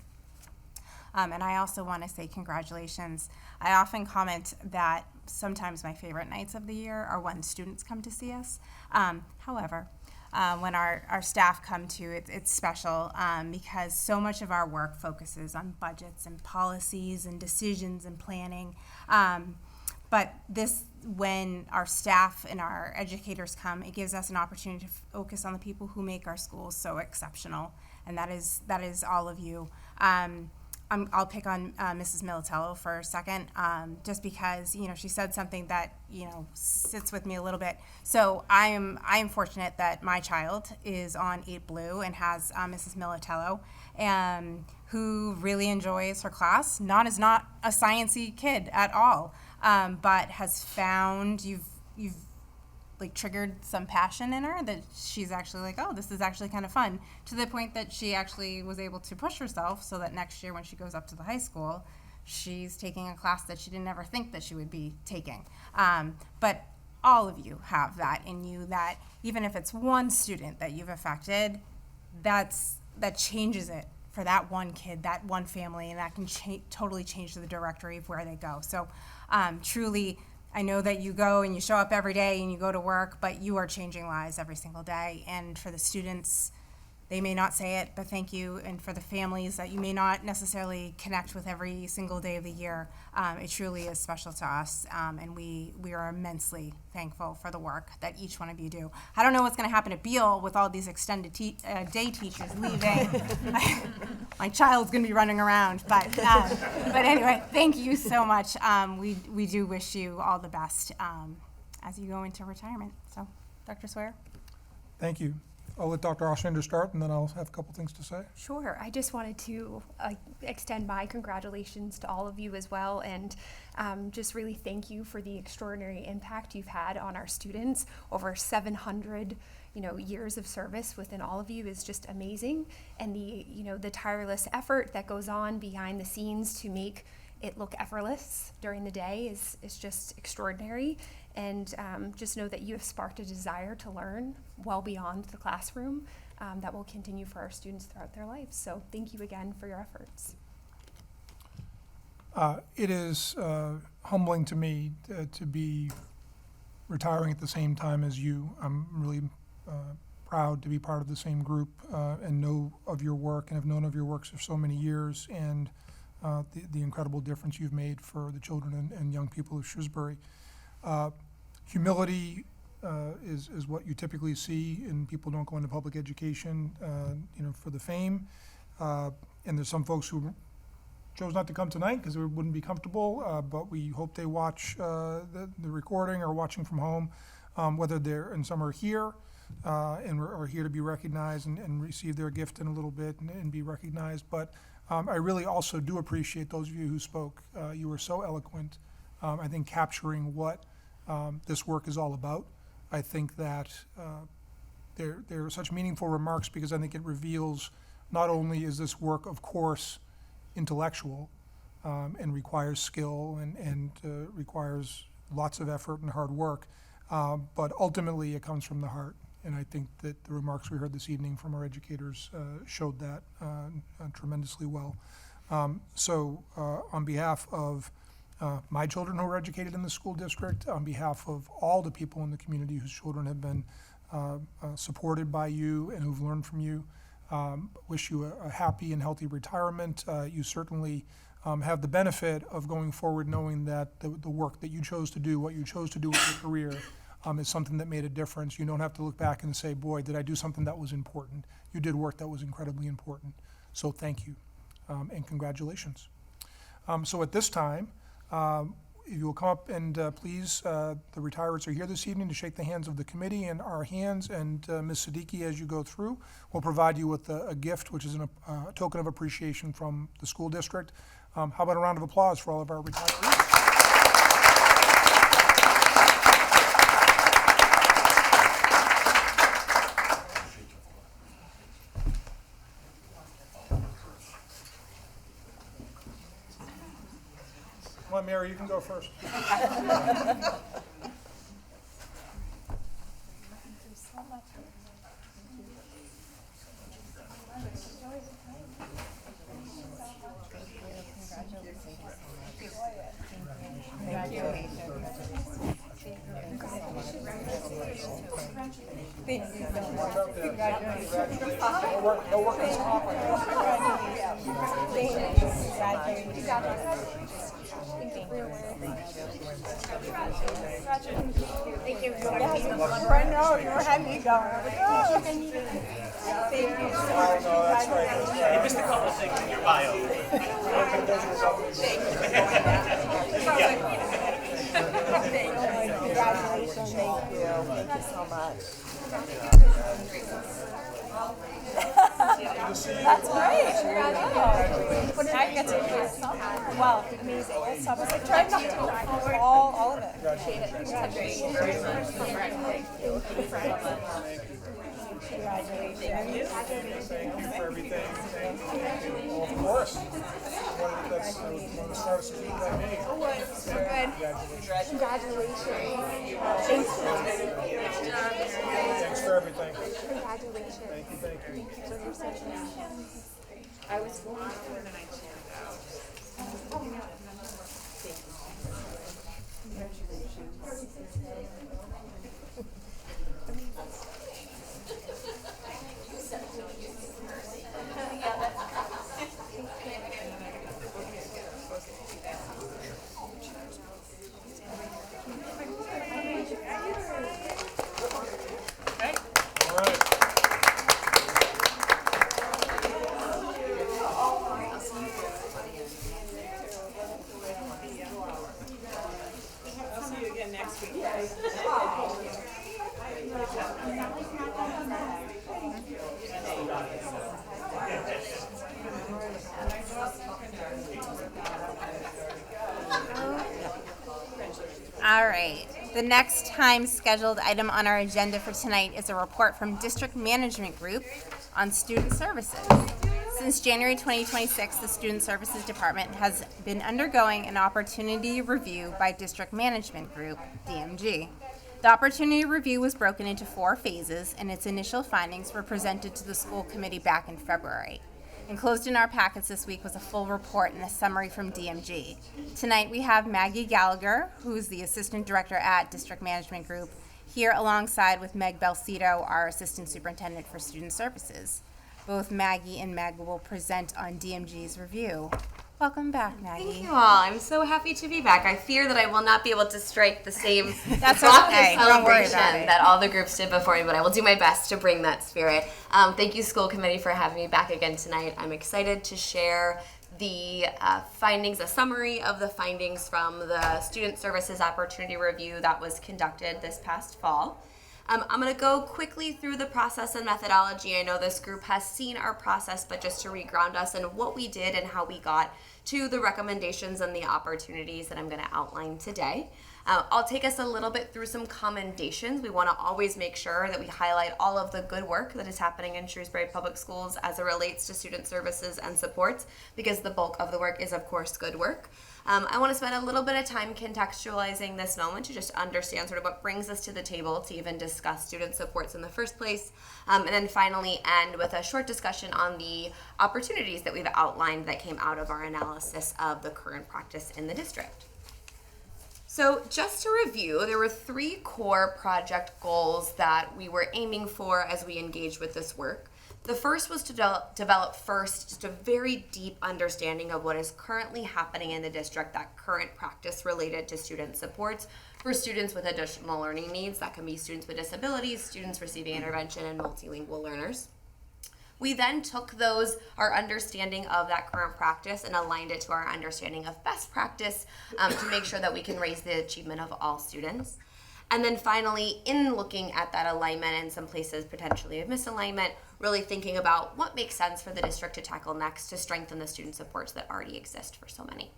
And I also want to say congratulations. I often comment that sometimes my favorite nights of the year are when students come to see us. However, when our staff come to, it's special because so much of our work focuses on budgets and policies and decisions and planning. But this, when our staff and our educators come, it gives us an opportunity to focus on the people who make our schools so exceptional, and that is all of you. I'll pick on Mrs. Militello for a second, just because she said something that sits with me a little bit. So I am fortunate that my child is on 8 Blue and has Mrs. Militello, who really enjoys her class. Is not a sciencey kid at all, but has found you've like triggered some passion in her that she's actually like, oh, this is actually kind of fun, to the point that she actually was able to push herself so that next year when she goes up to the high school, she's taking a class that she didn't ever think that she would be taking. But all of you have that in you, that even if it's one student that you've affected, that changes it for that one kid, that one family, and that can totally change the directory of where they go. So truly, I know that you go and you show up every day and you go to work, but you are changing lives every single day. And for the students, they may not say it, but thank you. And for the families that you may not necessarily connect with every single day of the year, it truly is special to us. And we are immensely thankful for the work that each one of you do. I don't know what's going to happen at Beale with all these extended day teachers leaving. My child's going to be running around. But anyway, thank you so much. We do wish you all the best as you go into retirement. So, Dr. Sawyer? Thank you. I'll let Dr. Ostrander start, and then I'll have a couple things to say. Sure. I just wanted to extend my congratulations to all of you as well, and just really thank you for the extraordinary impact you've had on our students. Over 700 years of service within all of you is just amazing, and the tireless effort that goes on behind the scenes to make it look effortless during the day is just extraordinary. And just know that you have sparked a desire to learn well beyond the classroom that will continue for our students throughout their lives. So thank you again for your efforts. It is humbling to me to be retiring at the same time as you. I'm really proud to be part of the same group and know of your work, and have known of your works for so many years, and the incredible difference you've made for the children and young people of Shrewsbury. Humility is what you typically see, and people don't go into public education, for the fame. And there's some folks who chose not to come tonight because they wouldn't be comfortable, but we hope they watch the recording or watching from home, whether and some are here and are here to be recognized and receive their gift in a little bit and be recognized. But I really also do appreciate those of you who spoke. You were so eloquent, I think, capturing what this work is all about. I think that there are such meaningful remarks, because I think it reveals not only is this work, of course, intellectual and requires skill and requires lots of effort and hard work, but ultimately it comes from the heart. And I think that the remarks we heard this evening from our educators showed that tremendously well. So on behalf of my children who are educated in the school district, on behalf of all the people in the community whose children have been supported by you and who've learned from you, wish you a happy and healthy retirement. You certainly have the benefit of going forward knowing that the work that you chose to do, what you chose to do with your career, is something that made a difference. You don't have to look back and say, boy, did I do something that was important. You did work that was incredibly important. So thank you, and congratulations. So at this time, if you will come up and please, the retirees are here this evening to shake the hands of the committee and our hands, and Ms. Siddiqui, as you go through, will provide you with a gift, which is a token of appreciation from the school district. How about a round of applause for all of our retirees? Come on, Mary, you can go first. Thank you so much. Congratulations. Thank you. I know, you were having me going. Thank you. You missed a couple of things in your bio. Congratulations. Thank you. Thank you so much. That's great. What did I get to hear? Wow, amazing. So I was like trying not to all of it. Appreciate it. Congratulations. Thank you for everything. Well, of course. That's one of the smartest decisions I made. Oh, so good. Congratulations. Thanks for everything. Congratulations. Thank you. I was born for the night shift. All right. The next time scheduled item on our agenda for tonight is a report from District Management Group on student services. Since January 2026, the Student Services Department has been undergoing an opportunity review by District Management Group, DMG. The opportunity review was broken into 4 phases, and its initial findings were presented to the school committee back in February. Enclosed in our packets this week was a full report and a summary from DMG. Tonight we have Maggie Gallagher, who is the Assistant Director at District Management Group, here alongside with Meg Belcito, our Assistant Superintendent for Student Services. Both Maggie and Meg will present on DMG's review. Welcome back, Maggie. Thank you all. I'm so happy to be back. I fear that I will not be able to strike the same That's raucous okay. Don't worry celebration about it. that all the groups did before me, but I will do my best to bring that spirit. Thank you, school committee, for having me back again tonight. I'm excited to share the findings, a summary of the findings from the Student Services Opportunity Review that was conducted this past fall. I'm going to go quickly through the process and methodology. I know this group has seen our process, but just to re-ground us in what we did and how we got to the recommendations and the opportunities that I'm going to outline today. I'll take us a little bit through some commendations. We want to always make sure that we highlight all of the good work that is happening in Shrewsbury Public Schools as it relates to student services and supports, because the bulk of the work is, of course, good work. I want to spend a little bit of time contextualizing this moment to just understand sort of what brings us to the table to even discuss student supports in the first place, and then finally end with a short discussion on the opportunities that we've outlined that came out of our analysis of the current practice in the district. So just to review, there were 3 core project goals that we were aiming for as we engaged with this work. The first was to develop first just a very deep understanding of what is currently happening in the district, that current practice related to student supports for students with additional learning needs. That can be students with disabilities, students receiving intervention, and multilingual learners. We then took our understanding of that current practice and aligned it to our understanding of best practice to make sure that we can raise the achievement of all students. And then finally, in looking at that alignment and some places potentially of misalignment, really thinking about what makes sense for the district to tackle next to strengthen the student supports that already exist for so many.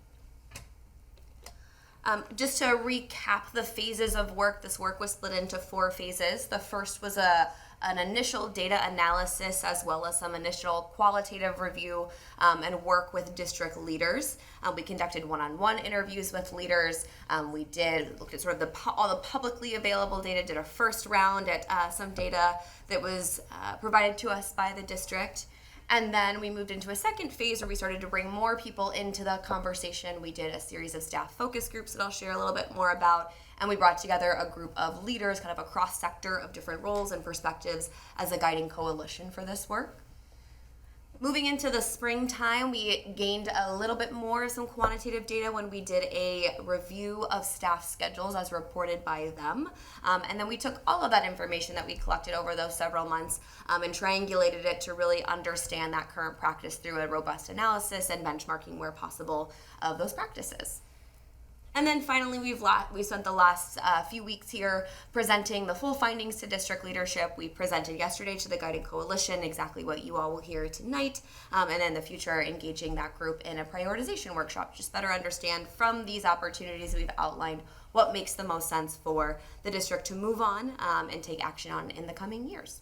Just to recap the phases of work, this work was split into 4 phases. The first was an initial data analysis as well as some initial qualitative review and work with district leaders. We conducted one-on-one interviews with leaders. We looked at sort of all the publicly available data, did a first round at some data that was provided to us by the district. And then we moved into a second phase where we started to bring more people into the conversation. We did a series of staff focus groups that I'll share a little bit more about. and we brought together a group of leaders, kind of a cross sector of different roles and perspectives as a guiding coalition for this work. Moving into the springtime, we gained a little bit more of some quantitative data when we did a review of staff schedules as reported by them. And then we took all of that information that we collected over those several months and triangulated it to really understand that current practice through a robust analysis and benchmarking where possible of those practices. And then finally, we've spent the last few weeks here presenting the full findings to district leadership. We presented yesterday to the Guiding Coalition exactly what you all will hear tonight, and in the future engaging that group in a prioritization workshop, just better understand from these opportunities we've outlined what makes the most sense for the district to move on and take action on in the coming years.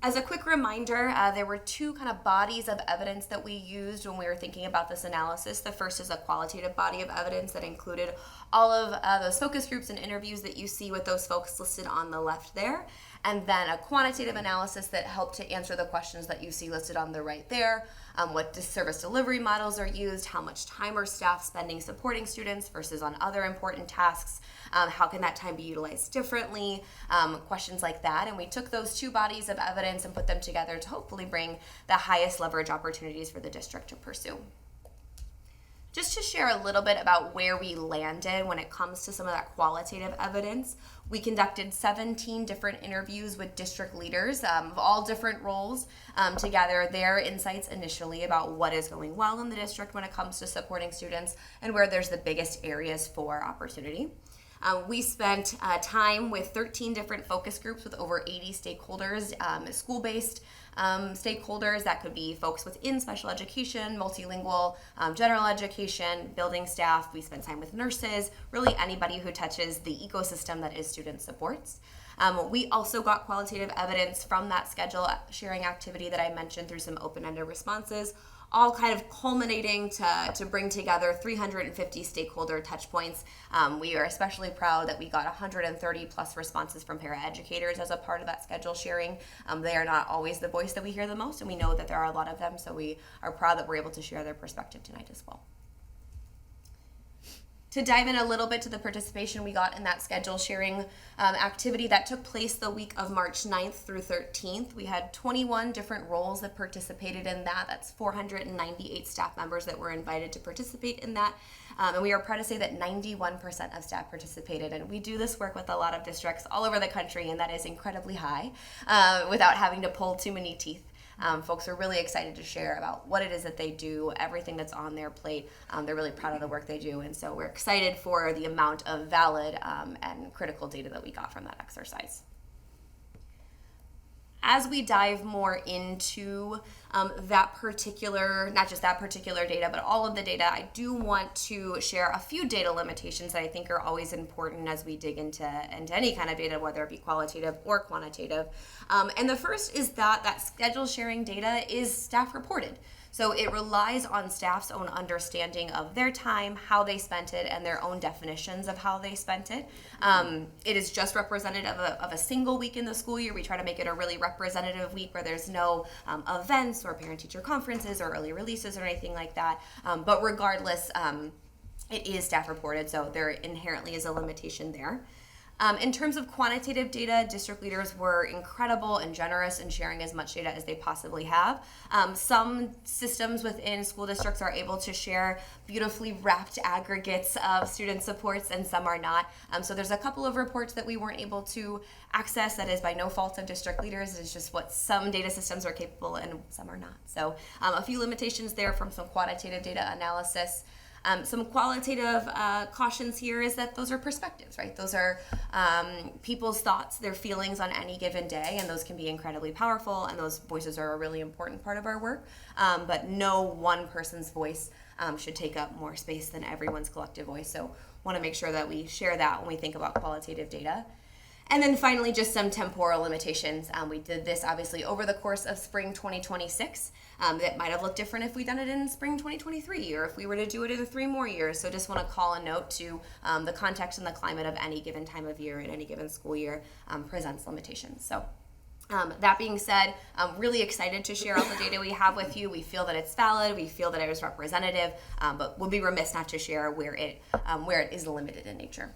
As a quick reminder, there were two kind of bodies of evidence that we used when we were thinking about this analysis. The first is a qualitative body of evidence that included all of those focus groups and interviews that you see with those folks listed on the left there. And then a quantitative analysis that helped to answer the questions that you see listed on the right there. What service delivery models are used, how much time are staff spending supporting students versus on other important tasks, how can that time be utilized differently, questions like that. And we took those two bodies of evidence and put them together to hopefully bring the highest leverage opportunities for the district to pursue. Just to share a little bit about where we landed when it comes to some of that qualitative evidence, we conducted 17 different interviews with district leaders of all different roles to gather their insights initially about what is going well in the district when it comes to supporting students and where there's the biggest areas for opportunity. We spent time with 13 different focus groups with over 80 stakeholders, school-based stakeholders. That could be folks within special education, multilingual, general education, building staff. We spent time with nurses, really anybody who touches the ecosystem that is student supports. We also got qualitative evidence from that schedule sharing activity that I mentioned through some open-ended responses, all kind of culminating to bring together 350 stakeholder touch points. We are especially proud that we got 130 plus responses from paraeducators as a part of that schedule sharing. They are not always the voice that we hear the most, and we know that there are a lot of them, so we are proud that we're able to share their perspective tonight as well. To dive in a little bit to the participation we got in that schedule sharing activity that took place the week of March 9th through 13th, we had 21 different roles that participated in that. That's 498 staff members that were invited to participate in that. And we are proud to say that 91% of staff participated. And we do this work with a lot of districts all over the country, and that is incredibly high without having to pull too many teeth. Folks are really excited to share about what it is that they do, everything that's on their plate. They're really proud of the work they do, and so we're excited for the amount of valid and critical data that we got from that exercise. As we dive more into that particular, not just that particular data, but all of the data, I do want to share a few data limitations that I think are always important as we dig into any kind of data, whether it be qualitative or quantitative. And the first is that schedule sharing data is staff reported. So it relies on staff's own understanding of their time, how they spent it, and their own definitions of how they spent it. It is just representative of a single week in the school year. We try to make it a really representative week where there's no events or parent-teacher conferences or early releases or anything like that. But regardless, it is staff reported, so there inherently is a limitation there. In terms of quantitative data, district leaders were incredible and generous in sharing as much data as they possibly have. Some systems within school districts are able to share beautifully wrapped aggregates of student supports, and some are not. So there's a couple of reports that we weren't able to access. That is by no fault of district leaders. It's just what some data systems are capable and some are not. So a few limitations there from some quantitative data analysis. Some qualitative cautions here is that those are perspectives, right? Those are people's thoughts, their feelings on any given day, and those can be incredibly powerful, and those voices are a really important part of our work. But no one person's voice should take up more space than everyone's collective voice. So want to make sure that we share that when we think about qualitative data. And then finally, just some temporal limitations. We did this obviously over the course of spring 2026. That might have looked different if we'd done it in spring 2023 or if we were to do it in 3 more years. So just want to call a note to the context and the climate of any given time of year and any given school year presents limitations. So That being said, I'm really excited to share all the data we have with you. We feel that it's valid. We feel that it is representative, but we'll be remiss not to share where it is limited in nature.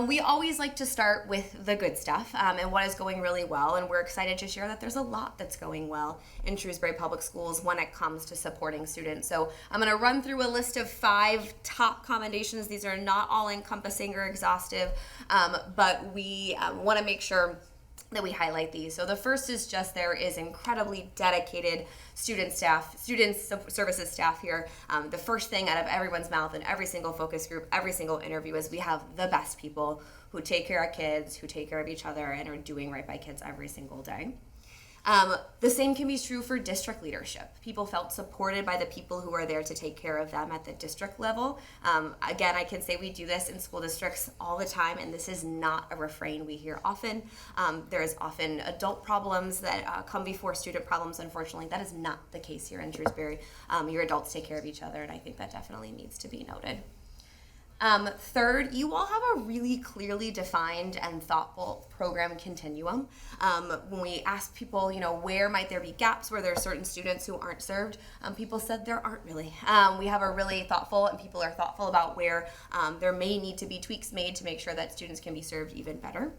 We always like to start with the good stuff and what is going really well, and we're excited to share that there's a lot that's going well in Shrewsbury Public Schools when it comes to supporting students. So I'm going to run through a list of 5 top commendations. These are not all encompassing or exhaustive, but we want to make sure that we highlight these. So the first is just there is incredibly dedicated student services staff here. The first thing out of everyone's mouth in every single focus group, every single interview is we have the best people who take care of kids, who take care of each other, and are doing right by kids every single day. The same can be true for district leadership. People felt supported by the people who are there to take care of them at the district level. Again, I can say we do this in school districts all the time, and this is not a refrain we hear often. There is often adult problems that come before student problems. Unfortunately, that is not the case here in Shrewsbury. Your adults take care of each other, and I think that definitely needs to be noted. Third, you all have a really clearly defined and thoughtful program continuum. When we asked people, where might there be gaps, where there are certain students who aren't served, people said there aren't really. We have a really thoughtful, and people are thoughtful about where there may need to be tweaks made to make sure that students can be served even better.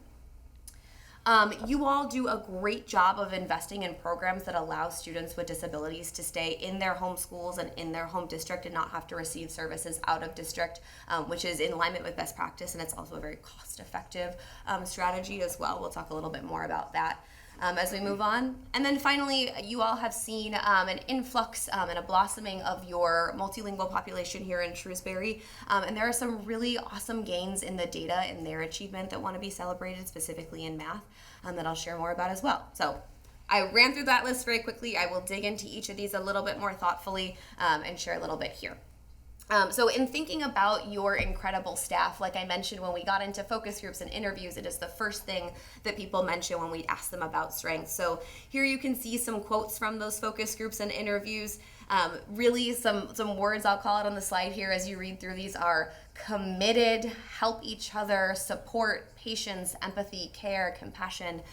You all do a great job of investing in programs that allow students with disabilities to stay in their home schools and in their home district and not have to receive services out of district, which is in alignment with best practice, and it's also a very cost-effective strategy as well. We'll talk a little bit more about that as we move on. And then finally, you all have seen an influx and a blossoming of your multilingual population here in Shrewsbury. And there are some really awesome gains in the data and their achievement that want to be celebrated, specifically in math, that I'll share more about as well. So I ran through that list very quickly. I will dig into each of these a little bit more thoughtfully and share a little bit here. So in thinking about your incredible staff, like I mentioned when we got into focus groups and interviews, it is the first thing that people mention when we ask them about strengths. So here you can see some quotes from those focus groups and interviews. Really some words I'll call it on the slide here as you read through these are committed, help each other, support, patience, empathy, care, compassion.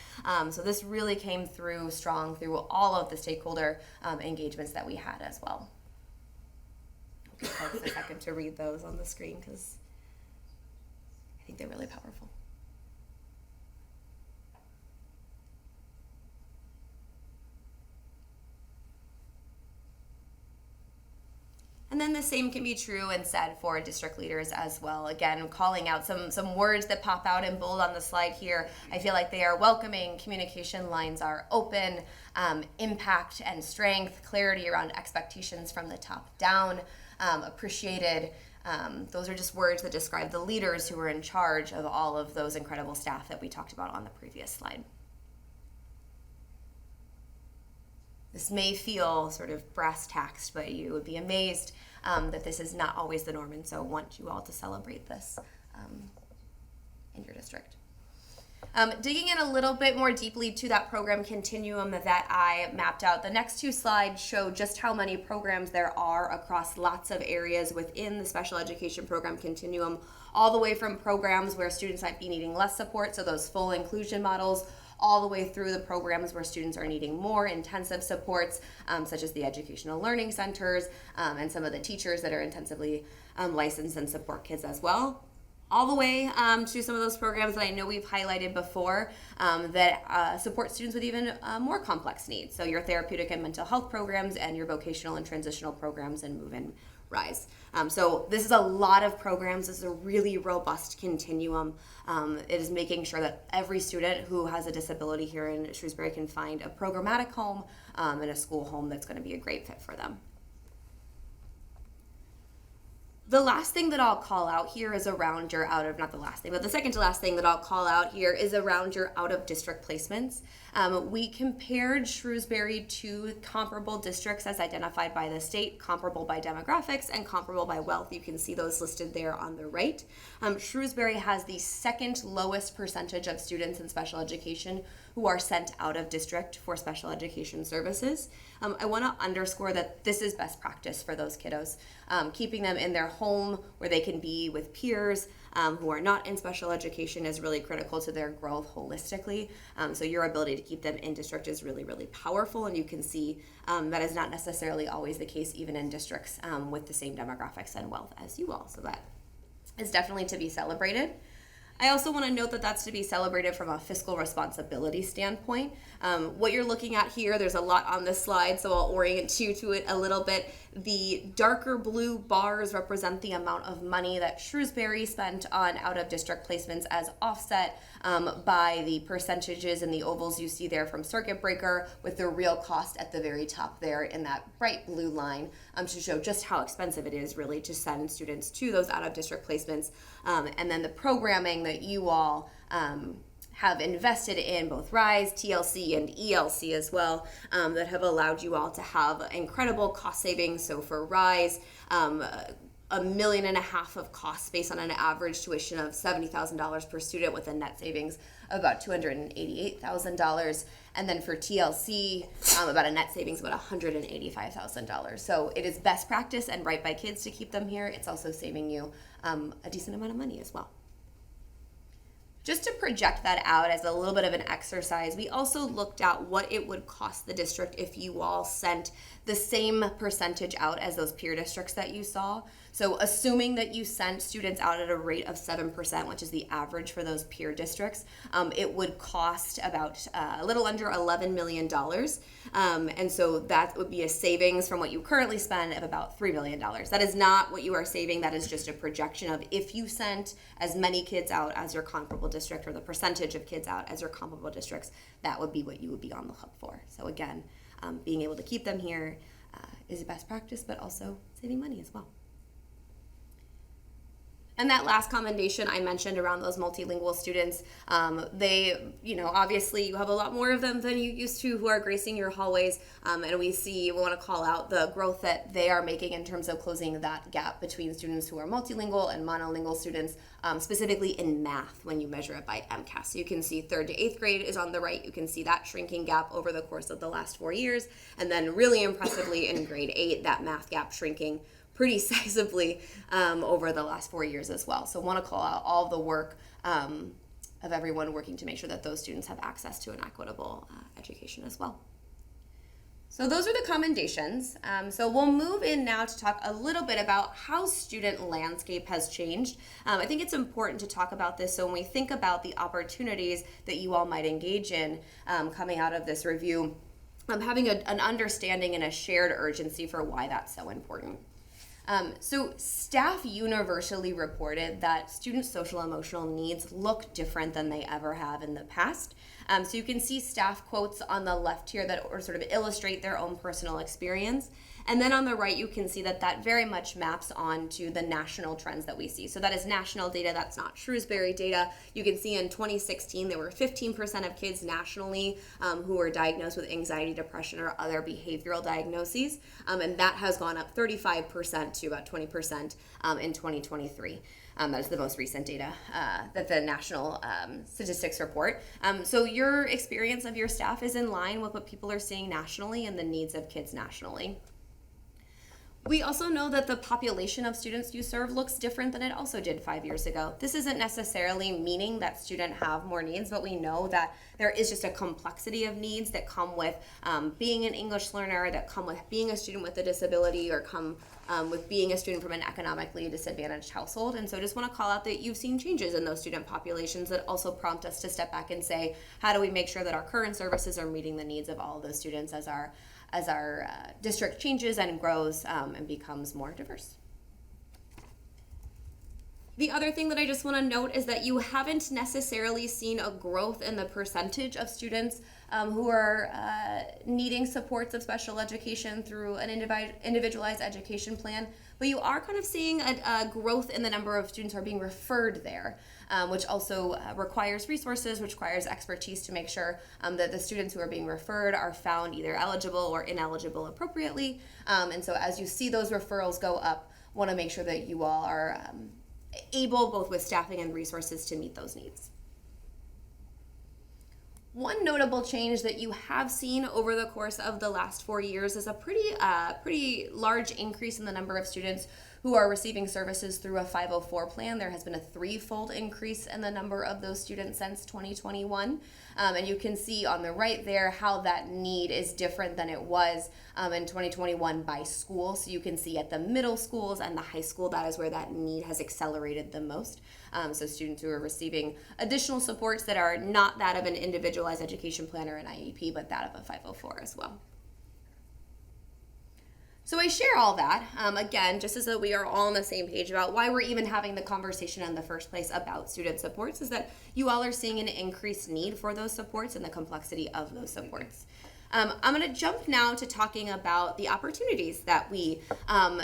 So this really came through strong through all of the stakeholder engagements that we had as well. Take a second to read those on the screen because I think they're really powerful. And then the same can be true and said for district leaders as well. Again, calling out some words that pop out in bold on the slide here. I feel like they are welcoming, communication lines are open, impact and strength, clarity around expectations from the top down, appreciated. Those are just words that describe the leaders who were in charge of all of those incredible staff that we talked about on the previous slide. This may feel sort of brass tacks, but you would be amazed that this is not always the norm, and so I want you all to celebrate this in your district. Digging in a little bit more deeply to that program continuum that I mapped out, the next 2 slides show just how many programs there are across lots of areas within the special education program continuum, all the way from programs where students might be needing less support, so those full inclusion models, all the way through the programs where students are needing more intensive supports, such as the educational learning centers and some of the teachers that are intensively licensed and support kids as well. All the way to some of those programs that I know we've highlighted before that support students with even more complex needs. So your therapeutic and mental health programs and your vocational and transitional programs and Move and Rise. So this is a lot of programs. This is a really robust continuum. It is making sure that every student who has a disability here in Shrewsbury can find a programmatic home and a school home that's going to be a great fit for them. The last thing that I'll call out here is around your not the last thing, but the second to last thing that I'll call out here is around your out-of-district placements. We compared Shrewsbury to comparable districts as identified by the state, comparable by demographics, and comparable by wealth. You can see those listed there on the right. Shrewsbury has the second lowest percentage of students in special education who are sent out of district for special education services. I want to underscore that this is best practice for those kiddos. keeping them in their home where they can be with peers who are not in special education is really critical to their growth holistically. So your ability to keep them in district is really, really powerful, and you can see that is not necessarily always the case even in districts with the same demographics and wealth as you all. So that is definitely to be celebrated. I also want to note that that's to be celebrated from a fiscal responsibility standpoint. What you're looking at here, there's a lot on this slide, so I'll orient you to it a little bit. The darker blue bars represent the amount of money that Shrewsbury spent on out-of-district placements as offset by the percentages and the ovals you see there from circuit breaker, with the real cost at the very top there in that bright blue line to show just how expensive it is really to send students to those out-of-district placements. And then the programming that you all have invested in, both RISE, TLC, and ELC as well, that have allowed you all to have incredible cost savings. So for RISE, $1.5 million of costs based on an average tuition of $70,000 per student, with a net savings of about $288,000. And then for TLC, about a net savings of about $185,000. So it is best practice and right by kids to keep them here. It's also saving you a decent amount of money as well. Just to project that out as a little bit of an exercise, we also looked at what it would cost the district if you all sent the same percentage out as those peer districts that you saw. So assuming that you sent students out at a rate of 7%, which is the average for those peer districts, it would cost about a little under $11 million. And so that would be a savings from what you currently spend of about $3 million. That is not what you are saving. That is just a projection of if you sent as many kids out as your comparable district, or the percentage of kids out as your comparable districts, that would be what you would be on the hook for. So again, being able to keep them here is a best practice, but also saving money as well. And that last commendation I mentioned around those multilingual students, they, obviously you have a lot more of them than you used to who are gracing your hallways. And we want to call out the growth that they are making in terms of closing that gap between students who are multilingual and monolingual students, specifically in math when you measure it by MCAS. So you can see 3rd to 8th grade is on the right. You can see that shrinking gap over the course of the last 4 years. And then really impressively in grade 8, that math gap shrinking pretty sizably over the last 4 years as well. So I want to call out all the work of everyone working to make sure that those students have access to an equitable education as well. So those are the commendations. So we'll move in now to talk a little bit about how student landscape has changed. I think it's important to talk about this, so when we think about the opportunities that you all might engage in coming out of this review, having an understanding and a shared urgency for why that's so important. So staff universally reported that student social emotional needs look different than they ever have in the past. So you can see staff quotes on the left here that sort of illustrate their own personal experience. And then on the right, you can see that that very much maps onto the national trends that we see. So that is national data, that's not Shrewsbury data. You can see in 2016, there were 15% of kids nationally who were diagnosed with anxiety, depression, or other behavioral diagnoses. And that has gone up 35% to about 20% in 2023. That is the most recent data that the national statistics report. So your experience of your staff is in line with what people are seeing nationally and the needs of kids nationally. We also know that the population of students you serve looks different than it also did 5 years ago. This isn't necessarily meaning that students have more needs, but we know that there is just a complexity of needs that come with being an English learner, that come with being a student with a disability, or come with being a student from an economically disadvantaged household. And so I just want to call out that you've seen changes in those student populations that also prompt us to step back and say, how do we make sure that our current services are meeting the needs of all of those students as our district changes and grows and becomes more diverse. The other thing that I just want to note is that you haven't necessarily seen a growth in the percentage of students who are needing supports of special education through an individualized education plan, but you are kind of seeing a growth in the number of students who are being referred there, which also requires resources, which requires expertise to make sure that the students who are being referred are found either eligible or ineligible appropriately. And so as you see those referrals go up, want to make sure that you all are able, both with staffing and resources, to meet those needs. One notable change that you have seen over the course of the last 4 years is a pretty large increase in the number of students who are receiving services through a 504 plan. There has been a threefold increase in the number of those students since 2021. And you can see on the right there how that need is different than it was in 2021 by school. So you can see at the middle schools and the high school, that is where that need has accelerated the most. So students who are receiving additional supports that are not that of an individualized education plan or an IEP, but that of a 504 as well. So I share all that, again, just as though we are all on the same page about why we're even having the conversation in the first place about student supports, is that you all are seeing an increased need for those supports and the complexity of those supports. I'm going to jump now to talking about the opportunities that we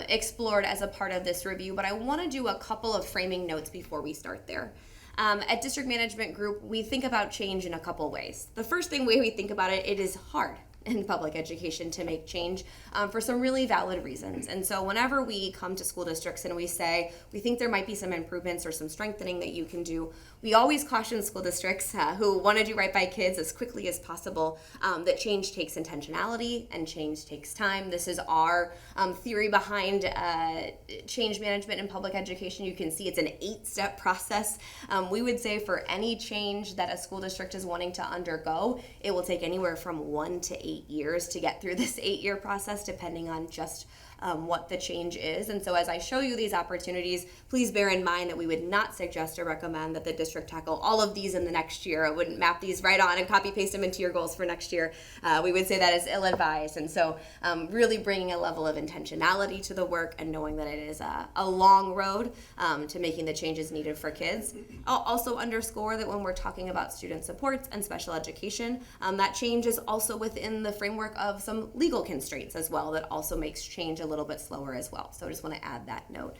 explored as a part of this review, but I want to do a couple of framing notes before we start there. At District Management Group, we think about change in a couple ways. The first thing way we think about it, it is hard in public education to make change for some really valid reasons. And so whenever we come to school districts and we say, we think there might be some improvements or some strengthening that you can do, we always caution school districts who want to do right by kids as quickly as possible that change takes intentionality and change takes time. This is our theory behind change management in public education. You can see it's an 8-step process. We would say for any change that a school district is wanting to undergo, it will take anywhere from 1 to 8 years to get through this 8-year process, depending on just what the change is. And so as I show you these opportunities, please bear in mind that we would not suggest or recommend that the district tackle all of these in the next year. I wouldn't map these right on and copy paste them into your goals for next year. We would say that is ill-advised. And so really bringing a level of intentionality to the work and knowing that it is a long road to making the changes needed for kids. I'll also underscore that when we're talking about student supports and special education, that change is also within the framework of some legal constraints as well that also makes change a little bit slower as well. So I just want to add that note.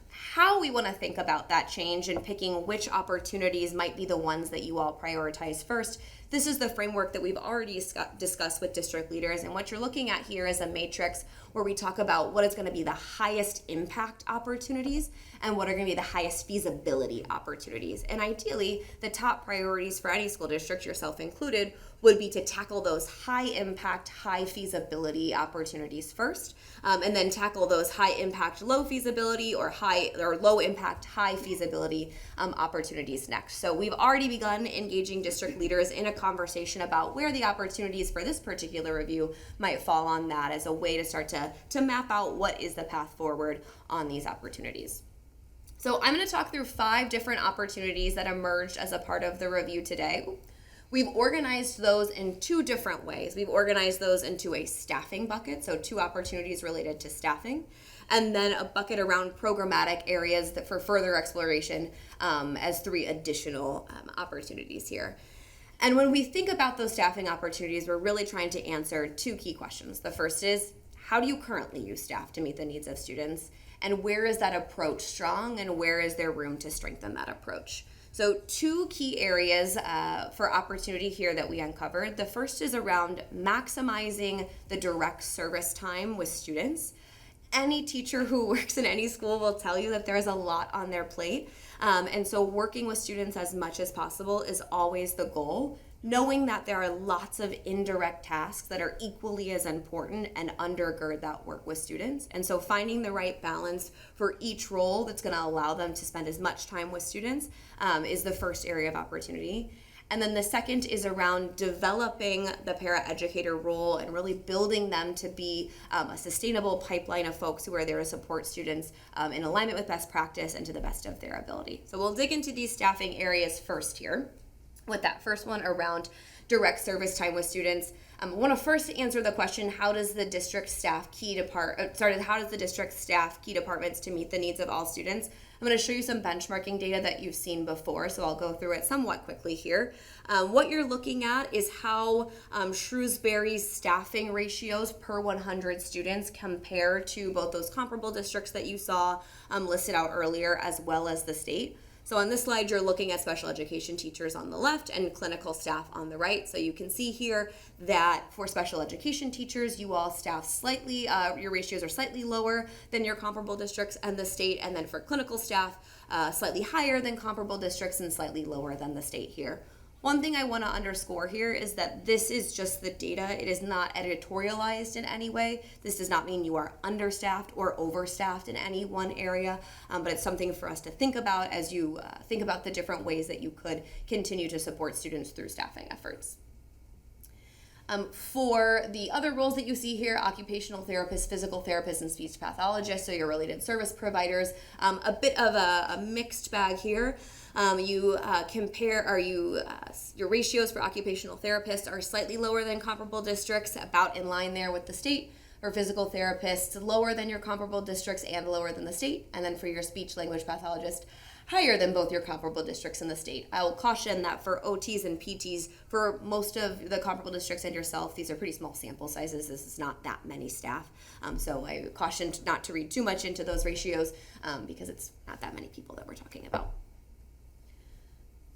How we want to think about that change and picking which opportunities might be the ones that you all prioritize first. This is the framework that we've already discussed with district leaders, and what you're looking at here is a matrix where we talk about what is going to be the highest impact opportunities and what are going to be the highest feasibility opportunities. And ideally, the top priorities for any school district, yourself included, would be to tackle those high impact, high feasibility opportunities first, and then tackle those high impact, low feasibility or low impact, high feasibility opportunities next. So we've already begun engaging district leaders in a conversation about where the opportunities for this particular review might fall on that as a way to start to map out what is the path forward on these opportunities. So I'm going to talk through 5 different opportunities that emerged as a part of the review today. We've organized those in 2 different ways. We've organized those into a staffing bucket, so 2 opportunities related to staffing, and then a bucket around programmatic areas that for further exploration as 3 additional opportunities here. And when we think about those staffing opportunities, we're really trying to answer 2 key questions. The first is, how do you currently use staff to meet the needs of students? And where is that approach strong, and where is there room to strengthen that approach? So 2 key areas for opportunity here that we uncovered. The first is around maximizing the direct service time with students. Any teacher who works in any school will tell you that there's a lot on their plate. And so working with students as much as possible is always the goal, knowing that there are lots of indirect tasks that are equally as important and undergird that work with students. And so finding the right balance for each role that's going to allow them to spend as much time with students is the first area of opportunity. And then the second is around developing the paraeducator role and really building them to be a sustainable pipeline of folks who are there to support students in alignment with best practice and to the best of their ability. So we'll dig into these staffing areas first here, with that first one around direct service time with students. I want to first answer the question, how does the district staff key departments to meet the needs of all students? I'm going to show you some benchmarking data that you've seen before, so I'll go through it somewhat quickly here. What you're looking at is how Shrewsbury's staffing ratios per 100 students compare to both those comparable districts that you saw listed out earlier, as well as the state. So on this slide, you're looking at special education teachers on the left and clinical staff on the right. So you can see here that for special education teachers, you all staff slightly, your ratios are slightly lower than your comparable districts and the state. And then for clinical staff, slightly higher than comparable districts and slightly lower than the state here. One thing I want to underscore here is that this is just the data. It is not editorialized in any way. This does not mean you are understaffed or overstaffed in any one area, but it's something for us to think about as you think about the different ways that you could continue to support students through staffing efforts. For the other roles that you see here, occupational therapists, physical therapists, and speech pathologists, so your related service providers, a bit of a mixed bag here. Your ratios for occupational therapists are slightly lower than comparable districts, about in line there with the state. For physical therapists, lower than your comparable districts and lower than the state. And then for your speech language pathologist, higher than both your comparable districts and the state. I will caution that for OTs and PTs, for most of the comparable districts and yourself, these are pretty small sample sizes. This is not that many staff. So I cautioned not to read too much into those ratios because it's not that many people that we're talking about.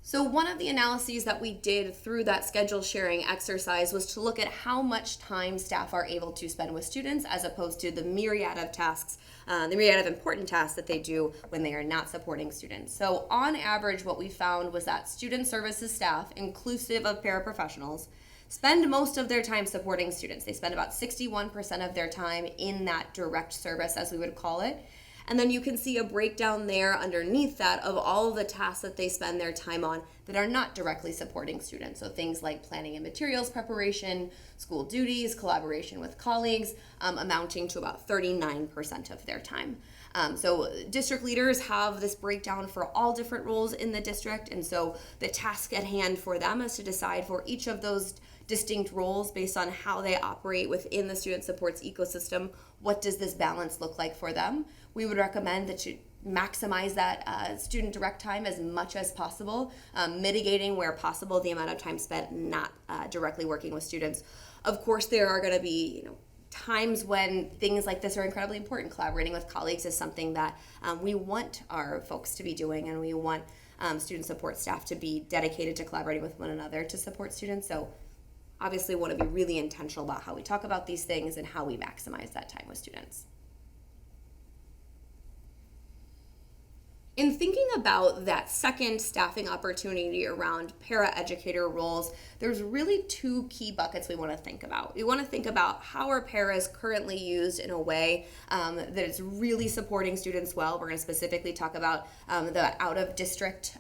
So one of the analyses that we did through that schedule sharing exercise was to look at how much time staff are able to spend with students as opposed to the myriad of tasks, the myriad of important tasks that they do when they are not supporting students. So on average, what we found was that student services staff, inclusive of paraprofessionals, spend most of their time supporting students. They spend about 61% of their time in that direct service, as we would call it. And then you can see a breakdown there underneath that of all of the tasks that they spend their time on that are not directly supporting students. So things like planning and materials preparation, school duties, collaboration with colleagues, amounting to about 39% of their time. So district leaders have this breakdown for all different roles in the district. And so the task at hand for them is to decide for each of those distinct roles based on how they operate within the student supports ecosystem. What does this balance look like for them? We would recommend that you maximize that student direct time as much as possible, mitigating where possible the amount of time spent not directly working with students. Of course, there are going to be times when things like this are incredibly important. Collaborating with colleagues is something that we want our folks to be doing, and we want student support staff to be dedicated to collaborating with one another to support students. So obviously want to be really intentional about how we talk about these things and how we maximize that time with students. In thinking about that second staffing opportunity around para-educator roles, there's really two key buckets we want to think about. We want to think about how are paras currently used in a way that is really supporting students well. We're going to specifically talk about the out-of-district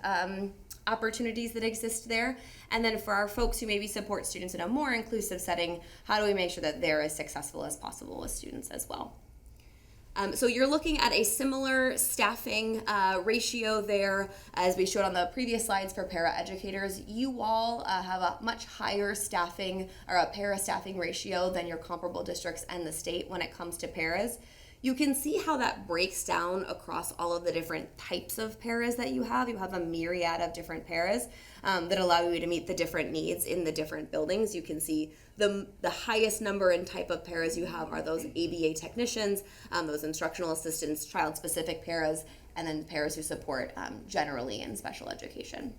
opportunities that exist there. And then for our folks who maybe support students in a more inclusive setting, how do we make sure that they're as successful as possible with students as well? So you're looking at a similar staffing ratio there as we showed on the previous slides for para-educators. You all have a much higher staffing or a para-staffing ratio than your comparable districts and the state when it comes to paras. You can see how that breaks down across all of the different types of paras that you have. You have a myriad of different paras that allow you to meet the different needs in the different buildings. You can see the highest number and type of paras you have are those ABA technicians, those instructional assistants, child-specific paras, and then paras who support generally in special education.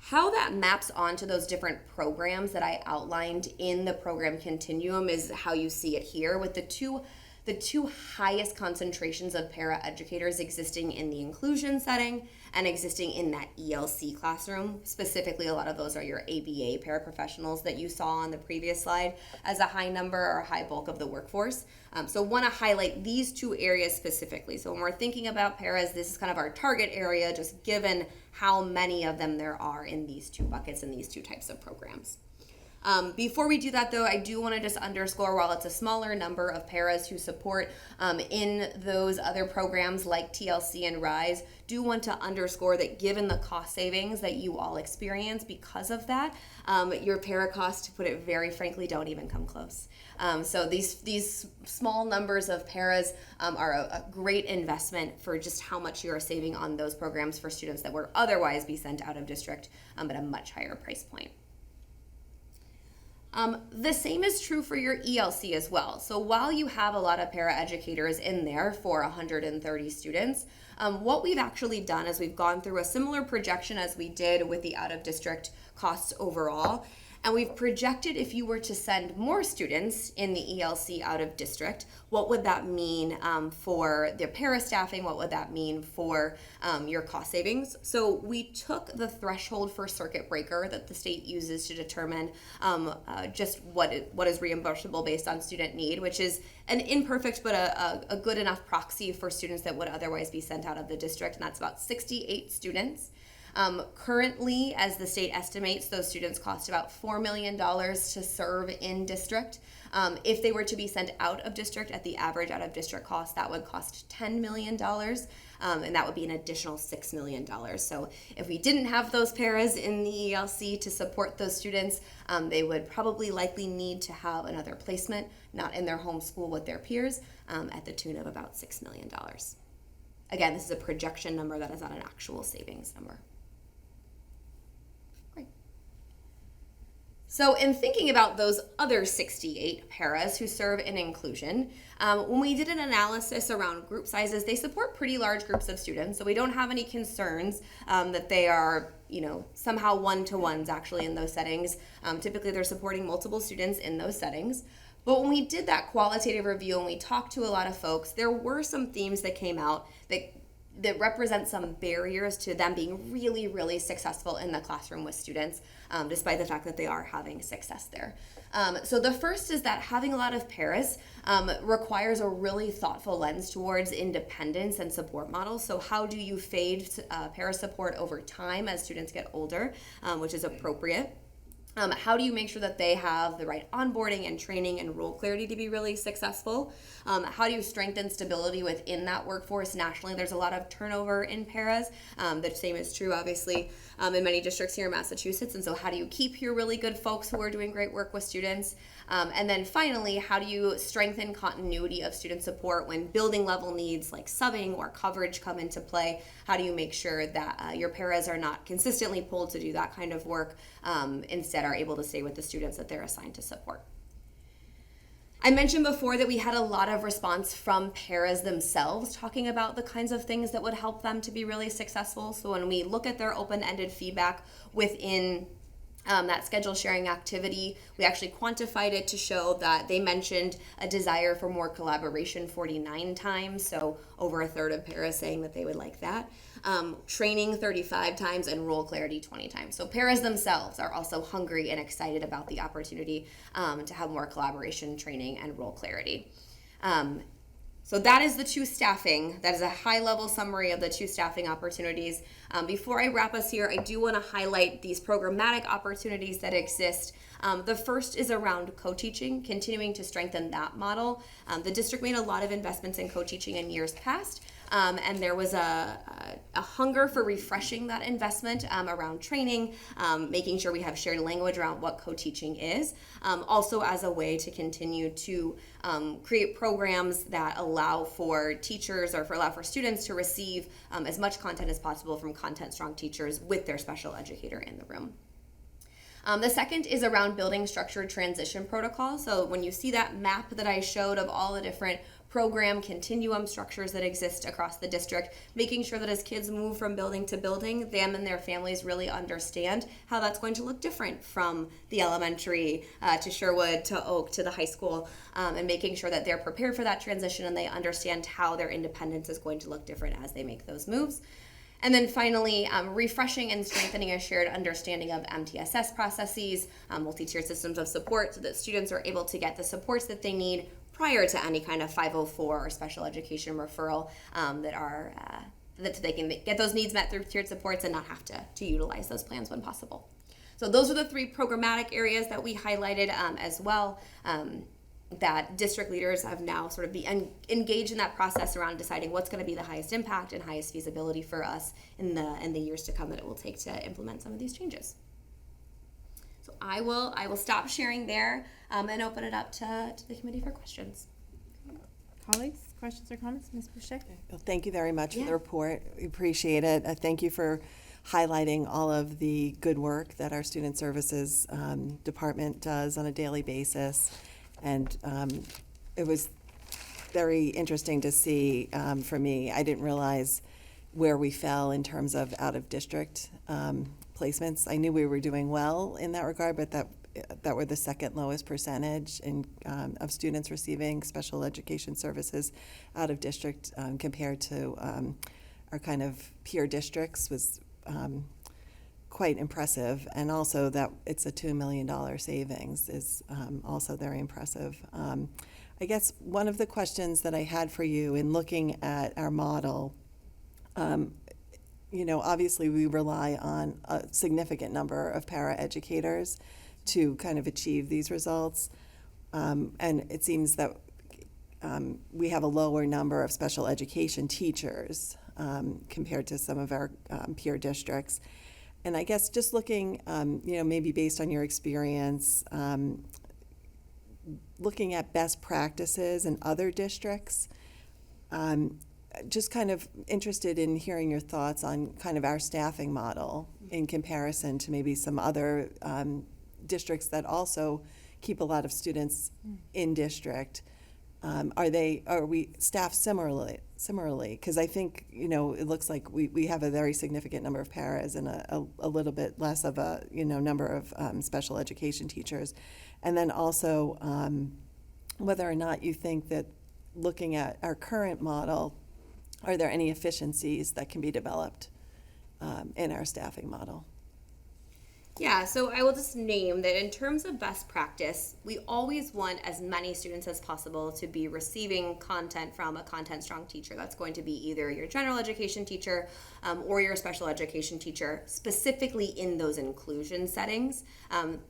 How that maps onto those different programs that I outlined in the program continuum is how you see it here, with the two highest concentrations of para-educators existing in the inclusion setting and existing in that ELC classroom. Specifically, a lot of those are your ABA paraprofessionals that you saw on the previous slide as a high number or a high bulk of the workforce. So want to highlight these two areas specifically. So when we're thinking about paras, this is kind of our target area, just given how many of them there are in these two buckets and these two types of programs. Before we do that, though, I do want to just underscore, while it's a smaller number of paras who support in those other programs like TLC and RISE, do want to underscore that given the cost savings that you all experience because of that, your para costs, to put it very frankly, don't even come close. So these small numbers of paras are a great investment for just how much you are saving on those programs for students that would otherwise be sent out of district at a much higher price point. The same is true for your ELC as well. So while you have a lot of paraeducators in there for 130 students, what we've actually done is we've gone through a similar projection as we did with the out-of-district costs overall, And we've projected if you were to send more students in the ELC out of district, what would that mean for their para-staffing? What would that mean for your cost savings? So we took the threshold for circuit breaker that the state uses to determine just what is reimbursable based on student need, which is an imperfect but a good enough proxy for students that would otherwise be sent out of the district, and that's about 68 students. Currently, as the state estimates, those students cost about $4 million to serve in district. If they were to be sent out of district at the average out of district cost, that would cost $10 million, and that would be an additional $6 million. So if we didn't have those paras in the ELC to support those students, they would probably likely need to have another placement, not in their home school with their peers, at the tune of about $6 million. Again, this is a projection number, that is not an actual savings number. So in thinking about those other 68 paras who serve in inclusion, when we did an analysis around group sizes, they support pretty large groups of students, so we don't have any concerns that they are, somehow one-to-ones actually in those settings. Typically they're supporting multiple students in those settings. But when we did that qualitative review and we talked to a lot of folks, there were some themes that came out that represent some barriers to them being really, really successful in the classroom with students, despite the fact that they are having success there. So the first is that having a lot of paras requires a really thoughtful lens towards independence and support models. So how do you fade para support over time as students get older, which is appropriate? How do you make sure that they have the right onboarding and training and role clarity to be really successful? How do you strengthen stability within that workforce nationally? There's a lot of turnover in paras. The same is true, obviously, in many districts here in Massachusetts. And so how do you keep your really good folks who are doing great work with students? And then finally, how do you strengthen continuity of student support when building level needs like subbing or coverage come into play? How do you make sure that your paras are not consistently pulled to do that kind of work, instead are able to stay with the students that they're assigned to support? I mentioned before that we had a lot of response from paras themselves talking about the kinds of things that would help them to be really successful. So when we look at their open-ended feedback within that schedule sharing activity, we actually quantified it to show that they mentioned a desire for more collaboration 49 times, so over a third of paras saying that they would like that. Training 35 times and role clarity 20 times. So paras themselves are also hungry and excited about the opportunity to have more collaboration, training, and role clarity. So that is the two staffing. That is a high-level summary of the two staffing opportunities. Before I wrap us here, I do want to highlight these programmatic opportunities that exist. The first is around co-teaching, continuing to strengthen that model. The district made a lot of investments in co-teaching in years past, and there was a hunger for refreshing that investment around training, making sure we have shared language around what co-teaching is, also as a way to continue to create programs that allow for teachers or allow for students to receive as much content as possible from content-strong teachers with their special educator in the room. The second is around building structured transition protocols. So when you see that map that I showed of all the different program continuum structures that exist across the district, making sure that as kids move from building to building, them and their families really understand how that's going to look different from the elementary to Sherwood to Oak to the high school, and making sure that they're prepared for that transition and they understand how their independence is going to look different as they make those moves. And then finally, refreshing and strengthening a shared understanding of MTSS processes, multi-tiered systems of support, so that students are able to get the supports that they need prior to any kind of 504 or special education referral, that they can get those needs met through tiered supports and not have to utilize those plans when possible. So those are the three programmatic areas that we highlighted as well. That district leaders have now sort of be engaged in that process around deciding what's going to be the highest impact and highest feasibility for us in the years to come that it will take to implement some of these changes. So I will stop sharing there and open it up to the committee for questions. Colleagues, questions or comments? Ms. Boucher? Well, thank you very much for the report. We appreciate it. Thank you for highlighting all of the good work that our Student Services Department does on a daily basis. And it was very interesting to see for me. I didn't realize where we fell in terms of out-of-district placements. I knew we were doing well in that regard, but that that were the second lowest percentage of students receiving special education services out of district compared to our kind of peer districts was quite impressive. And also that it's a $2 million savings is also very impressive. I guess one of the questions that I had for you in looking at our model, obviously we rely on a significant number of paraeducators to kind of achieve these results. And it seems that we have a lower number of special education teachers compared to some of our peer districts. And I guess just looking, maybe based on your experience, looking at best practices in other districts, just kind of interested in hearing your thoughts on kind of our staffing model in comparison to maybe some other districts that also keep a lot of students in district. Are we staffed similarly? Because I think, it looks like we have a very significant number of paras and a little bit less of a, number of special education teachers. And then also whether or not you think that looking at our current model, are there any efficiencies that can be developed in our staffing model? Yeah, so I will just name that in terms of best practice, we always want as many students as possible to be receiving content from a content-strong teacher. That's going to be either your general education teacher or your special education teacher, specifically in those inclusion settings.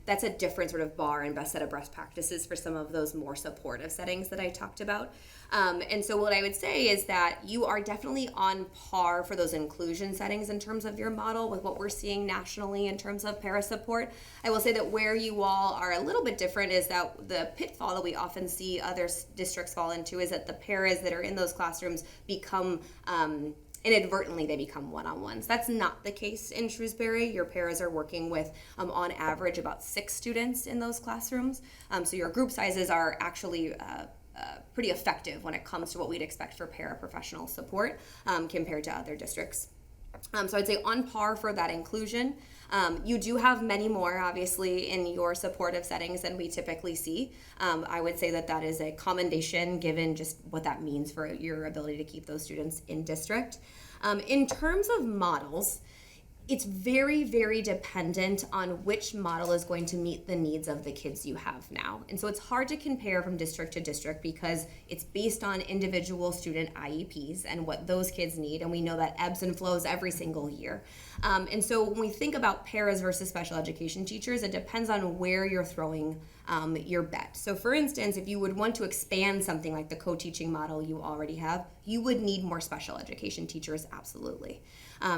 That's a different sort of bar and best set of best practices for some of those more supportive settings that I talked about. And so what I would say is that you are definitely on par for those inclusion settings in terms of your model with what we're seeing nationally in terms of para support. I will say that where you all are a little bit different is that the pitfall that we often see other districts fall into is that the paras that are in those classrooms become inadvertently they become one-on-ones. That's not the case in Shrewsbury. Your paras are working with, on average, about 6 students in those classrooms. So your group sizes are actually pretty effective when it comes to what we'd expect for paraprofessional support compared to other districts. So I'd say on par for that inclusion. You do have many more, obviously, in your supportive settings than we typically see. I would say that that is a commendation given just what that means for your ability to keep those students in district. In terms of models, it's very, very dependent on which model is going to meet the needs of the kids you have now. And so it's hard to compare from district to district because it's based on individual student IEPs and what those kids need. And we know that ebbs and flows every single year. And so when we think about paras versus special education teachers, it depends on where you're throwing your bet. So for instance, if you would want to expand something like the co-teaching model you already have, you would need more special education teachers, absolutely.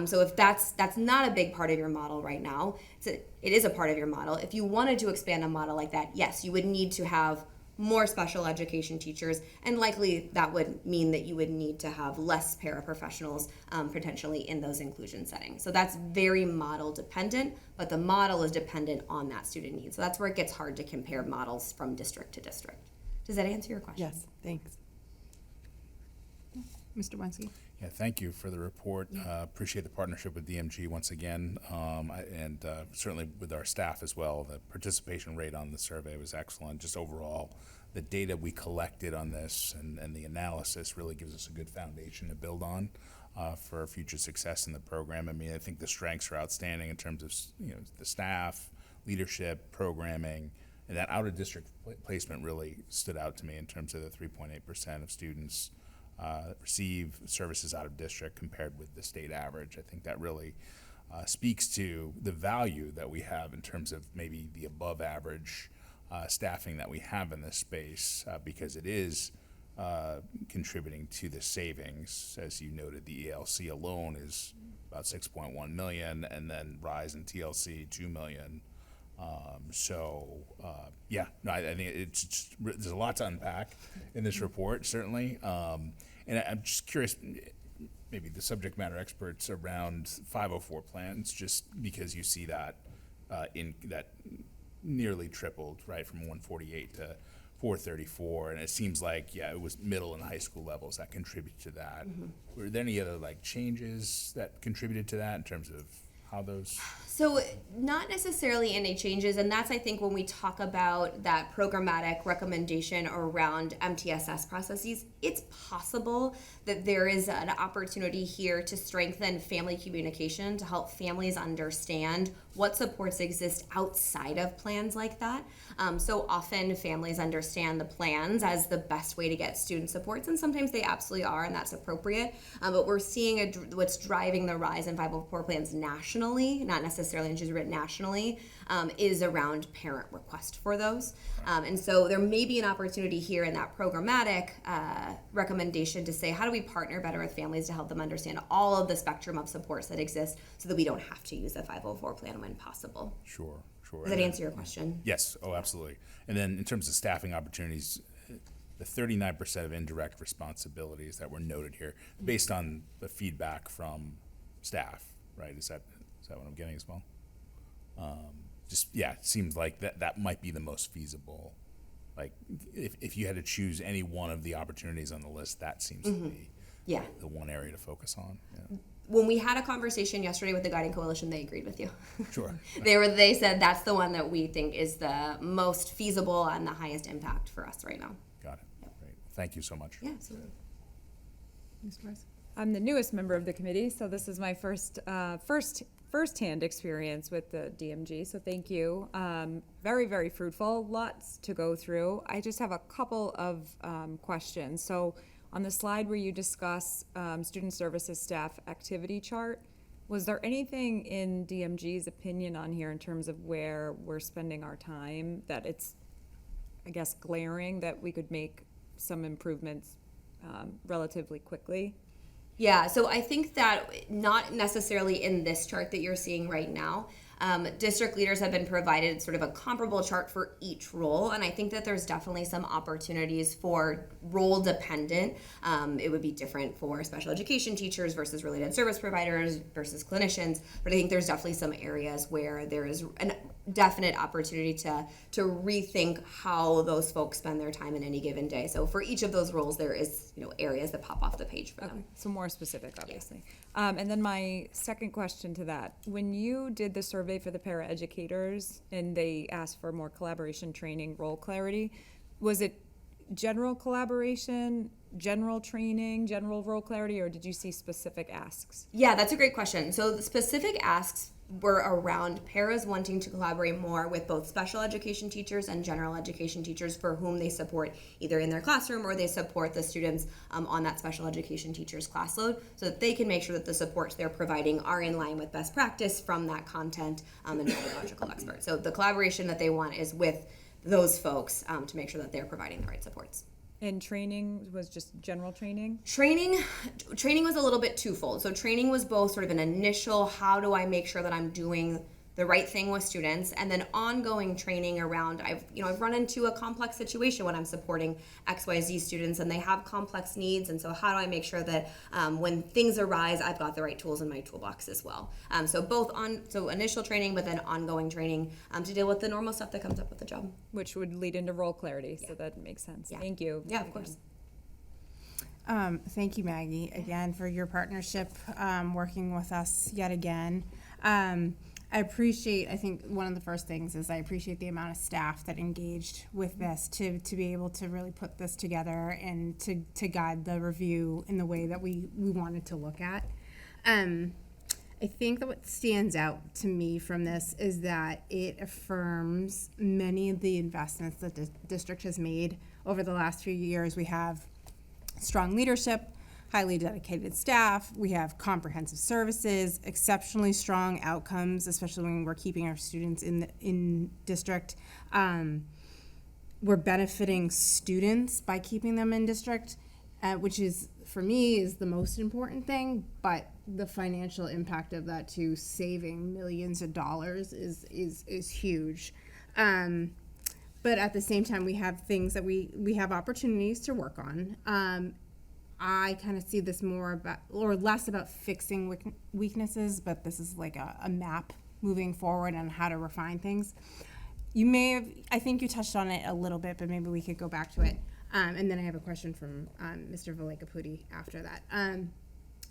So if that's not a big part of your model right now, it is a part of your model. If you wanted to expand a model like that, yes, you would need to have more special education teachers, and likely that would mean that you would need to have less paraprofessionals potentially in those inclusion settings. So that's very model dependent, but the model is dependent on that student need. So that's where it gets hard to compare models from district to district. Does that answer your question? Yes, thanks. Mr. Wensky. Yeah, thank you for the report. Appreciate the partnership with DMG once again, and certainly with our staff as well. The participation rate on the survey was excellent. Just overall, the data we collected on this and the analysis really gives us a good foundation to build on for future success in the program. I mean, I think the strengths are outstanding in terms of the staff, leadership, programming, and that out-of-district placement really stood out to me in terms of the 3.8% of students receive services out of district compared with the state average. I think that really speaks to the value that we have in terms of maybe the above average staffing that we have in this space because it is contributing to the savings. As you noted, the ELC alone is about 6.1 million, and then Rise and TLC 2 million. I think there's a lot to unpack in this report, certainly. And I'm just curious, maybe the subject matter experts around 504 plans, just because you see that that nearly tripled, right, from 148 to 434, and it seems like, it was middle and high school levels that contributed to that. Mm-hmm. Were there any other changes that contributed to that in terms of how those? So not necessarily any changes, and that's, I think, when we talk about that programmatic recommendation around MTSS processes, it's possible that there is an opportunity here to strengthen family communication, to help families understand what supports exist outside of plans like that. So often families understand the plans as the best way to get student supports, and sometimes they absolutely are, and that's appropriate. But we're seeing what's driving the rise in 504 plans nationally, not necessarily in Shrewsbury, but nationally, is around parent request for those. And so there may be an opportunity here in that programmatic recommendation to say, how do we partner better with families to help them understand all of the spectrum of supports that exist so that we don't have to use the 504 plan when possible? Sure. Does that answer your question? Yes. Oh, absolutely. And then in terms of staffing opportunities, the 39% of indirect responsibilities that were noted here, based on the feedback from staff, right? Is that what I'm getting as well? It seems like that might be the most feasible. Like, if you had to choose any one of the opportunities on the list, that seems to be the one area to focus on. Yeah. When we had a conversation yesterday with the Guiding Coalition, they agreed with you. Sure. They said that's the one that we think is the most feasible and the highest impact for us right now. Got it. Yep. Great. Thank you so much. Yeah, absolutely. I'm the newest member of the committee, so this is my first-hand experience with the DMG, so thank you. Very, very fruitful, lots to go through. I just have a couple of questions. So on the slide where you discuss student services staff activity chart, was there anything in DMG's opinion on here in terms of where we're spending our time that it's, I guess, glaring that we could make some improvements relatively quickly? Yeah, so I think that not necessarily in this chart that you're seeing right now. District leaders have been provided sort of a comparable chart for each role, and I think that there's definitely some opportunities for role dependent. It would be different for special education teachers versus related service providers versus clinicians, but I think there's definitely some areas where there is a definite opportunity to rethink how those folks spend their time in any given day. So for each of those roles, there is areas that pop off the page for them. So more specific, obviously. Yeah. And then my second question to that, when you did the survey for the paraeducators and they asked for more collaboration, training, role clarity, was it general collaboration, general training, general role clarity, or did you see specific asks? Yeah, that's a great question. So the specific asks were around paras wanting to collaborate more with both special education teachers and general education teachers for whom they support either in their classroom or they support the students on that special education teacher's class load so that they can make sure that the supports they're providing are in line with best practice from that content and pedagogical expert. So the collaboration that they want is with those folks to make sure that they're providing the right supports. And training was just general training? Training was a little bit twofold. So training was both sort of an initial, how do I make sure that I'm doing the right thing with students, and then ongoing training around, I've run into a complex situation when I'm supporting XYZ students and they have complex needs, and so how do I make sure that when things arise, I've got the right tools in my toolbox as well. So initial training, but then ongoing training to deal with the normal stuff that comes up with the job. Which would lead into role clarity, so that makes sense. Yeah. Thank you. Yeah, of course. Thank you, Maggie, again, for your partnership, working with us yet again. I think one of the first things is I appreciate the amount of staff that engaged with this to be able to really put this together and to guide the review in the way that we wanted to look at. I think that what stands out to me from this is that it affirms many of the investments that the district has made over the last few years. We have strong leadership, highly dedicated staff, we have comprehensive services, exceptionally strong outcomes, especially when we're keeping our students in district. We're benefiting students by keeping them in district, which is, for me, is the most important thing, but the financial impact of that to saving millions of dollars is huge. But at the same time, we have things that we have opportunities to work on. I kind of see this more about, or less about fixing weaknesses, but this is like a map moving forward on how to refine things. I think you touched on it a little bit, but maybe we could go back to it. And then I have a question from Mr. Valekaputi after that.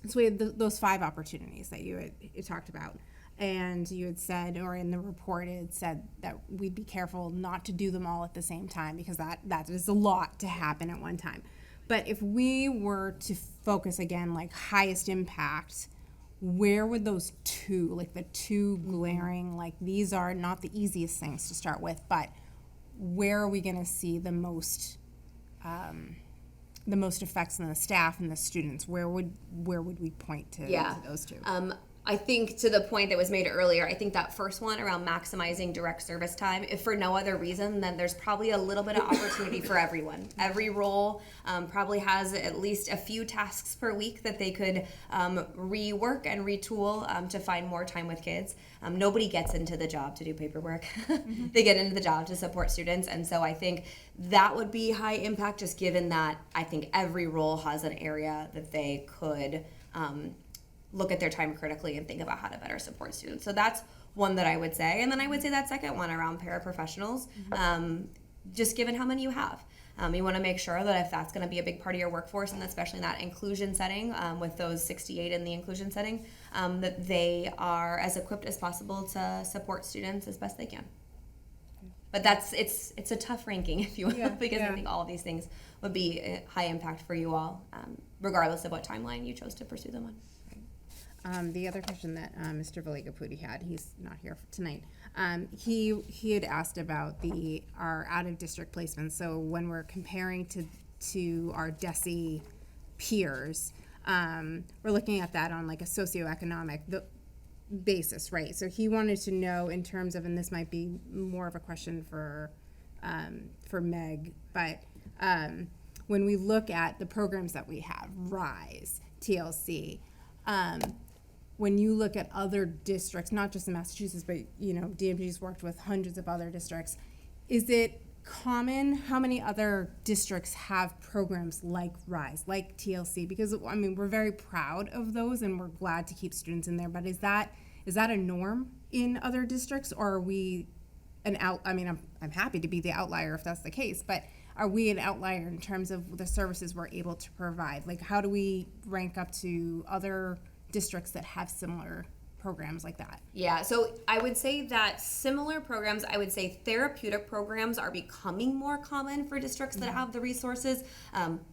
So we had those 5 opportunities that you talked about. And you had said, or in the report, it had said that we'd be careful not to do them all at the same time because that is a lot to happen at one time. But if we were to focus again, like highest impact, where would those two, like the two glaring, like these are not the easiest things to start with, but where are we going to see the most effects on the staff and the students? Where would we point to those two? I think to the point that was made earlier, I think that first one around maximizing direct service time, if for no other reason, then there's probably a little bit of opportunity for everyone. Every role probably has at least a few tasks per week that they could rework and retool to find more time with kids. Nobody gets into the job to do paperwork. They get into the job to support students. And so I think that would be high impact, just given that I think every role has an area that they could look at their time critically and think about how to better support students. So that's one that I would say. And then I would say that second one around paraprofessionals, just given how many you have. You want to make sure that if that's going to be a big part of your workforce, and especially in that inclusion setting, with those 68 in the inclusion setting, that they are as equipped as possible to support students as best they can. But it's a tough ranking, if you will, because I think all of these things would be high impact for you all, regardless of what timeline you chose to pursue them on. The other question that Mr. Valigapudi had, he's not here tonight. He had asked about our out of district placements. So when we're comparing to our DESE peers, we're looking at that on like a socioeconomic basis, right? So he wanted to know in terms of, and this might be more of a question for Meg, but when we look at the programs that we have, RISE, TLC. When you look at other districts, not just in Massachusetts, but DMG's worked with hundreds of other districts, is it common? How many other districts have programs like RISE, like TLC? Because we're very proud of those and we're glad to keep students in there, but is that a norm in other districts, or are we I'm happy to be the outlier if that's the case, but are we an outlier in terms of the services we're able to provide? Like, how do we rank up to other districts that have similar programs like that? Yeah, so I would say that similar programs, I would say therapeutic programs are becoming more common for districts that have the resources,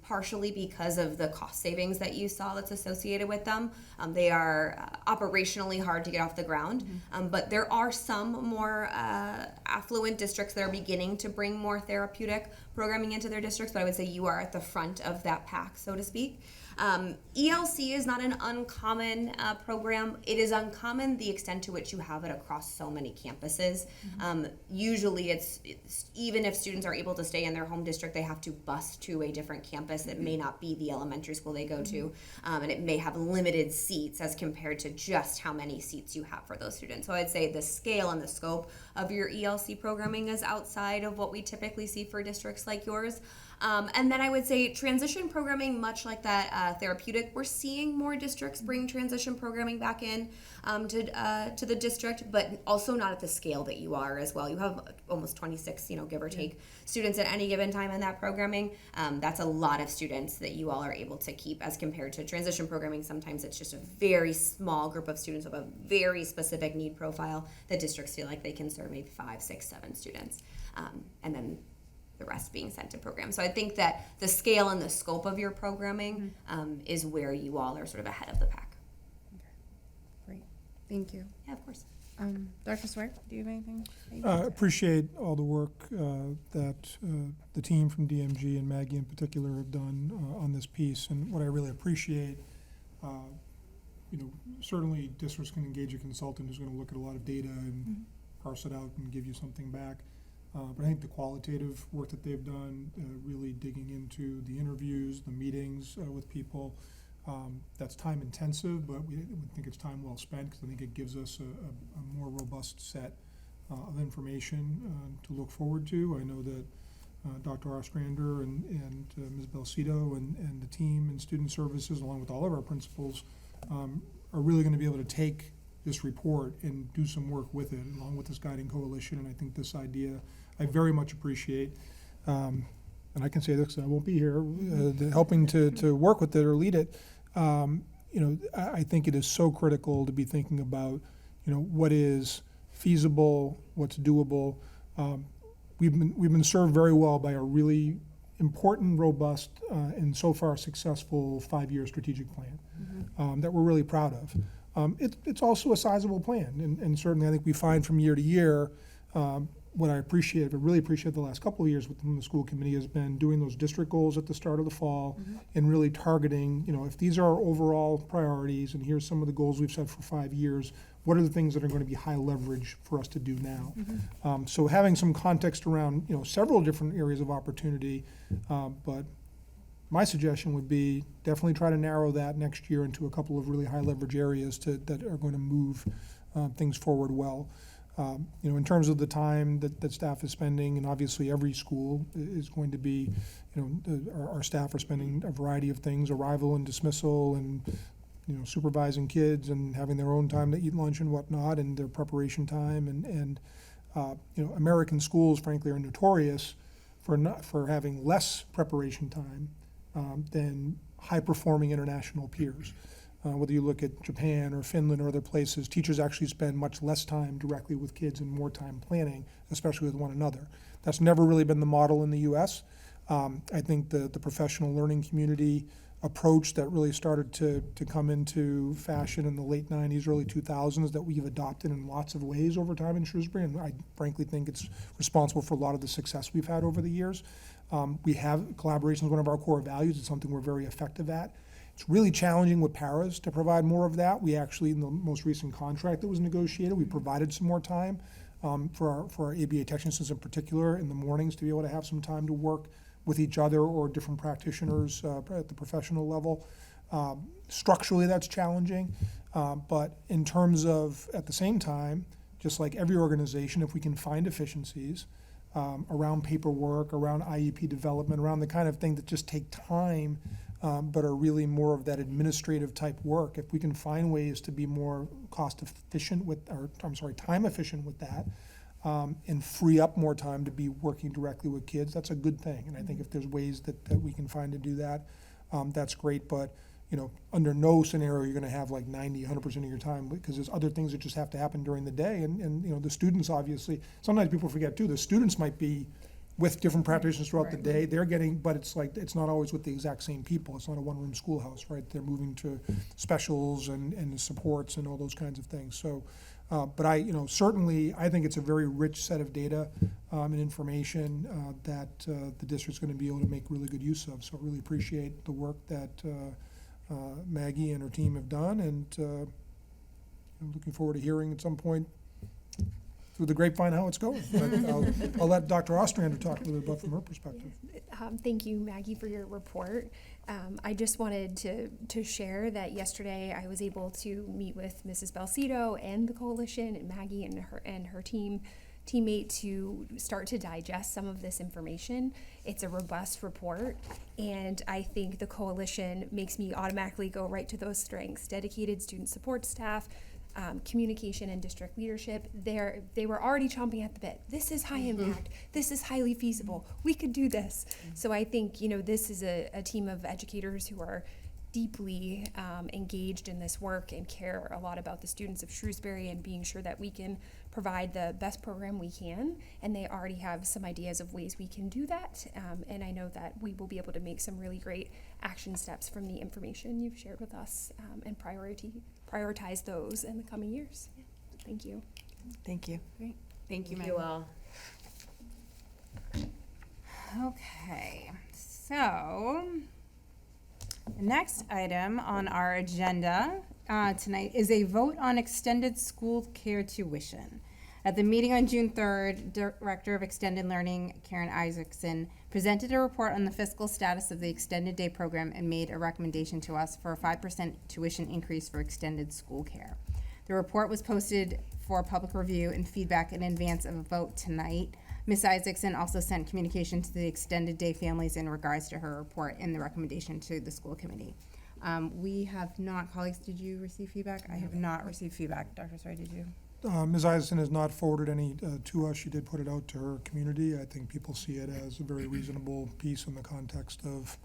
partially because of the cost savings that you saw that's associated with them. They are operationally hard to get off the ground, but there are some more affluent districts that are beginning to bring more therapeutic programming into their districts, but I would say you are at the front of that pack, so to speak. ELC is not an uncommon program. It is uncommon the extent to which you have it across so many campuses. Usually it's even if students are able to stay in their home district, they have to bus to a different campus that may not be the elementary school they go to, and it may have limited seats as compared to just how many seats you have for those students. So I'd say the scale and the scope of your ELC programming is outside of what we typically see for districts like yours. And then I would say transition programming, much like that therapeutic, we're seeing more districts bring transition programming back in to the district, but also not at the scale that you are as well. You have almost 26, give or take, students at any given time in that programming. That's a lot of students that you all are able to keep as compared to transition programming. Sometimes it's just a very small group of students with a very specific need profile that districts feel like they can serve maybe 5, 6, 7 students. And then the rest being sent to programs. So I think that the scale and the scope of your programming is where you all are sort of ahead of the pack. Great. Thank you. Yeah, of course. Dr. Swear, do you have anything? Appreciate all the work that the team from DMG and Maggie in particular have done on this piece. And what I really appreciate, certainly districts can engage a consultant who's going to look at a lot of data and parse it out and give you something back. But I think the qualitative work that they've done, really digging into the interviews, the meetings with people, that's time intensive, but we think it's time well spent because I think it gives us a more robust set of information to look forward to. I know that Dr. Ostrander and Ms. Belcito and the team and student services, along with all of our principals, are really going to be able to take this report and do some work with it, along with this guiding coalition. And I think this idea I very much appreciate, and I can say this, I won't be here, helping to work with it or lead it. I think it is so critical to be thinking about, what is feasible, what's doable. We've been served very well by a really important, robust, and so far successful 5-year strategic plan that we're really proud of. It's also a sizable plan, and certainly I think we find from year to year what I really appreciate the last couple of years within the school committee has been doing those district goals at the start of the fall and really targeting, if these are our overall priorities and here's some of the goals we've set for 5 years, what are the things that are going to be high leverage for us to do now? So having some context around, several different areas of opportunity, but my suggestion would be definitely try to narrow that next year into a couple of really high leverage areas that are going to move things forward well. In terms of the time that staff is spending, and obviously every school is going to be, our staff are spending a variety of things, arrival and dismissal and, supervising kids and having their own time to eat lunch and whatnot and their preparation time. And American schools, frankly, are notorious for having less preparation time than high-performing international peers. Whether you look at Japan or Finland or other places, teachers actually spend much less time directly with kids and more time planning, especially with one another. That's never really been the model in the U.S. I think the professional learning community approach that really started to come into fashion in the late 90s, early 2000s that we've adopted in lots of ways over time in Shrewsbury, and I frankly think it's responsible for a lot of the success we've had over the years. We have collaboration as one of our core values. It's something we're very effective at. It's really challenging with paras to provide more of that. We actually, in the most recent contract that was negotiated, we provided some more time for our ABA technicians in particular in the mornings to be able to have some time to work with each other or different practitioners at the professional level. Structurally, that's challenging, but in terms of, at the same time, just like every organization, if we can find efficiencies around paperwork, around IEP development, around the kind of thing that just take time, but are really more of that administrative type work. If we can find ways to be more time efficient with that, and free up more time to be working directly with kids, that's a good thing. And I think if there's ways that we can find to do that, that's great. But under no scenario you're going to have like 90, 100% of your time, because there's other things that just have to happen during the day. And the students, obviously, sometimes people forget too, the students might be with different practitioners throughout the day. They're getting, but it's not always with the exact same people. It's not a one-room schoolhouse, right? They're moving to specials and supports and all those kinds of things. So, but certainly I think it's a very rich set of data and information that the district's going to be able to make really good use of. So I really appreciate the work that Maggie and her team have done, and I'm looking forward to hearing at some point through the grapevine how it's going. But I'll let Dr. Ostrander talk a little bit about from her perspective. Thank you, Maggie, for your report. I just wanted to share that yesterday I was able to meet with Mrs. Balsito and the coalition and Maggie and her teammate to start to digest some of this information. It's a robust report, and I think the coalition makes me automatically go right to those strengths: dedicated student support staff, communication and district leadership. They were already chomping at the bit. This is high impact. This is highly feasible. We could do this. So I think this is a team of educators who are deeply engaged in this work and care a lot about the students of Shrewsbury and being sure that we can provide the best program we can. And they already have some ideas of ways we can do that. And I know that we will be able to make some really great action steps from the information you've shared with us and prioritize those in the coming years. Thank you. Thank you. Great. Thank you, Thank you all. Okay, so the next item on our agenda tonight is a vote on extended school care tuition. At the meeting on June 3rd, Director of Extended Learning, Karen Isaacson, presented a report on the fiscal status of the extended day program and made a recommendation to us for a 5% tuition increase for extended school care. The report was posted for public review and feedback in advance of a vote tonight. Ms. Isaacson also sent communication to the extended day families in regards to her report and the recommendation to the school committee. We have not, colleagues, did you receive feedback? I have not received feedback. Dr. Soy, did you? Ms. Isaacson has not forwarded any to us. She did put it out to her community. I think people see it as a very reasonable piece in the context of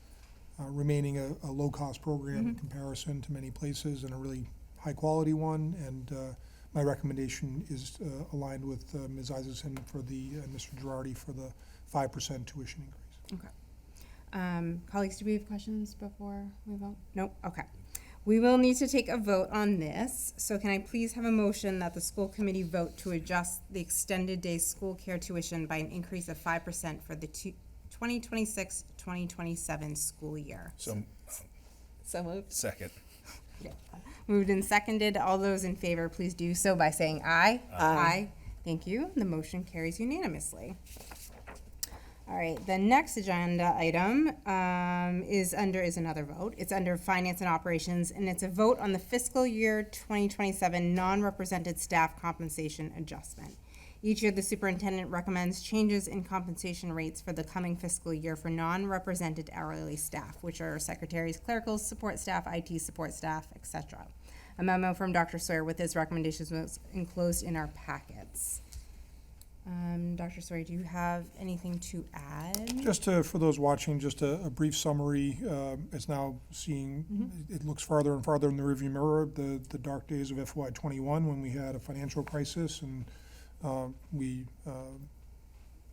remaining a low-cost program in comparison to many places, and a really high-quality one. And my recommendation is aligned with Ms. Isaacson for the, Mr. Girardi for the 5% tuition increase. Okay. Colleagues, do we have questions before we vote? Nope, okay. We will need to take a vote on this, so can I please have a motion that the school committee vote to adjust the extended day school care tuition by an increase of 5% for the 2026-2027 school year? So moved. Second. Yeah. Moved and seconded. All those in favor, please do so by saying aye. Aye. Thank you. The motion carries unanimously. All right, the next agenda item is another vote. It's under Finance and Operations, and it's a vote on the fiscal year 2027 non-represented staff compensation adjustment. Each year, the superintendent recommends changes in compensation rates for the coming fiscal year for non-represented hourly staff, which are secretaries, clericals, support staff, IT support staff, etc. A memo from Dr. Sawyer with his recommendations was enclosed in our packets. Dr. Sawyer, do you have anything to add? Just for those watching, just a brief summary. It's now seeing, it looks farther and farther in the rearview mirror, the dark days of FY21 when we had a financial crisis and we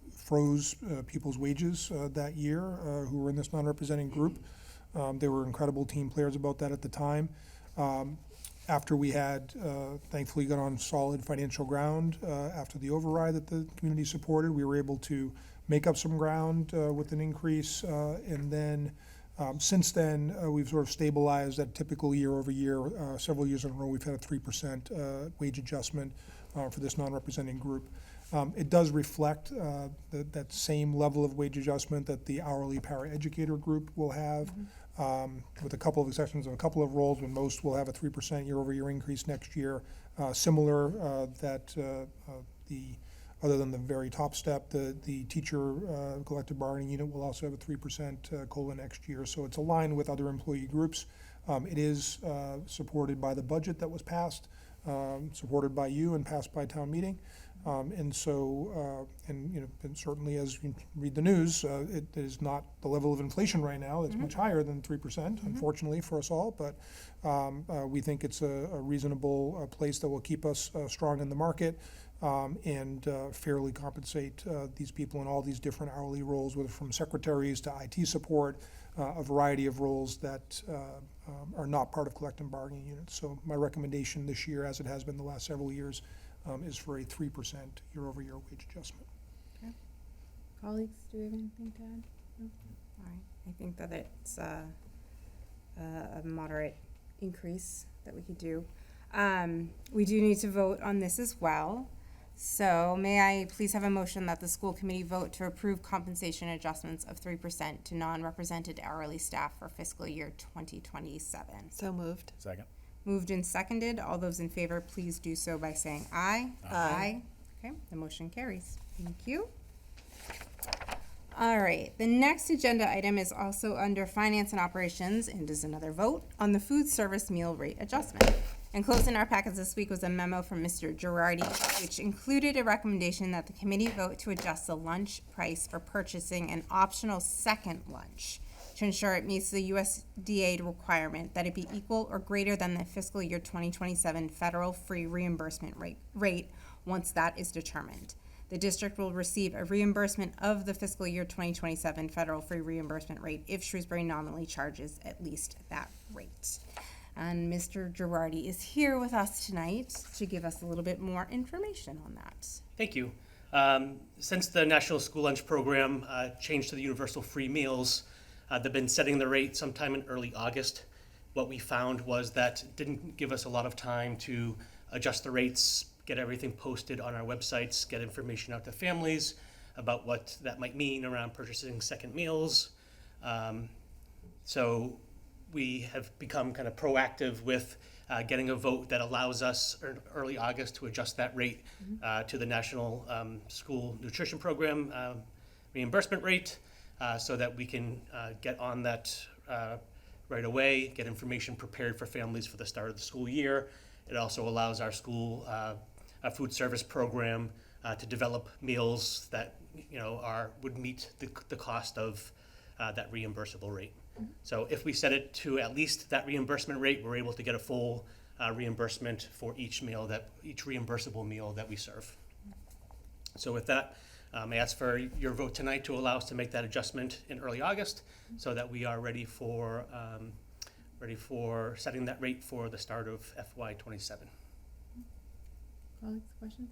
froze people's wages that year who were in this non-representing group. They were incredible team players about that at the time. After we had, thankfully, got on solid financial ground after the override that the community supported, we were able to make up some ground with an increase. And then since then, we've sort of stabilized at typical year over year. Several years in a row, we've had a 3% wage adjustment for this non-representing group. It does reflect that same level of wage adjustment that the hourly paraeducator group will have. With a couple of exceptions of a couple of roles, when most will have a 3% year-over-year increase next year. Similar that other than the very top step, the teacher collective bargaining unit will also have a 3% COLA next year. So it's aligned with other employee groups. It is supported by the budget that was passed, supported by you and passed by town meeting. And certainly as you read the news, it is not the level of inflation right now. It's much higher than 3%, unfortunately for us all. But we think it's a reasonable place that will keep us strong in the market and fairly compensate these people in all these different hourly roles, whether from secretaries to IT support, a variety of roles that are not part of collective bargaining units. So my recommendation this year, as it has been the last several years, is for a 3% year-over-year wage adjustment. Okay. Colleagues, do we have anything to add? No? All right. I think that it's a moderate increase that we could do. We do need to vote on this as well. So may I please have a motion that the school committee vote to approve compensation adjustments of 3% to non-represented hourly staff for fiscal year 2027? So moved. Second. Moved and seconded. All those in favor, please do so by saying aye. Aye. Okay, the motion carries. Thank you. All right, the next agenda item is also under Finance and Operations and is another vote on the food service meal rate adjustment. Enclosed in our packets this week was a memo from Mr. Girardi, which included a recommendation that the committee vote to adjust the lunch price for purchasing an optional second lunch to ensure it meets the USDA requirement that it be equal or greater than the fiscal year 2027 federal free reimbursement rate once that is determined. The district will receive a reimbursement of the fiscal year 2027 federal free reimbursement rate if Shrewsbury nominally charges at least that rate. And Mr. Girardi is here with us tonight to give us a little bit more information on that. Thank you. Since the National School Lunch Program changed to the universal free meals, they've been setting the rate sometime in early August. What we found was that it didn't give us a lot of time to adjust the rates, get everything posted on our websites, get information out to families about what that might mean around purchasing second meals. So we have become kind of proactive with getting a vote that allows us early August to adjust that rate to the National School Nutrition Program reimbursement rate so that we can get on that right away, get information prepared for families for the start of the school year. It also allows our school food service program to develop meals that would meet the cost of that reimbursable rate. So if we set it to at least that reimbursement rate, we're able to get a full reimbursement for each reimbursable meal that we serve. So with that, I ask for your vote tonight to allow us to make that adjustment in early August so that we are ready for setting that rate for the start of FY27. Colleagues, questions?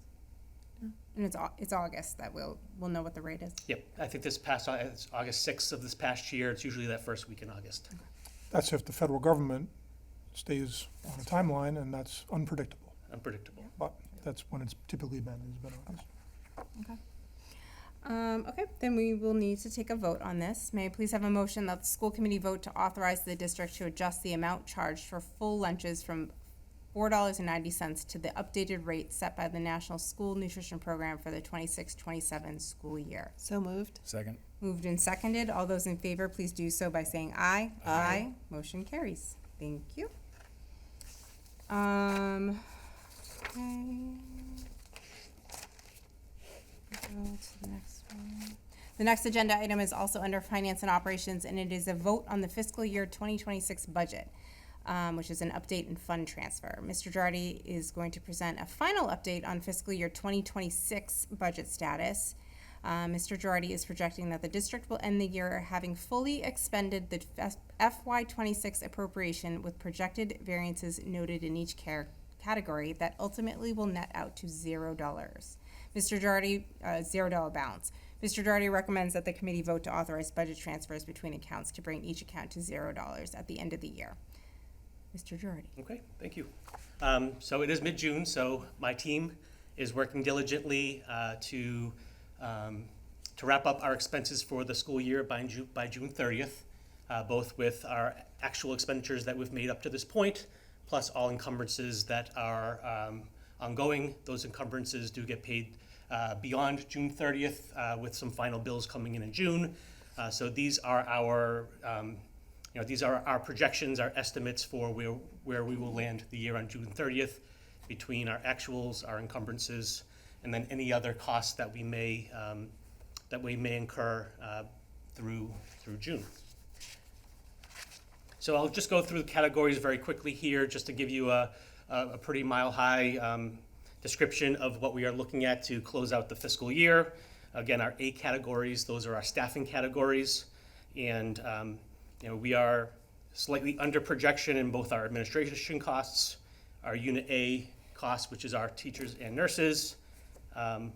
No? And it's August that we'll know what the rate is. Yep, I think it's August 6th of this past year. It's usually that first week in August. Okay. That's if the federal government stays on a timeline, and that's unpredictable. Unpredictable. But that's when it's typically been August. Okay. Okay, then we will need to take a vote on this. May I please have a motion that the school committee vote to authorize the district to adjust the amount charged for full lunches from $4.90 to the updated rate set by the National School Nutrition Program for the 26-27 school year. So moved. Second. Moved and seconded. All those in favor, please do so by saying aye. Aye. Motion carries. Thank you. Okay. Go to the next one. The next agenda item is also under Finance and Operations, and it is a vote on the fiscal year 2026 budget, which is an update and fund transfer. Mr. Girardi is going to present a final update on fiscal year 2026 budget status. Mr. Girardi is projecting that the district will end the year having fully expended the FY26 appropriation with projected variances noted in each category that ultimately will net out to $0. Mr. Girardi, $0 balance. Mr. Girardi recommends that the committee vote to authorize budget transfers between accounts to bring each account to $0 at the end of the year. Mr. Girardi. Okay, thank you. So it is mid-June, so my team is working diligently to wrap up our expenses for the school year by June 30th, both with our actual expenditures that we've made up to this point, plus all encumbrances that are ongoing. Those encumbrances do get paid beyond June 30th with some final bills coming in June. So these are our these are our projections, our estimates for where we will land the year on June 30th between our actuals, our encumbrances, and then any other costs that we may incur through June. So I'll just go through the categories very quickly here, just to give you a pretty mile-high description of what we are looking at to close out the fiscal year. Again, our A categories, those are our staffing categories, and we are slightly under projection in both our administration costs, our Unit A costs, which is our teachers and nurses, and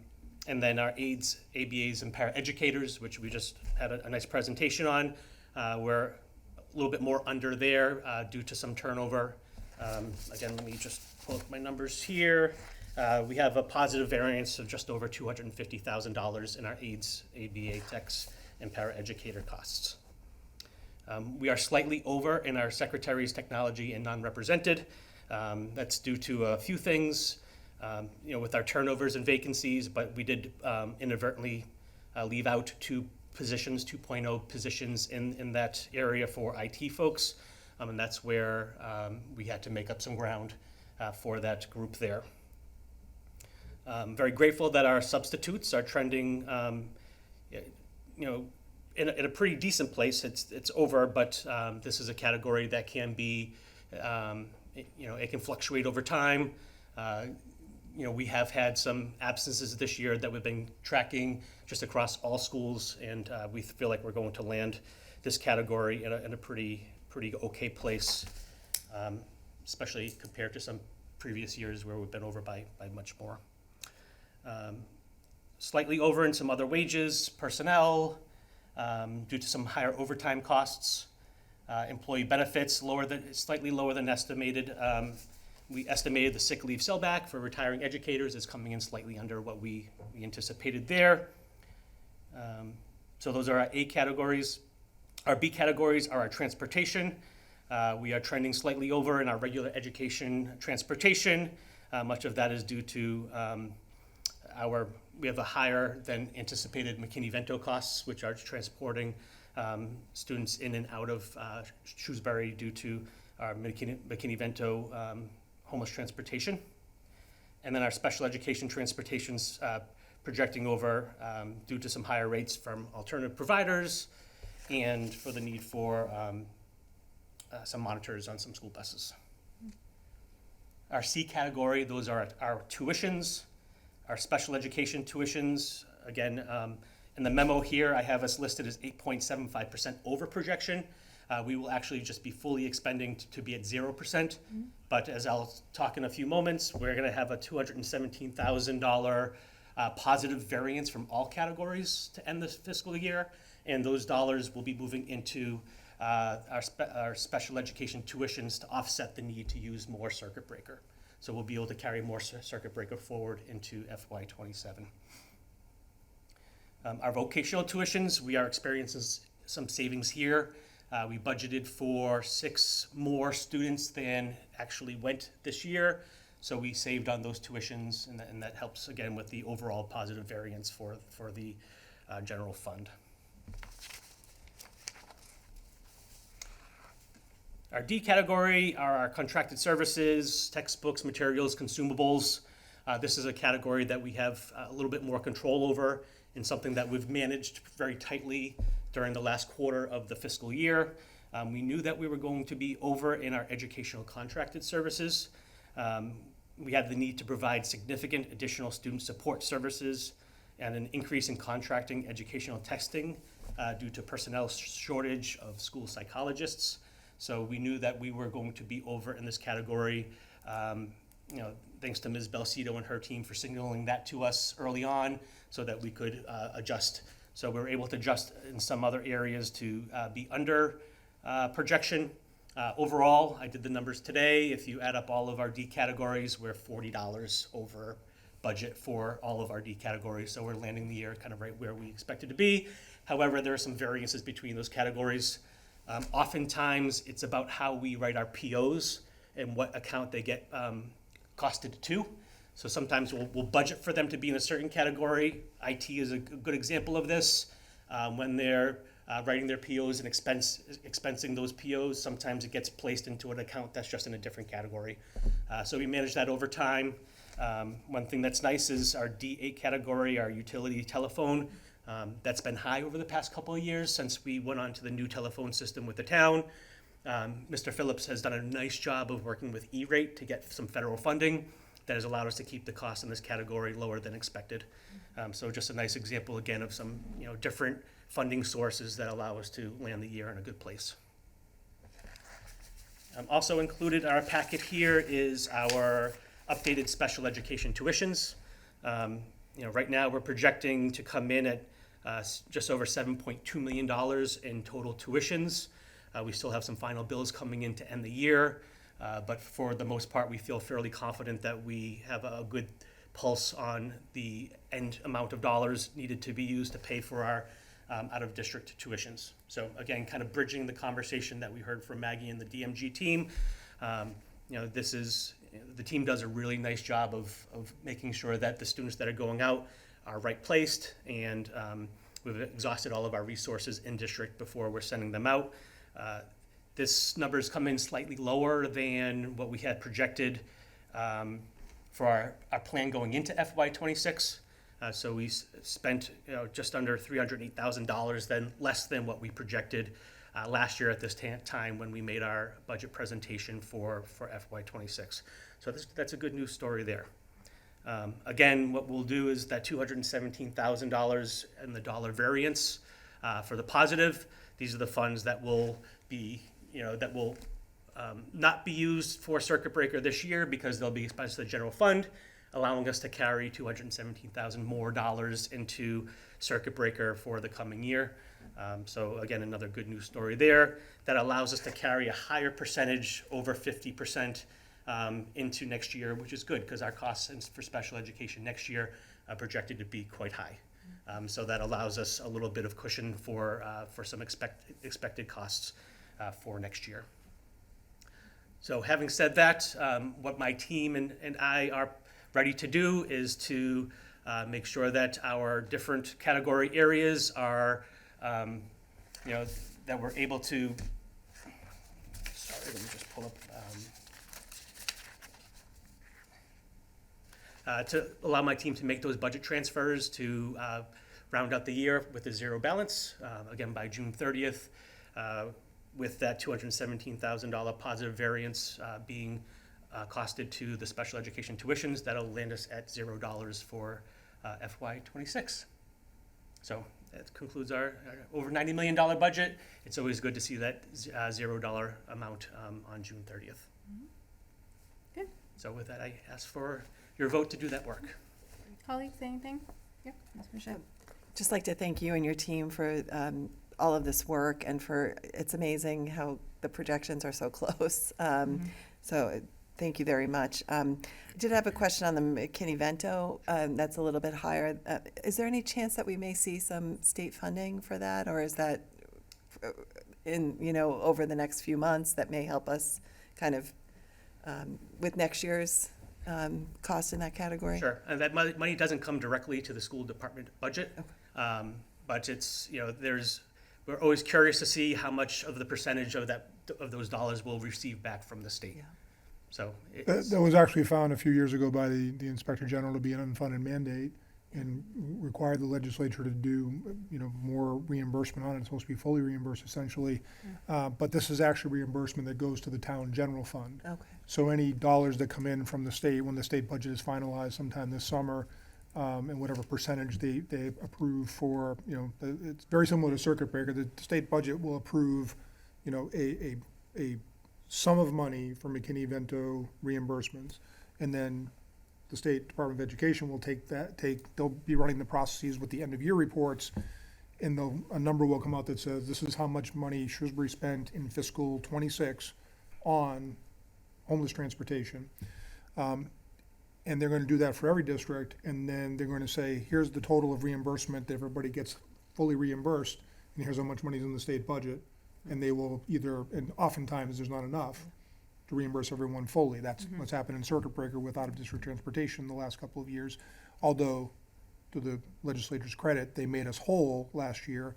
then our aides, ABAs, and paraeducators, which we just had a nice presentation on. We're a little bit more under there due to some turnover. Again, let me just pull up my numbers here. We have a positive variance of just over $250,000 in our aides, ABA techs, and paraeducator costs. We are slightly over in our secretaries, technology, and non-represented. That's due to a few things, with our turnovers and vacancies, but we did inadvertently leave out 2.0 positions in that area for IT folks, and that's where we had to make up some ground for that group there. Very grateful that our substitutes are trending, in a pretty decent place. It's over, but this is a category that can be, it can fluctuate over time. We have had some absences this year that we've been tracking just across all schools, and we feel like we're going to land this category in a pretty okay place, especially compared to some previous years where we've been over by much more. Slightly over in some other wages, personnel, due to some higher overtime costs. Employee benefits, slightly lower than estimated. We estimated the sick leave sellback for retiring educators is coming in slightly under what we anticipated there. So those are our A categories. Our B categories are our transportation. We are trending slightly over in our regular education transportation. Much of that is due to we have a higher than anticipated McKinney-Vento costs, which are transporting students in and out of Shrewsbury due to our McKinney-Vento homeless transportation. And then our special education transportation's projecting over due to some higher rates from alternative providers and for the need for some monitors on some school buses. Our C category, those are our tuitions, our special education tuitions. Again, in the memo here, I have us listed as 8.75% over projection. We will actually just be fully expending to be at 0%. But as I'll talk in a few moments, we're going to have a $217,000 positive variance from all categories to end this fiscal year. And those dollars will be moving into our special education tuitions to offset the need to use more circuit breaker. So we'll be able to carry more circuit breaker forward into FY27. Our vocational tuitions, we are experiencing some savings here. We budgeted for 6 more students than actually went this year. So we saved on those tuitions, and that helps again with the overall positive variance for the general fund. Our D category are our contracted services, textbooks, materials, consumables. This is a category that we have a little bit more control over and something that we've managed very tightly during the last quarter of the fiscal year. We knew that we were going to be over in our educational contracted services. We had the need to provide significant additional student support services and an increase in contracting educational testing due to personnel shortage of school psychologists. So we knew that we were going to be over in this category. Thanks to Ms. Belcito and her team for signaling that to us early on so that we could adjust. So we were able to adjust in some other areas to be under projection. Overall, I did the numbers today. If you add up all of our D categories, we're $40 over budget for all of our D categories. So we're landing the year kind of right where we expected to be. However, there are some variances between those categories. Oftentimes, it's about how we write our POs and what account they get costed to. So sometimes we'll budget for them to be in a certain category. IT is a good example of this. When they're writing their POs and expensing those POs, sometimes it gets placed into an account that's just in a different category. So we manage that over time. One thing that's nice is our D8 category, our utility telephone, that's been high over the past couple of years since we went on to the new telephone system with the town. Mr. Phillips has done a nice job of working with E-rate to get some federal funding that has allowed us to keep the cost in this category lower than expected. So just a nice example again of some different funding sources that allow us to land the year in a good place. Also included in our packet here is our updated special education tuitions. Right now we're projecting to come in at just over $7.2 million in total tuitions. We still have some final bills coming in to end the year, but for the most part, we feel fairly confident that we have a good pulse on the end amount of dollars needed to be used to pay for our out-of-district tuitions. So again, kind of bridging the conversation that we heard from Maggie and the DMG team. The team does a really nice job of making sure that the students that are going out are right placed, and we've exhausted all of our resources in district before we're sending them out. This number's come in slightly lower than what we had projected for our plan going into FY26. So we spent just under $308,000, less than what we projected last year at this time when we made our budget presentation for FY26. So that's a good news story there. Again, what we'll do is that $217,000 and the dollar variance for the positive. These are the funds that will be, not be used for circuit breaker this year because they'll be expensed to the general fund, allowing us to carry $217,000 more dollars into circuit breaker for the coming year. So again, another good news story there that allows us to carry a higher percentage, over 50%, into next year, which is good because our costs for special education next year are projected to be quite high. So that allows us a little bit of cushion for some expected costs for next year. So having said that, what my team and I are ready to do is to make sure that our different category areas are, that we're able to, let me just pull up, to allow my team to make those budget transfers to round out the year with a zero balance, again by June 30th, with that $217,000 positive variance being costed to the special education tuitions. That'll land us at $0 for FY26. So that concludes our over $90 million budget. It's always good to see that $0 amount on June 30th. Good. So with that, I ask for your vote to do that work. Colleagues, anything? Yep, Ms. Boucher. Just like to thank you and your team for all of this work, and for, it's amazing how the projections are so close. So thank you very much. I did have a question on the McKinney-Vento. That's a little bit higher. Is there any chance that we may see some state funding for that, or is that over the next few months that may help us kind of with next year's cost in that category? Sure, and that money doesn't come directly to the school department budget, but it's, we're always curious to see how much of the percentage of those dollars we'll receive back from the state. So that was actually found a few years ago by the Inspector General to be an unfunded mandate, and required the legislature to do, more reimbursement on it. It's supposed to be fully reimbursed essentially. But this is actually reimbursement that goes to the town general fund. Okay. So any dollars that come in from the state, when the state budget is finalized sometime this summer, and whatever percentage they approve for, it's very similar to circuit breaker. The state budget will approve, a sum of money for McKinney-Vento reimbursements, and then the State Department of Education will they'll be running the processes with the end of year reports, and a number will come out that says this is how much money Shrewsbury spent in fiscal '26 on homeless transportation. And they're going to do that for every district, and then they're going to say, here's the total of reimbursement that everybody gets fully reimbursed, and here's how much money's in the state budget. And they will and oftentimes there's not enough to reimburse everyone fully. That's what's happened in circuit breaker with out-of-district transportation the last couple of years. Although, to the legislature's credit, they made us whole last year.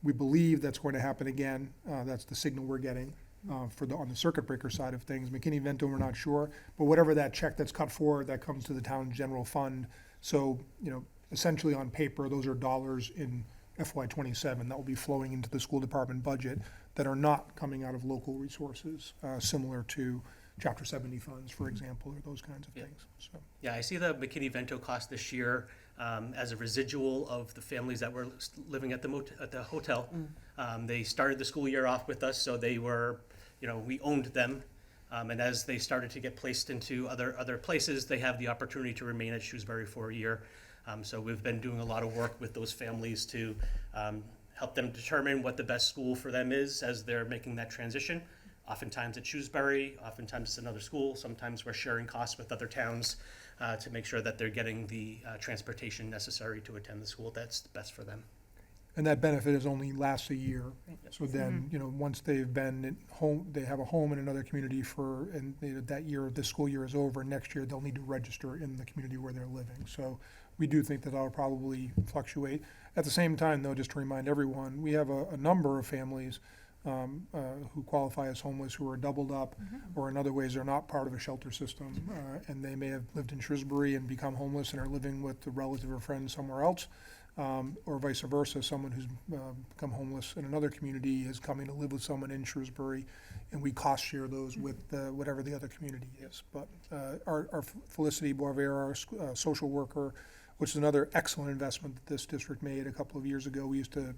We believe that's going to happen again. That's the signal we're getting on the circuit breaker side of things. McKinney-Vento, we're not sure, but whatever that check that's cut for, that comes to the town general fund. So, essentially on paper, those are dollars in FY27 that will be flowing into the school department budget that are not coming out of local resources, similar to Chapter 70 funds, for example, or those kinds of things. So. Yeah, I see the McKinney-Vento cost this year as a residual of the families that were living at the hotel. They started the school year off with us, so they were, we owned them. And as they started to get placed into other places, they have the opportunity to remain at Shrewsbury for a year. So we've been doing a lot of work with those families to help them determine what the best school for them is as they're making that transition. Oftentimes it's Shrewsbury, oftentimes it's another school. Sometimes we're sharing costs with other towns to make sure that they're getting the transportation necessary to attend the school that's best for them. And that benefit is only lasts a year. So then, once they've been at home, they have a home in another community that year, this school year is over, next year they'll need to register in the community where they're living. So we do think that that'll probably fluctuate. At the same time, though, just to remind everyone, we have a number of families who qualify as homeless, who are doubled up, or in other ways are not part of a shelter system, and they may have lived in Shrewsbury and become homeless and are living with a relative or friend somewhere else. Or vice versa, someone who's become homeless in another community is coming to live with someone in Shrewsbury, and we cost share those with whatever the other community is. But our Felicity Boisvert, our social worker, which is another excellent investment that this district made a couple of years ago. We used to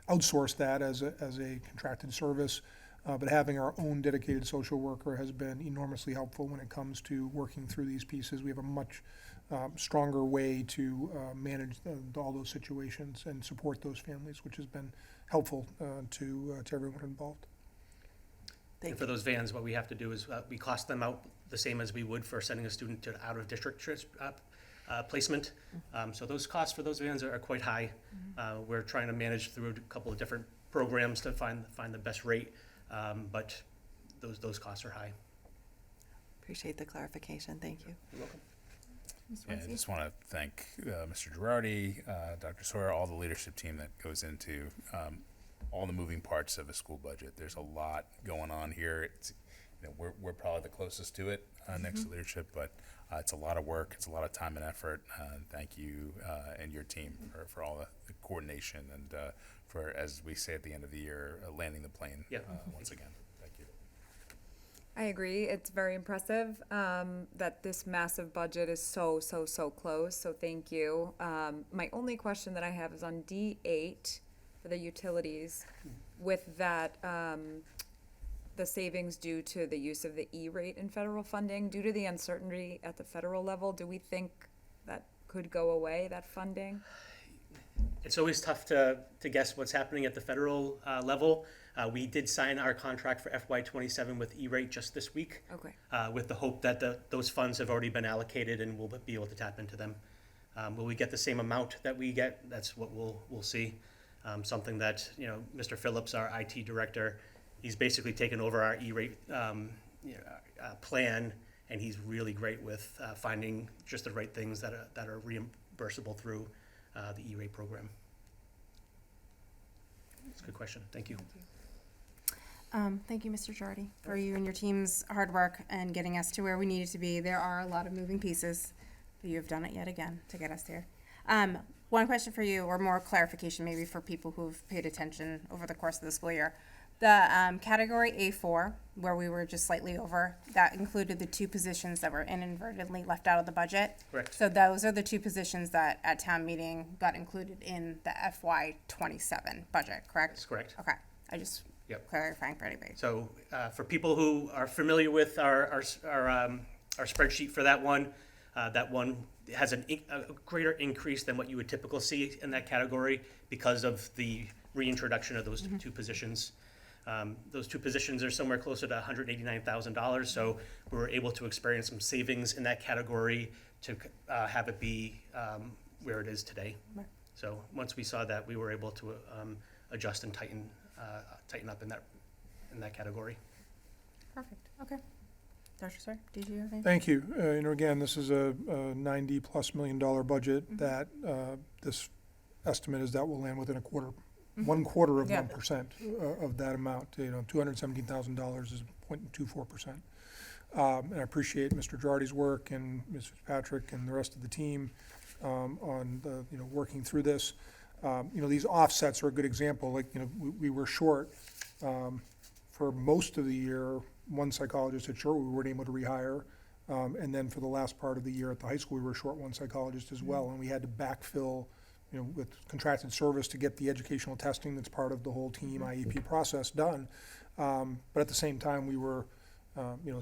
outsource that as a contracted service, but having our own dedicated social worker has been enormously helpful when it comes to working through these pieces. We have a much stronger way to manage all those situations and support those families, which has been helpful to everyone involved. And for those vans, what we have to do is we cost them out the same as we would for sending a student to out-of-district placement. So those costs for those vans are quite high. We're trying to manage through a couple of different programs to find the best rate, but those costs are high. Appreciate the clarification. Thank you. You're welcome. Yeah, I just want to thank Mr. Girardi, Dr. Sawyer, all the leadership team that goes into all the moving parts of a school budget. There's a lot going on here. It's, we're probably the closest to it next to leadership, but it's a lot of work. It's a lot of time and effort. Thank you and your team for all the coordination and for, as we say at the end of the year, landing the plane once again. Thank you. I agree. It's very impressive that this massive budget is so close. So thank you. My only question that I have is on D8 for the utilities. With that, the savings due to the use of the E-rate in federal funding, due to the uncertainty at the federal level, do we think that could go away, that funding? It's always tough to guess what's happening at the federal level. We did sign our contract for FY27 with E-rate just this week. Okay. With the hope that those funds have already been allocated and we'll be able to tap into them. Will we get the same amount that we get? That's what we'll see. Something that, Mr. Phillips, our IT director, he's basically taken over our E-rate plan, and he's really great with finding just the right things that are reimbursable through the E-rate program. That's a good question. Thank you. Thank you, Mr. Jardy, for you and your team's hard work and getting us to where we needed to be. There are a lot of moving pieces, but you have done it yet again to get us there. One question for you, or more clarification maybe for people who've paid attention over the course of the school year. The category A4, where we were just slightly over, that included the 2 positions that were inadvertently left out of the budget. Correct. So those are the 2 positions that at town meeting got included in the FY27 budget, correct? That's correct. Okay, I just clarifying for anybody. So for people who are familiar with our spreadsheet for that one has a greater increase than what you would typically see in that category because of the reintroduction of those two positions. Those 2 positions are somewhere closer to $189,000, so we were able to experience some savings in that category to have it be where it is today. Right. So once we saw that, we were able to adjust and tighten up in that category. Perfect, okay. Dr. Sawyer, did you have anything? Thank you. Again, this is a $90+ million budget that this estimate is that will land within a quarter. 1/4 of 1% of that amount. $217,000 is 0.24%. And I appreciate Mr. Jardy's work and Ms. Fitzpatrick and the rest of the team on working through this. These offsets are a good example. Like we were short for most of the year. 1 psychologist at Sherwood we weren't able to rehire, and then for the last part of the year at the high school we were short 1 psychologist as well, and we had to backfill. With contracted service to get the educational testing that's part of the whole team IEP process done. But at the same time, we were,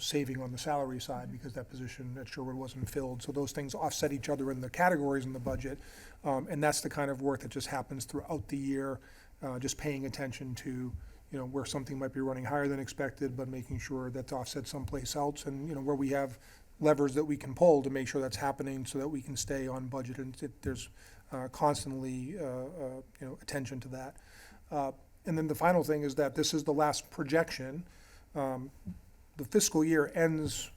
saving on the salary side because that position at Sherwood wasn't filled. So those things offset each other in the categories in the budget. And that's the kind of work that just happens throughout the year, just paying attention to, where something might be running higher than expected, but making sure that's offset someplace else. And, where we have levers that we can pull to make sure that's happening so that we can stay on budget. And there's constantly, attention to that. And then the final thing is that this is the last projection. The fiscal year ends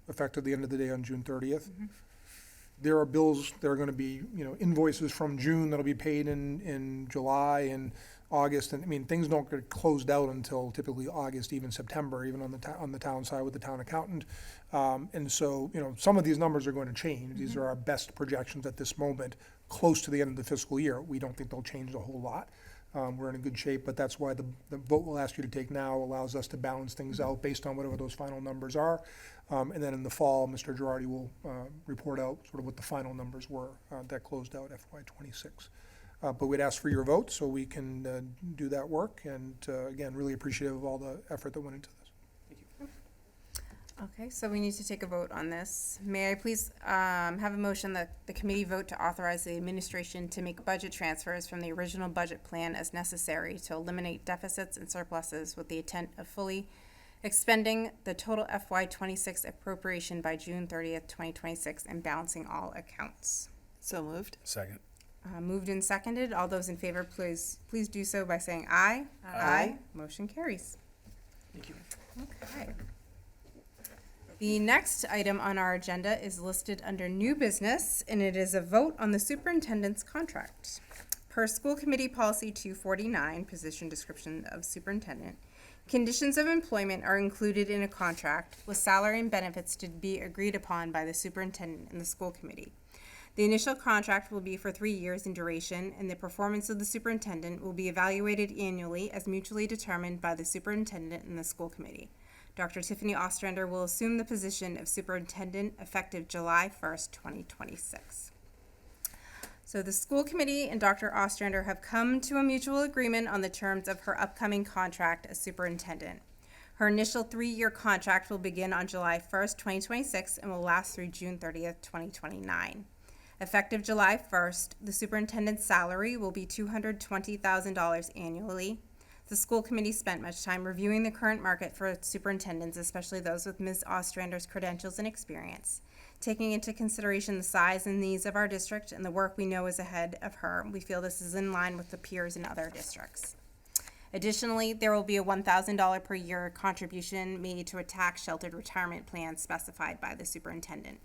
effective the end of the day on June 30th. There are bills that are going to be, invoices from June that'll be paid in July and August. And things don't get closed out until typically August, even September, even on the town side with the town accountant. And so, some of these numbers are going to change. These are our best projections at this moment, close to the end of the fiscal year. We don't think they'll change a whole lot. We're in a good shape, but that's why the vote we'll ask you to take now allows us to balance things out based on whatever those final numbers are. And then in the fall, Mr. Girardi will report out sort of what the final numbers were that closed out FY26. But we'd ask for your vote so we can do that work. And again, really appreciative of all the effort that went into this. Okay, so we need to take a vote on this. May I please have a motion that the committee vote to authorize the administration to make budget transfers from the original budget plan as necessary to eliminate deficits and surpluses with the intent of fully expending the total FY26 appropriation by June 30th, 2026 and balancing all accounts. So moved. Second. Moved and seconded. All those in favor, please do so by saying aye. Aye. Motion carries. Thank you. Okay. The next item on our agenda is listed under new business, and it is a vote on the superintendent's contract. Per School Committee Policy 249, position description of superintendent, conditions of employment are included in a contract with salary and benefits to be agreed upon by the superintendent and the school committee. The initial contract will be for 3 years in duration, and the performance of the superintendent will be evaluated annually as mutually determined by the superintendent and the school committee. Dr. Tiffany Ostrander will assume the position of superintendent effective July 1st, 2026. So the school committee and Dr. Ostrander have come to a mutual agreement on the terms of her upcoming contract as superintendent. Her initial 3-year contract will begin on July 1st, 2026 and will last through June 30th, 2029. Effective July 1st, the superintendent's salary will be $220,000 annually. The school committee spent much time reviewing the current market for superintendents, especially those with Ms. Ostrander's credentials and experience. Taking into consideration the size and needs of our district and the work we know is ahead of her, we feel this is in line with the peers in other districts. Additionally, there will be a $1,000 per year contribution made to a tax-sheltered retirement plan specified by the superintendent.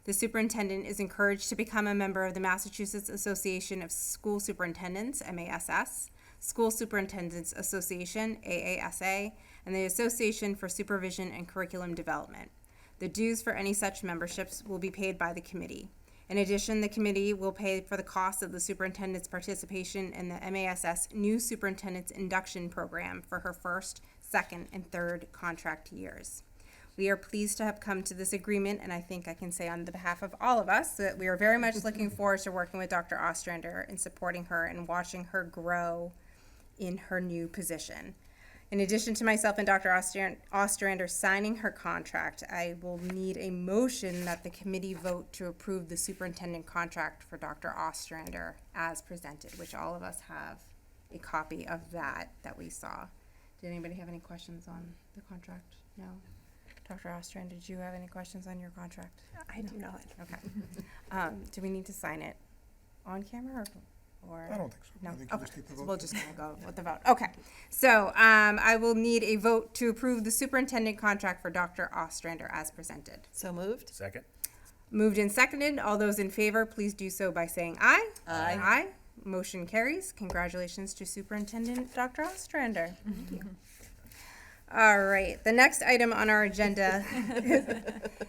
The superintendent is encouraged to become a member of the Massachusetts Association of School Superintendents, MASS, School Superintendents Association, AASA, and the Association for Supervision and Curriculum Development. The dues for any such memberships will be paid by the committee. In addition, the committee will pay for the cost of the superintendent's participation in the MASS New Superintendent's Induction Program for her first, second, and third contract years. We are pleased to have come to this agreement, and I think I can say on the behalf of all of us that we are very much looking forward to working with Dr. Ostrander and supporting her and watching her grow in her new position. In addition to myself and Dr. Ostrander signing her contract, I will need a motion that the committee vote to approve the superintendent contract for Dr. Ostrander as presented, which all of us have a copy of that we saw. Did anybody have any questions on the contract? No? Dr. Ostrander, did you have any questions on your contract? I do not. Okay. Do we need to sign it on camera or? I don't think so. No? I think you Okay. just take the So vote. we'll just kinda go with the vote. Okay. So, I will need a vote to approve the superintendent contract for Dr. Ostrander as presented. So moved? Second? Moved and seconded. All those in favor, please do so by saying aye. Aye. Aye. Motion carries. Congratulations to Superintendent Dr. Ostrander. Thank you. All right, the next item on our agenda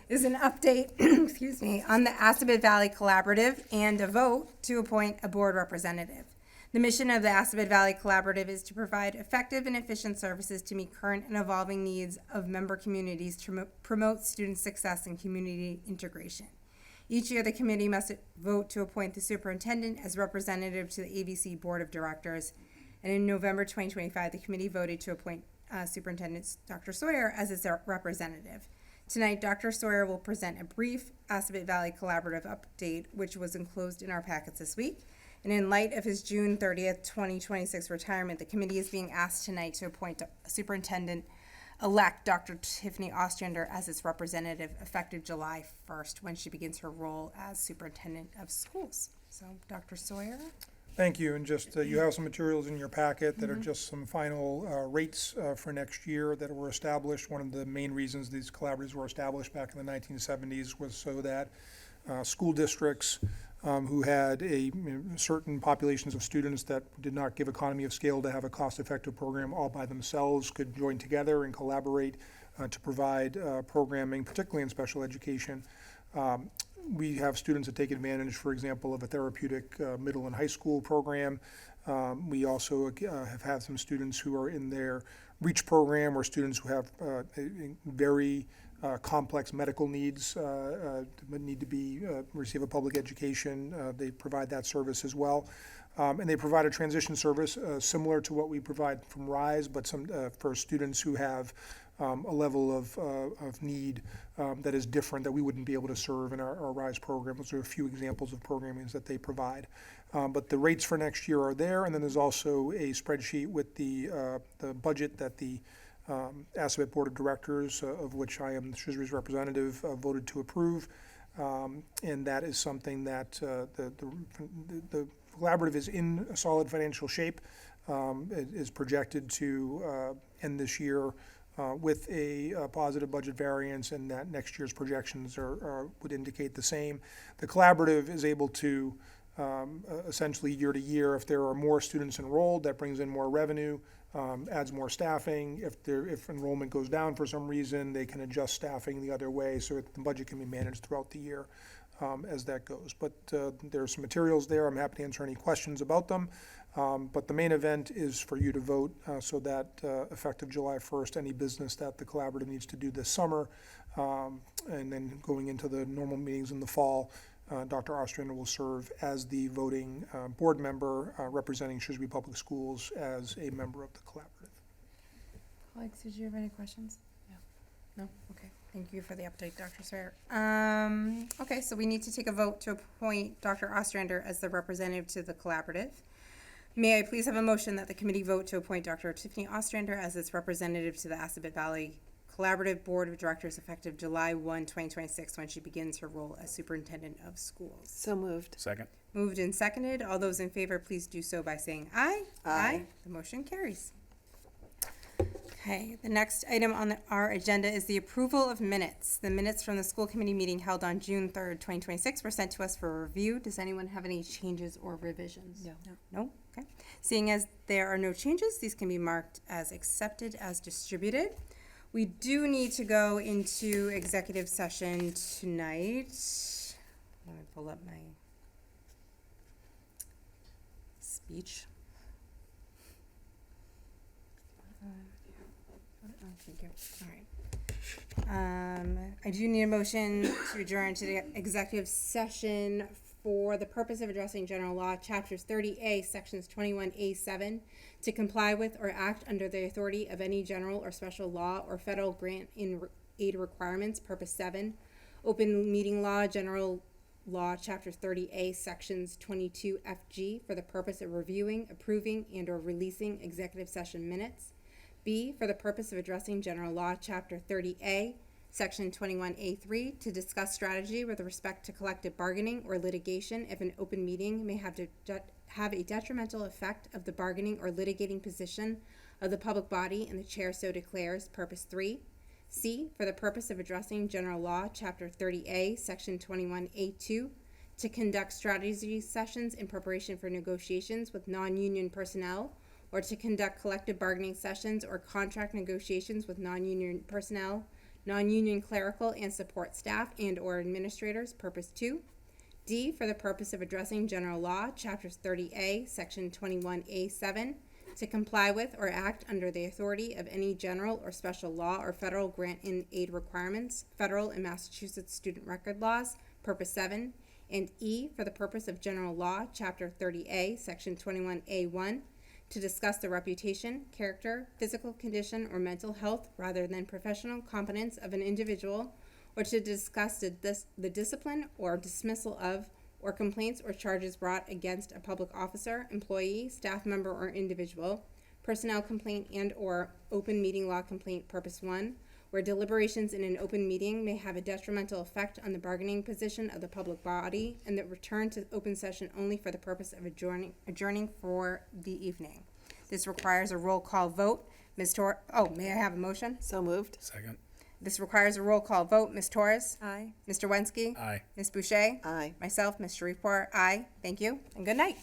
is an update, excuse me, on the Assabet Valley Collaborative and a vote to appoint a board representative. The mission of the Assabet Valley Collaborative is to provide effective and efficient services to meet current and evolving needs of member communities to promote student success and community integration. Each year, the committee must vote to appoint the superintendent as representative to the ABC Board of Directors. And in November 2025, the committee voted to appoint Superintendent Dr. Sawyer as its representative. Tonight, Dr. Sawyer will present a brief Assabet Valley Collaborative update, which was enclosed in our packets this week. And in light of his June 30th, 2026 retirement, the committee is being asked tonight to appoint Superintendent-elect Dr. Tiffany Ostrander as its representative effective July 1st, when she begins her role as Superintendent of Schools. So, Dr. Sawyer? Thank you, and just, you have some materials in your packet that are just some final rates for next year that were established. One of the main reasons these collaboratives were established back in the 1970s was so that school districts who had certain populations of students that did not give economy of scale to have a cost-effective program all by themselves could join together and collaborate to provide programming, particularly in special education. We have students that take advantage, for example, of a therapeutic middle and high school program. We also have had some students who are in their REACH program, or students who have very complex medical needs need to receive a public education. They provide that service as well. And they provide a transition service similar to what we provide from RISE, but for students who have a level of need that is different, that we wouldn't be able to serve in our RISE program. Those are a few examples of programming that they provide. But the rates for next year are there, and then there's also a spreadsheet with the budget that the Assabet Board of Directors, of which I am Shrewsbury's representative, voted to approve. And that is something that the collaborative is in a solid financial shape. It is projected to end this year with a positive budget variance, and that next year's projections would indicate the same. The collaborative is able to essentially year to year, if there are more students enrolled, that brings in more revenue, adds more staffing. If enrollment goes down for some reason, they can adjust staffing the other way, so the budget can be managed throughout the year as that goes. But there's some materials there. I'm happy to answer any questions about them. But the main event is for you to vote so that effective July 1st, any business that the collaborative needs to do this summer, and then going into the normal meetings in the fall, Dr. Ostrander will serve as the voting board member representing Shrewsbury Public Schools as a member of the collaborative. Colleagues, did you have any questions? No? Okay. Thank you for the update, Dr. Sawyer. Okay, so we need to take a vote to appoint Dr. Ostrander as the representative to the collaborative. May I please have a motion that the committee vote to appoint Dr. Tiffany Ostrander as its representative to the Assabet Valley Collaborative Board of Directors effective July 1, 2026, when she begins her role as superintendent of schools. So moved. Second. Moved and seconded. All those in favor, please do so by saying aye. Aye. The motion carries. Okay, the next item on our agenda is the approval of minutes. The minutes from the school committee meeting held on June 3rd, 2026 were sent to us for review. Does anyone have any changes or revisions? No. No? Okay. Seeing as there are no changes, these can be marked as accepted as distributed. We do need to go into executive session tonight. Let me pull up my speech. Thank you. All right. I do need a motion to adjourn to the executive session for the purpose of addressing general law, chapters 30A, sections 21A7, to comply with or act under the authority of any general or special law or federal grant in aid requirements, purpose 7, open meeting law, general law, chapter 30A, sections 22FG, for the purpose of reviewing, approving, and or releasing executive session minutes. B, for the purpose of addressing general law, chapter 30A, section 21A3, to discuss strategy with respect to collective bargaining or litigation if an open meeting may have a detrimental effect of the bargaining or litigating position of the public body and the chair so declares, purpose 3. C, for the purpose of addressing general law, chapter 30A, section 21A2, to conduct strategy sessions in preparation for negotiations with non-union personnel, or to conduct collective bargaining sessions or contract negotiations with non-union personnel, non-union clerical and support staff and or administrators, purpose 2. D, for the purpose of addressing general law, chapters 30A, section 21A7, to comply with or act under the authority of any general or special law or federal grant in aid requirements, federal and Massachusetts student record laws, purpose 7. And E, for the purpose of general law, chapter 30A, section 21A1, to discuss the reputation, character, physical condition, or mental health rather than professional competence of an individual, or to discuss the discipline or dismissal of, or complaints or charges brought against a public officer, employee, staff member, or individual, personnel complaint and or open meeting law complaint, purpose 1, where deliberations in an open meeting may have a detrimental effect on the bargaining position of the public body, and that return to open session only for the purpose of adjourning for the evening. This requires a roll call vote. Ms. Torres, may I have a motion? So moved. Second. This requires a roll call vote. Ms. Torres? Aye. Mr. Wensky? Aye. Ms. Boucher? Aye. Myself, Ms. Shreveport? Aye. Thank you, and good night.